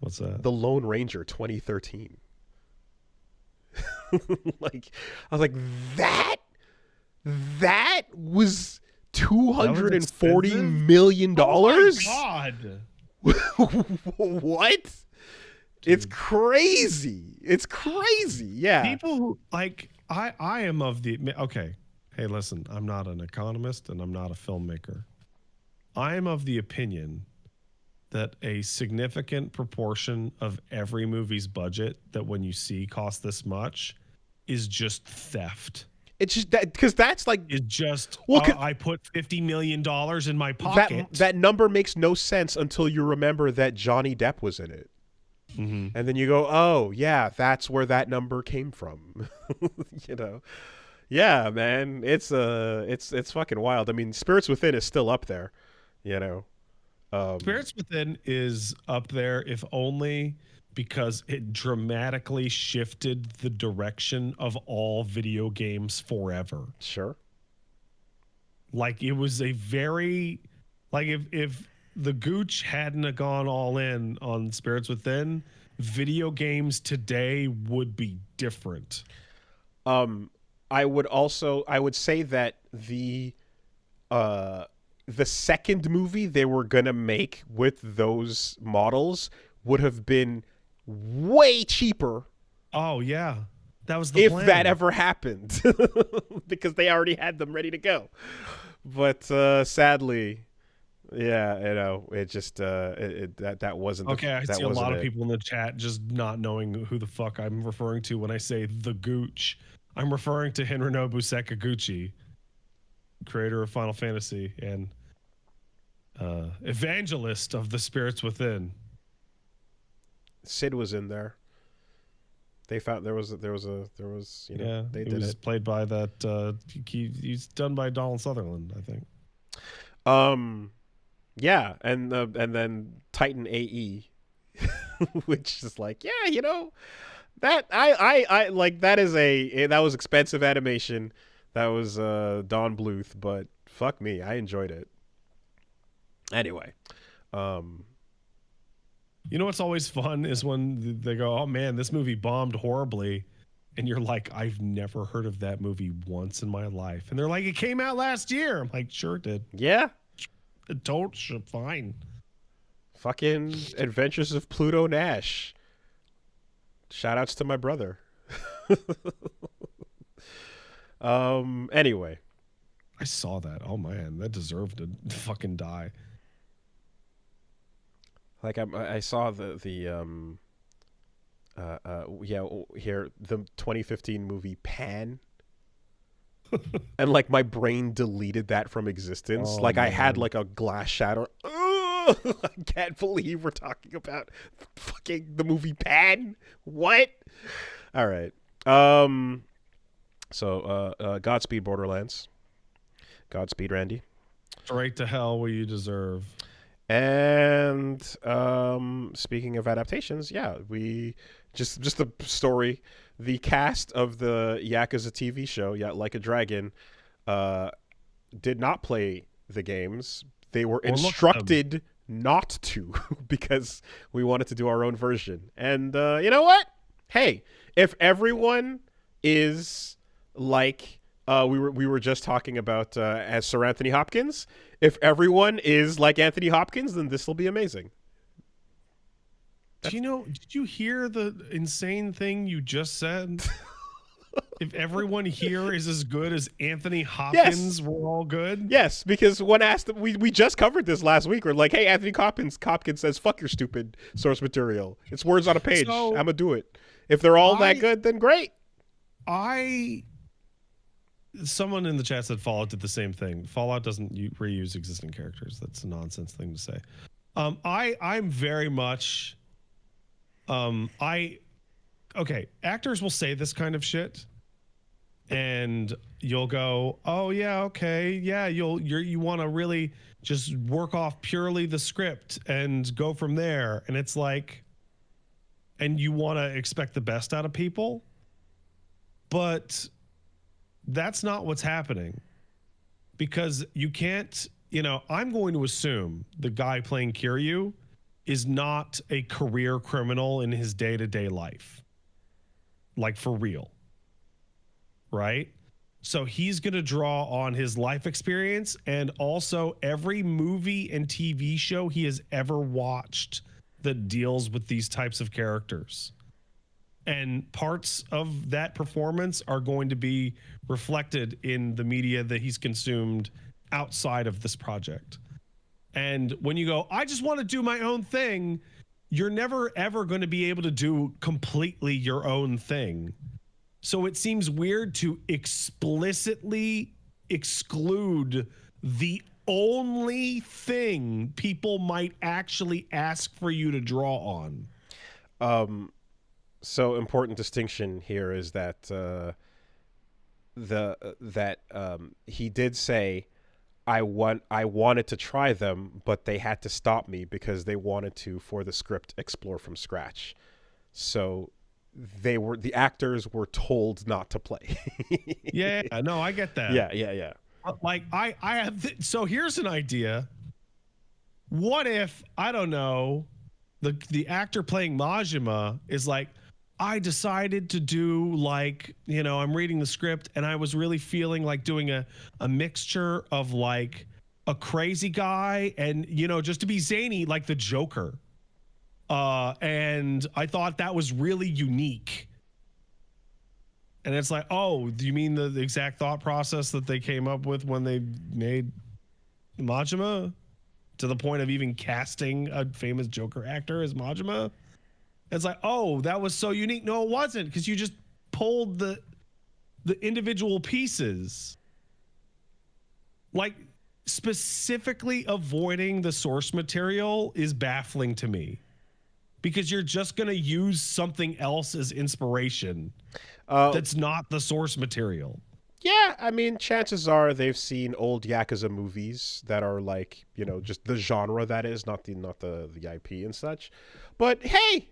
What's that? The Lone Ranger 2013. Like, I was like, that was $240 million. Oh my God. What? Dude. It's crazy. It's crazy. Yeah. People who like I am of the okay. Hey, listen, I'm not an economist and I'm not a filmmaker. I am of the opinion that a significant proportion of every movie's budget that when you see costs this much is just theft. It's just that because that's like it's just I put $50 million in my pocket. That number makes no sense until you remember that Johnny Depp was in it. Mm-hmm. And then you go, oh yeah, that's where that number came from. You know, yeah, man, it's fucking wild. I mean, Spirits Within is still up there, you know. Spirits Within is up there, if only because it dramatically shifted the direction of all video games forever. Sure. Like it was a very, like if the Gooch hadn't have gone all in on Spirits Within, video games today would be different. I would say that the second movie they were gonna make with those models would have been way cheaper. Oh yeah, that was the plan. If that ever happened, because they already had them ready to go. But sadly, yeah, you know, it just that wasn't. Okay, I see a lot of people in the chat just not knowing who the fuck I'm referring to when I say the Gooch. I'm referring to Hironobu Sakaguchi, creator of Final Fantasy and evangelist of the Spirits Within. Sid was in there. They found there was you know, yeah, they did did was it. Played by that he's done by Donald Sutherland, I think. Yeah, and then Titan AE, which is like, yeah, you know, that I like that was expensive animation. That was Don Bluth, but fuck me, I enjoyed it. Anyway, you know what's always fun is when they go, oh man, this movie bombed horribly. And you're like, I've never heard of that movie once in my life. And they're like, it came out last year. I'm like, sure it did. Yeah. It told you, fine. Fucking Adventures of Pluto Nash. Shout outs to my brother. Anyway. I saw that. Oh man, that deserved to fucking die. Like I saw the here the 2015 movie Pan, and like my brain deleted that from existence. Oh, like man. I had like a glass shatter. I can't believe we're talking about fucking the movie Pan. What? All right. So Godspeed Borderlands. Godspeed Randy. Straight to hell where you deserve. And speaking of adaptations, yeah, we just the story. The cast of the Yakuza TV show, Like a Dragon, did not play the games. They were instructed not to because we wanted to do our own version. And you know what? Hey, if everyone is like we were just talking about as Sir Anthony Hopkins. If everyone is like Anthony Hopkins, then this will be amazing. Do you know? Did you hear the insane thing you just said? If everyone here is as good as Anthony Hopkins, yes. We're all good. Yes, because when asked, we just covered this last week. We're like, hey, Anthony Hopkins says, "Fuck your stupid source material. It's words on a page. I'm gonna do it." If they're all that good, then great. Someone in the chat said Fallout did the same thing. Fallout doesn't reuse existing characters. That's a nonsense thing to say. I'm very much. Okay, actors will say this kind of shit, and you'll go, "Oh yeah, okay, yeah." You want to really just work off purely the script and go from there, and it's like, and you want to expect the best out of people, but that's not what's happening, because you can't. You know, I'm going to assume the guy playing Kiryu is not a career criminal in his day-to-day life. Like for real. Right? So he's going to draw on his life experience and also every movie and TV show he has ever watched that deals with these types of characters. And parts of that performance are going to be reflected in the media that he's consumed outside of this project. And when you go, I just want to do my own thing, you're never ever going to be able to do completely your own thing. So it seems weird to explicitly exclude the only thing people might actually ask for you to draw on. So important distinction here is that he did say I wanted to try them, but they had to stop me because they wanted to, for the script, explore from scratch. So the actors were told not to play. Yeah, no, I get that. Yeah. Like I have so here's an idea. What if, I don't know, the actor playing Majima is like, I decided to do, like, you know, I'm reading the script and I was really feeling like doing a mixture of like a crazy guy and, you know, just to be zany, like the Joker. And I thought that was really unique. And it's like, oh, do you mean the exact thought process that they came up with when they made Majima? To the point of even casting a famous Joker actor as Majima? It's like, oh, that was so unique. No, it wasn't, because you just pulled the individual pieces. Like, specifically avoiding the source material is baffling to me, because you're just going to use something else as inspiration that's not the source material. Yeah, I mean, chances are they've seen old Yakuza movies that are like, you know, just the genre that is, not the IP and such. But hey,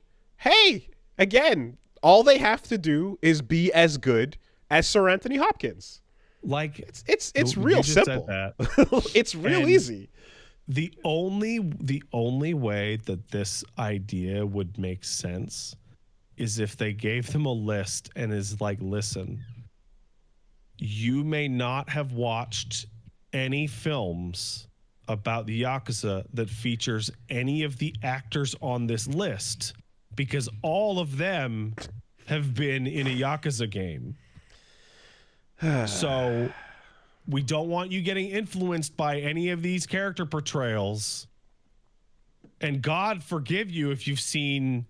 again, all they have to do is be as good as Sir Anthony Hopkins. Like, it's real simple. It's real easy. The only way that this idea would make sense is if they gave them a list and is like, listen, you may not have watched any films about the Yakuza that features any of the actors on this list, because all of them have been in a Yakuza game. So we don't want you getting influenced by any of these character portrayals. And God forgive you if you've seen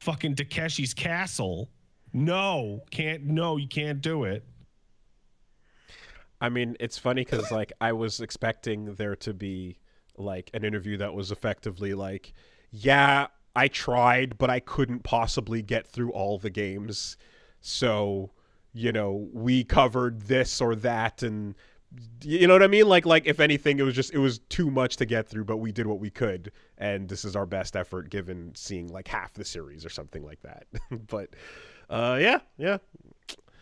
fucking Takeshi's Castle. No, you can't do it. I mean, it's funny because, like, I was expecting there to be, like, an interview that was effectively like, yeah, I tried, but I couldn't possibly get through all the games. So, you know, we covered this or that, and you know what I mean? Like if anything, it was too much to get through, but we did what we could, and this is our best effort given seeing like half the series or something like that. But, yeah.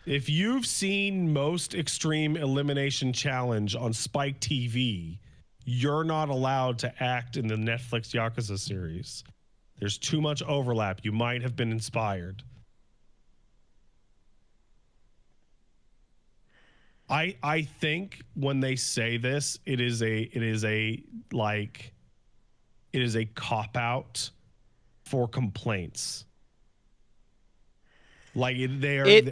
If you've seen Most Extreme Elimination Challenge on Spike TV, you're not allowed to act in the Netflix Yakuza series. There's too much overlap. You might have been inspired. I think when they say this, it is a cop out for complaints. Like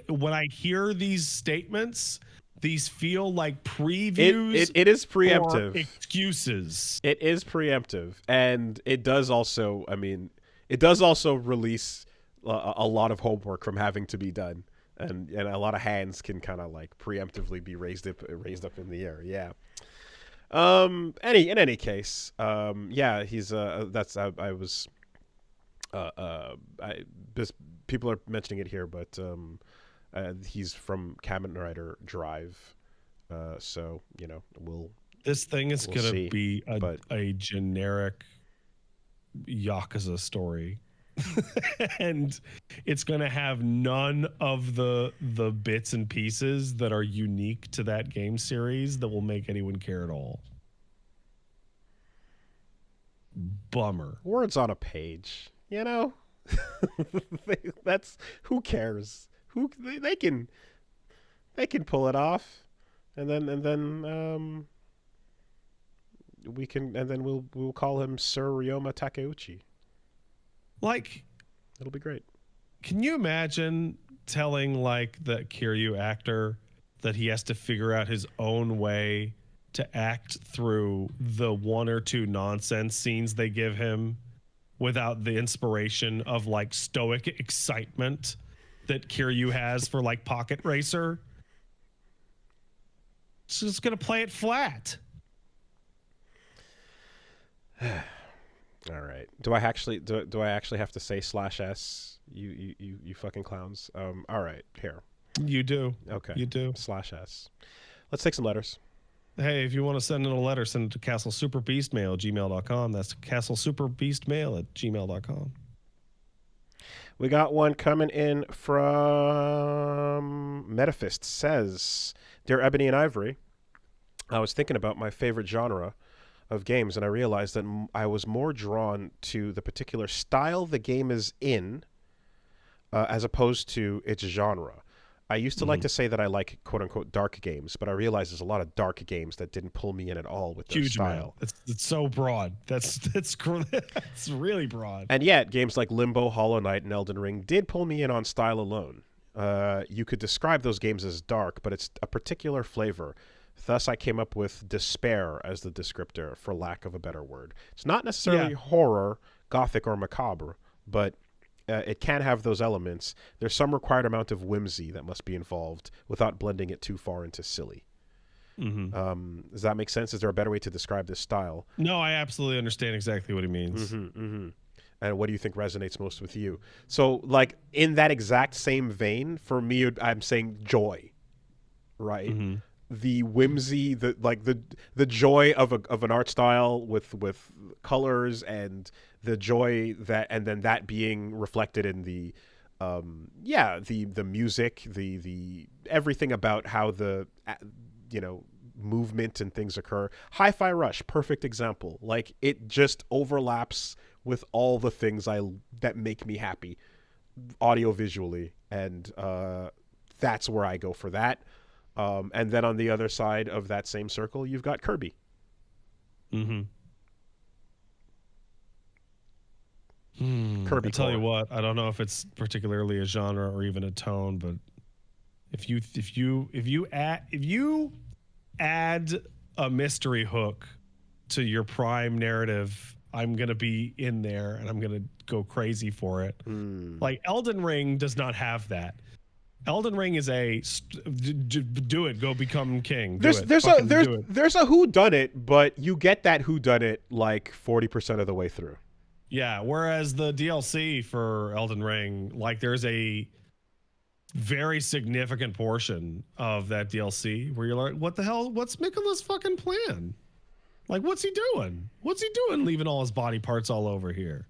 when I hear these statements, these feel like previews. It is preemptive. Excuses. It is preemptive, and it does also. I mean, it does also release a lot of homework from having to be done, and a lot of hands can kind of like preemptively be raised up in the air. Yeah. In any case, yeah, he's that's I was people are mentioning it here, but he's from Kamen Rider Drive, so you know this thing is gonna be a generic Yakuza story. And it's going to have none of the bits and pieces that are unique to that game series that will make anyone care at all. Bummer. Words on a page, you know. That's who cares? They can pull it off. and then we'll call him Sir Ryoma Takeuchi. Like, it'll be great. Can you imagine telling like the Kiryu actor that he has to figure out his own way to act through the one or two nonsense scenes they give him without the inspiration of like stoic excitement that Kiryu has for like Pocket Racer? It's just gonna play it flat. All right. Do I actually have to say /s? You fucking clowns. All right. Here. You do. Okay. You do. /s. Let's take some letters. Hey, if you want to send in a letter, send it to castlesuperbeastmail@gmail.com. That's castlesuperbeastmail@gmail.com. We got one coming in from Metafist. Says, Dear Ebony and Ivory, I was thinking about my favorite genre of games, and I realized that I was more drawn to the particular style the game is in as opposed to its genre. I used to like to say that I like quote-unquote dark games, but I realized there's a lot of dark games that didn't pull me in at all with their style. It's so broad. That's really broad. And yet, games like Limbo, Hollow Knight, and Elden Ring did pull me in on style alone. You could describe those games as dark, but it's a particular flavor. Thus, I came up with despair as the descriptor, for lack of a better word. It's not necessarily horror, gothic, or macabre, but it can have those elements. There's some required amount of whimsy that must be involved without blending it too far into silly. Mm-hmm. Does that make sense? Is there a better way to describe this style? No, I absolutely understand exactly what he means. Mm-hmm, mm-hmm. And what do you think resonates most with you? So, like, in that exact same vein, for me, I'm saying joy, right? Mm-hmm. The whimsy, the joy of an art style with colors, and the joy that, and then that being reflected in the music, the everything about how the movement and things occur. Hi-Fi Rush, perfect example. Like, it just overlaps with all the things that make me happy, audio visually, and that's where I go for that. And then on the other side of that same circle, you've got Kirby. Mm-hmm. Kirby. I tell you what, I don't know if it's particularly a genre or even a tone, but if you add a mystery hook to your prime narrative, I'm gonna be in there and I'm gonna go crazy for it. Like Elden Ring does not have that. Elden Ring is a do it, go become king. There's a whodunit, but you get that whodunit like 40% of the way through. Yeah, whereas the DLC for Elden Ring, like, there's a very significant portion of that DLC where you're like, what the hell? What's Mikkela's fucking plan? Like, what's he doing? What's he doing leaving all his body parts all over here?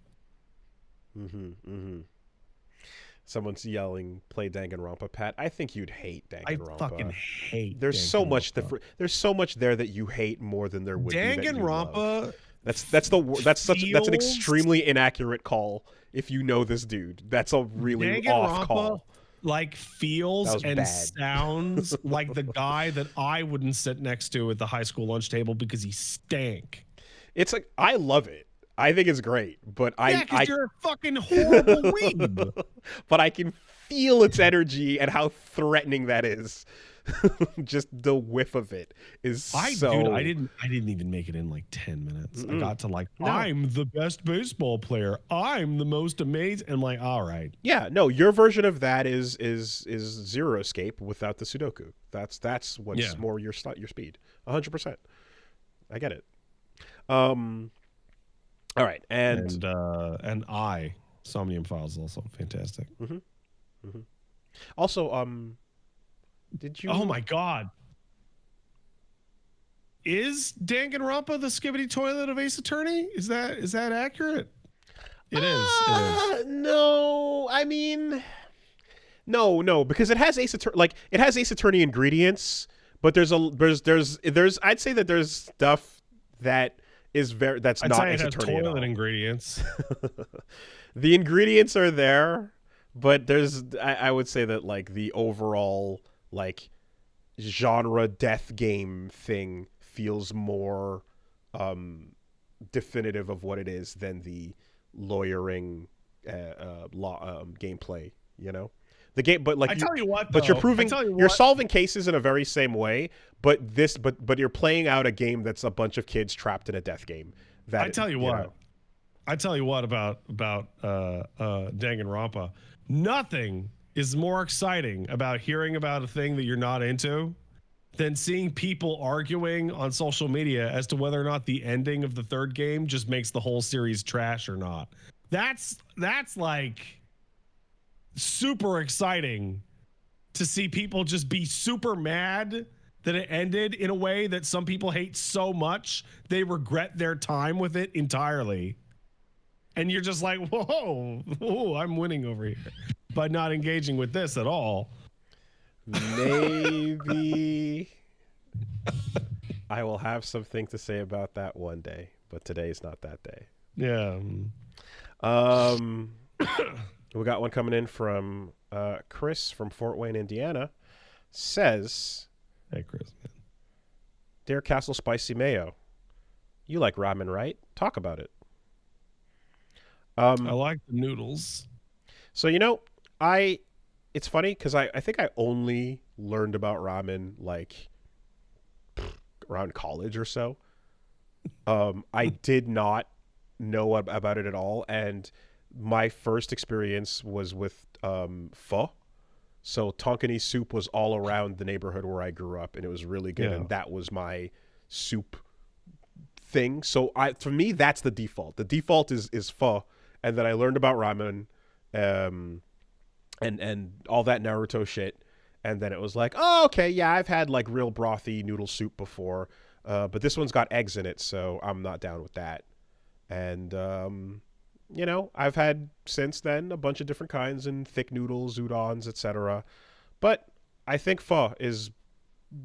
Someone's yelling, play Danganronpa, Pat. I think you'd hate Danganronpa. I fucking hate There's so much there's so much there that you hate more than there would be that you love. Danganronpa. That's an extremely inaccurate call. If you know this dude, that's a really off call. Like, feels and sounds like the guy that I wouldn't sit next to at the high school lunch table because he stank. It's like, I love it. I think it's great, but you're a fucking horrible weeb. But I can feel its energy and how threatening that is. Just the whiff of it is I didn't even make it in like 10 minutes. I got to I'm the best baseball player. I'm the most amazing. I'm like, all right. Yeah, no, your version of that is Zero Escape without the Sudoku. That's what's more your speed. 100%. I get it. All right, and Somnium Files is also fantastic. Also, did you? Oh my God! Is Danganronpa the Skibbity Toilet of Ace Attorney? Is that accurate? It is. No, I mean, no, because it has Ace Attorney. Like, it has Ace Attorney ingredients, but there's I'd say that there's stuff that is that's not Ace Attorney at all. Toilet ingredients. The ingredients are there, but I would say that, like, the overall, like, genre death game thing feels more definitive of what it is than the lawyering gameplay, you know? The game, but like I tell you what, but you're though. proving I tell you you're what. solving cases in a very same way, but you're playing out a game that's a bunch of kids trapped in a death game. I tell you what. I tell you what about Danganronpa. Nothing is more exciting about hearing about a thing that you're not into than seeing people arguing on social media as to whether or not the ending of the third game just makes the whole series trash or not. That's like super exciting to see people just be super mad that it ended in a way that some people hate so much they regret their time with it entirely. And you're just like, whoa, I'm winning over here by not engaging with this at all. Maybe I will have something to say about that one day, but today's not that day. Yeah. We got one coming in from Chris from Fort Wayne, Indiana. Says, "Hey, Chris, man. Dear Castle Spicy Mayo, you like ramen, right? Talk about it." I like the noodles. So, it's funny because I think I only learned about ramen like around college or so. I did not know about it at all. And my first experience was with pho. So Tonkinese soup was all around the neighborhood where I grew up, and it was really good. Yeah. And that was my soup thing. So for me, that's the default. The default is pho. And then I learned about ramen, and all that Naruto shit. And then it was like, oh, okay, yeah, I've had like real brothy noodle soup before, but this one's got eggs in it, so I'm not down with that. And I've had since then a bunch of different kinds and thick noodles, udons, etc. But I think pho is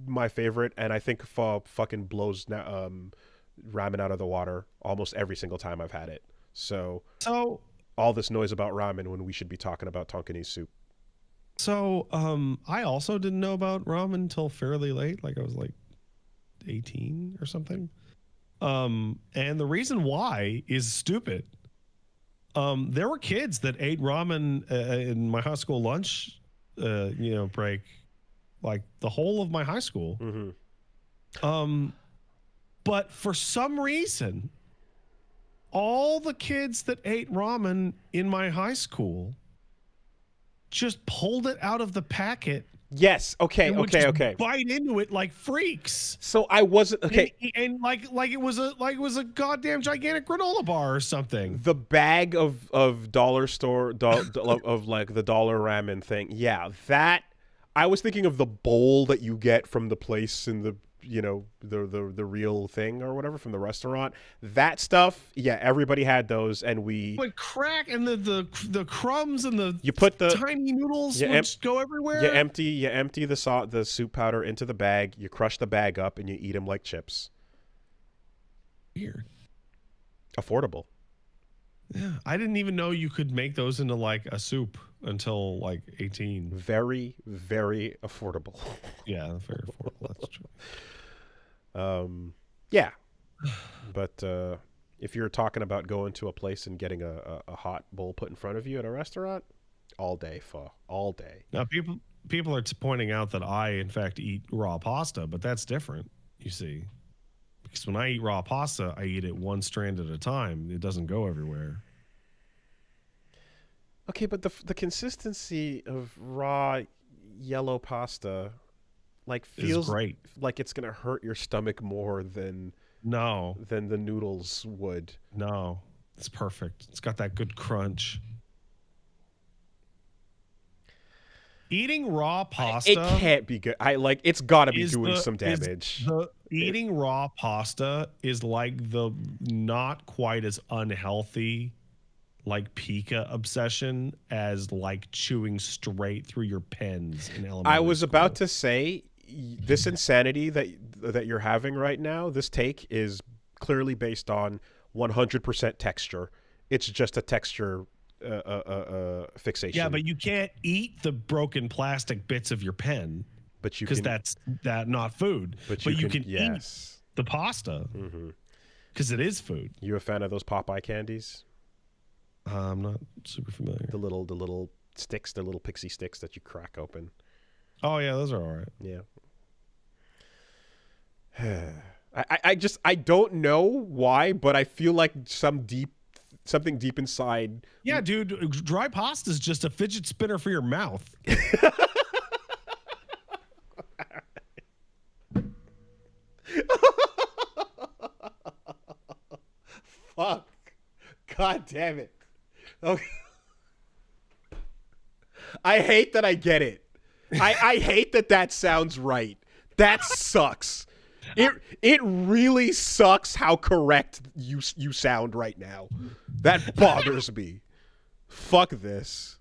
my favorite, and I think pho fucking blows ramen out of the water almost every single time I've had it. So all this noise about ramen when we should be talking about Tonkinese soup. So I also didn't know about ramen until fairly late, like I was like 18 or something. And the reason why is stupid. There were kids that ate ramen in my high school lunch break, like the whole of my high school. Mm-hmm. But for some reason, all the kids that ate ramen in my high school just pulled it out of the packet. Yes. Okay. Okay. Bite into it like freaks. So I wasn't okay. And like it was a goddamn gigantic granola bar or something. The bag of dollar store of like the dollar ramen thing. Yeah, that I was thinking of the bowl that you get from the place in the the real thing or whatever from the restaurant. That stuff, yeah, everybody had those, and we would crack, and the crumbs and the tiny noodles would go everywhere. You empty the soup powder into the bag. You crush the bag up, and you eat them like chips. Weird. Affordable. Yeah, I didn't even know you could make those into like a soup until like 18. Very, very affordable. Yeah, very affordable. That's true. Yeah, but if you're talking about going to a place and getting a hot bowl put in front of you at a restaurant, all day pho, all day. Now people are pointing out that I in fact eat raw pasta, but that's different. You see. Because when I eat raw pasta, I eat it one strand at a time. It doesn't go everywhere. Okay, but the consistency of raw yellow pasta feels great. Like it's gonna hurt your stomach more than the noodles would. No, it's perfect. It's got that good crunch. Eating raw pasta, it can't be good. It's got to be doing some damage. Eating raw pasta is like the not quite as unhealthy like Pika obsession as like chewing straight through your pens in elementary I was school. about to say this insanity that you're having right now, this take is clearly based on 100% texture. It's just a texture fixation. Yeah, but you can't eat the broken plastic bits of your pen. But you because can, that's not food. but you can yes. eat the pasta because it is food. You a fan of those Popeye candies? I'm not super familiar. The little sticks, the little pixie sticks that you crack open. Oh yeah, those are all right. Yeah. I don't know why, but I feel like something deep inside. Yeah, dude, dry pasta is just a fidget spinner for your mouth. Fuck. God damn it. Okay. I hate that I get it. I hate that sounds right. That sucks. It really sucks how correct you sound right now. That bothers me. Fuck this.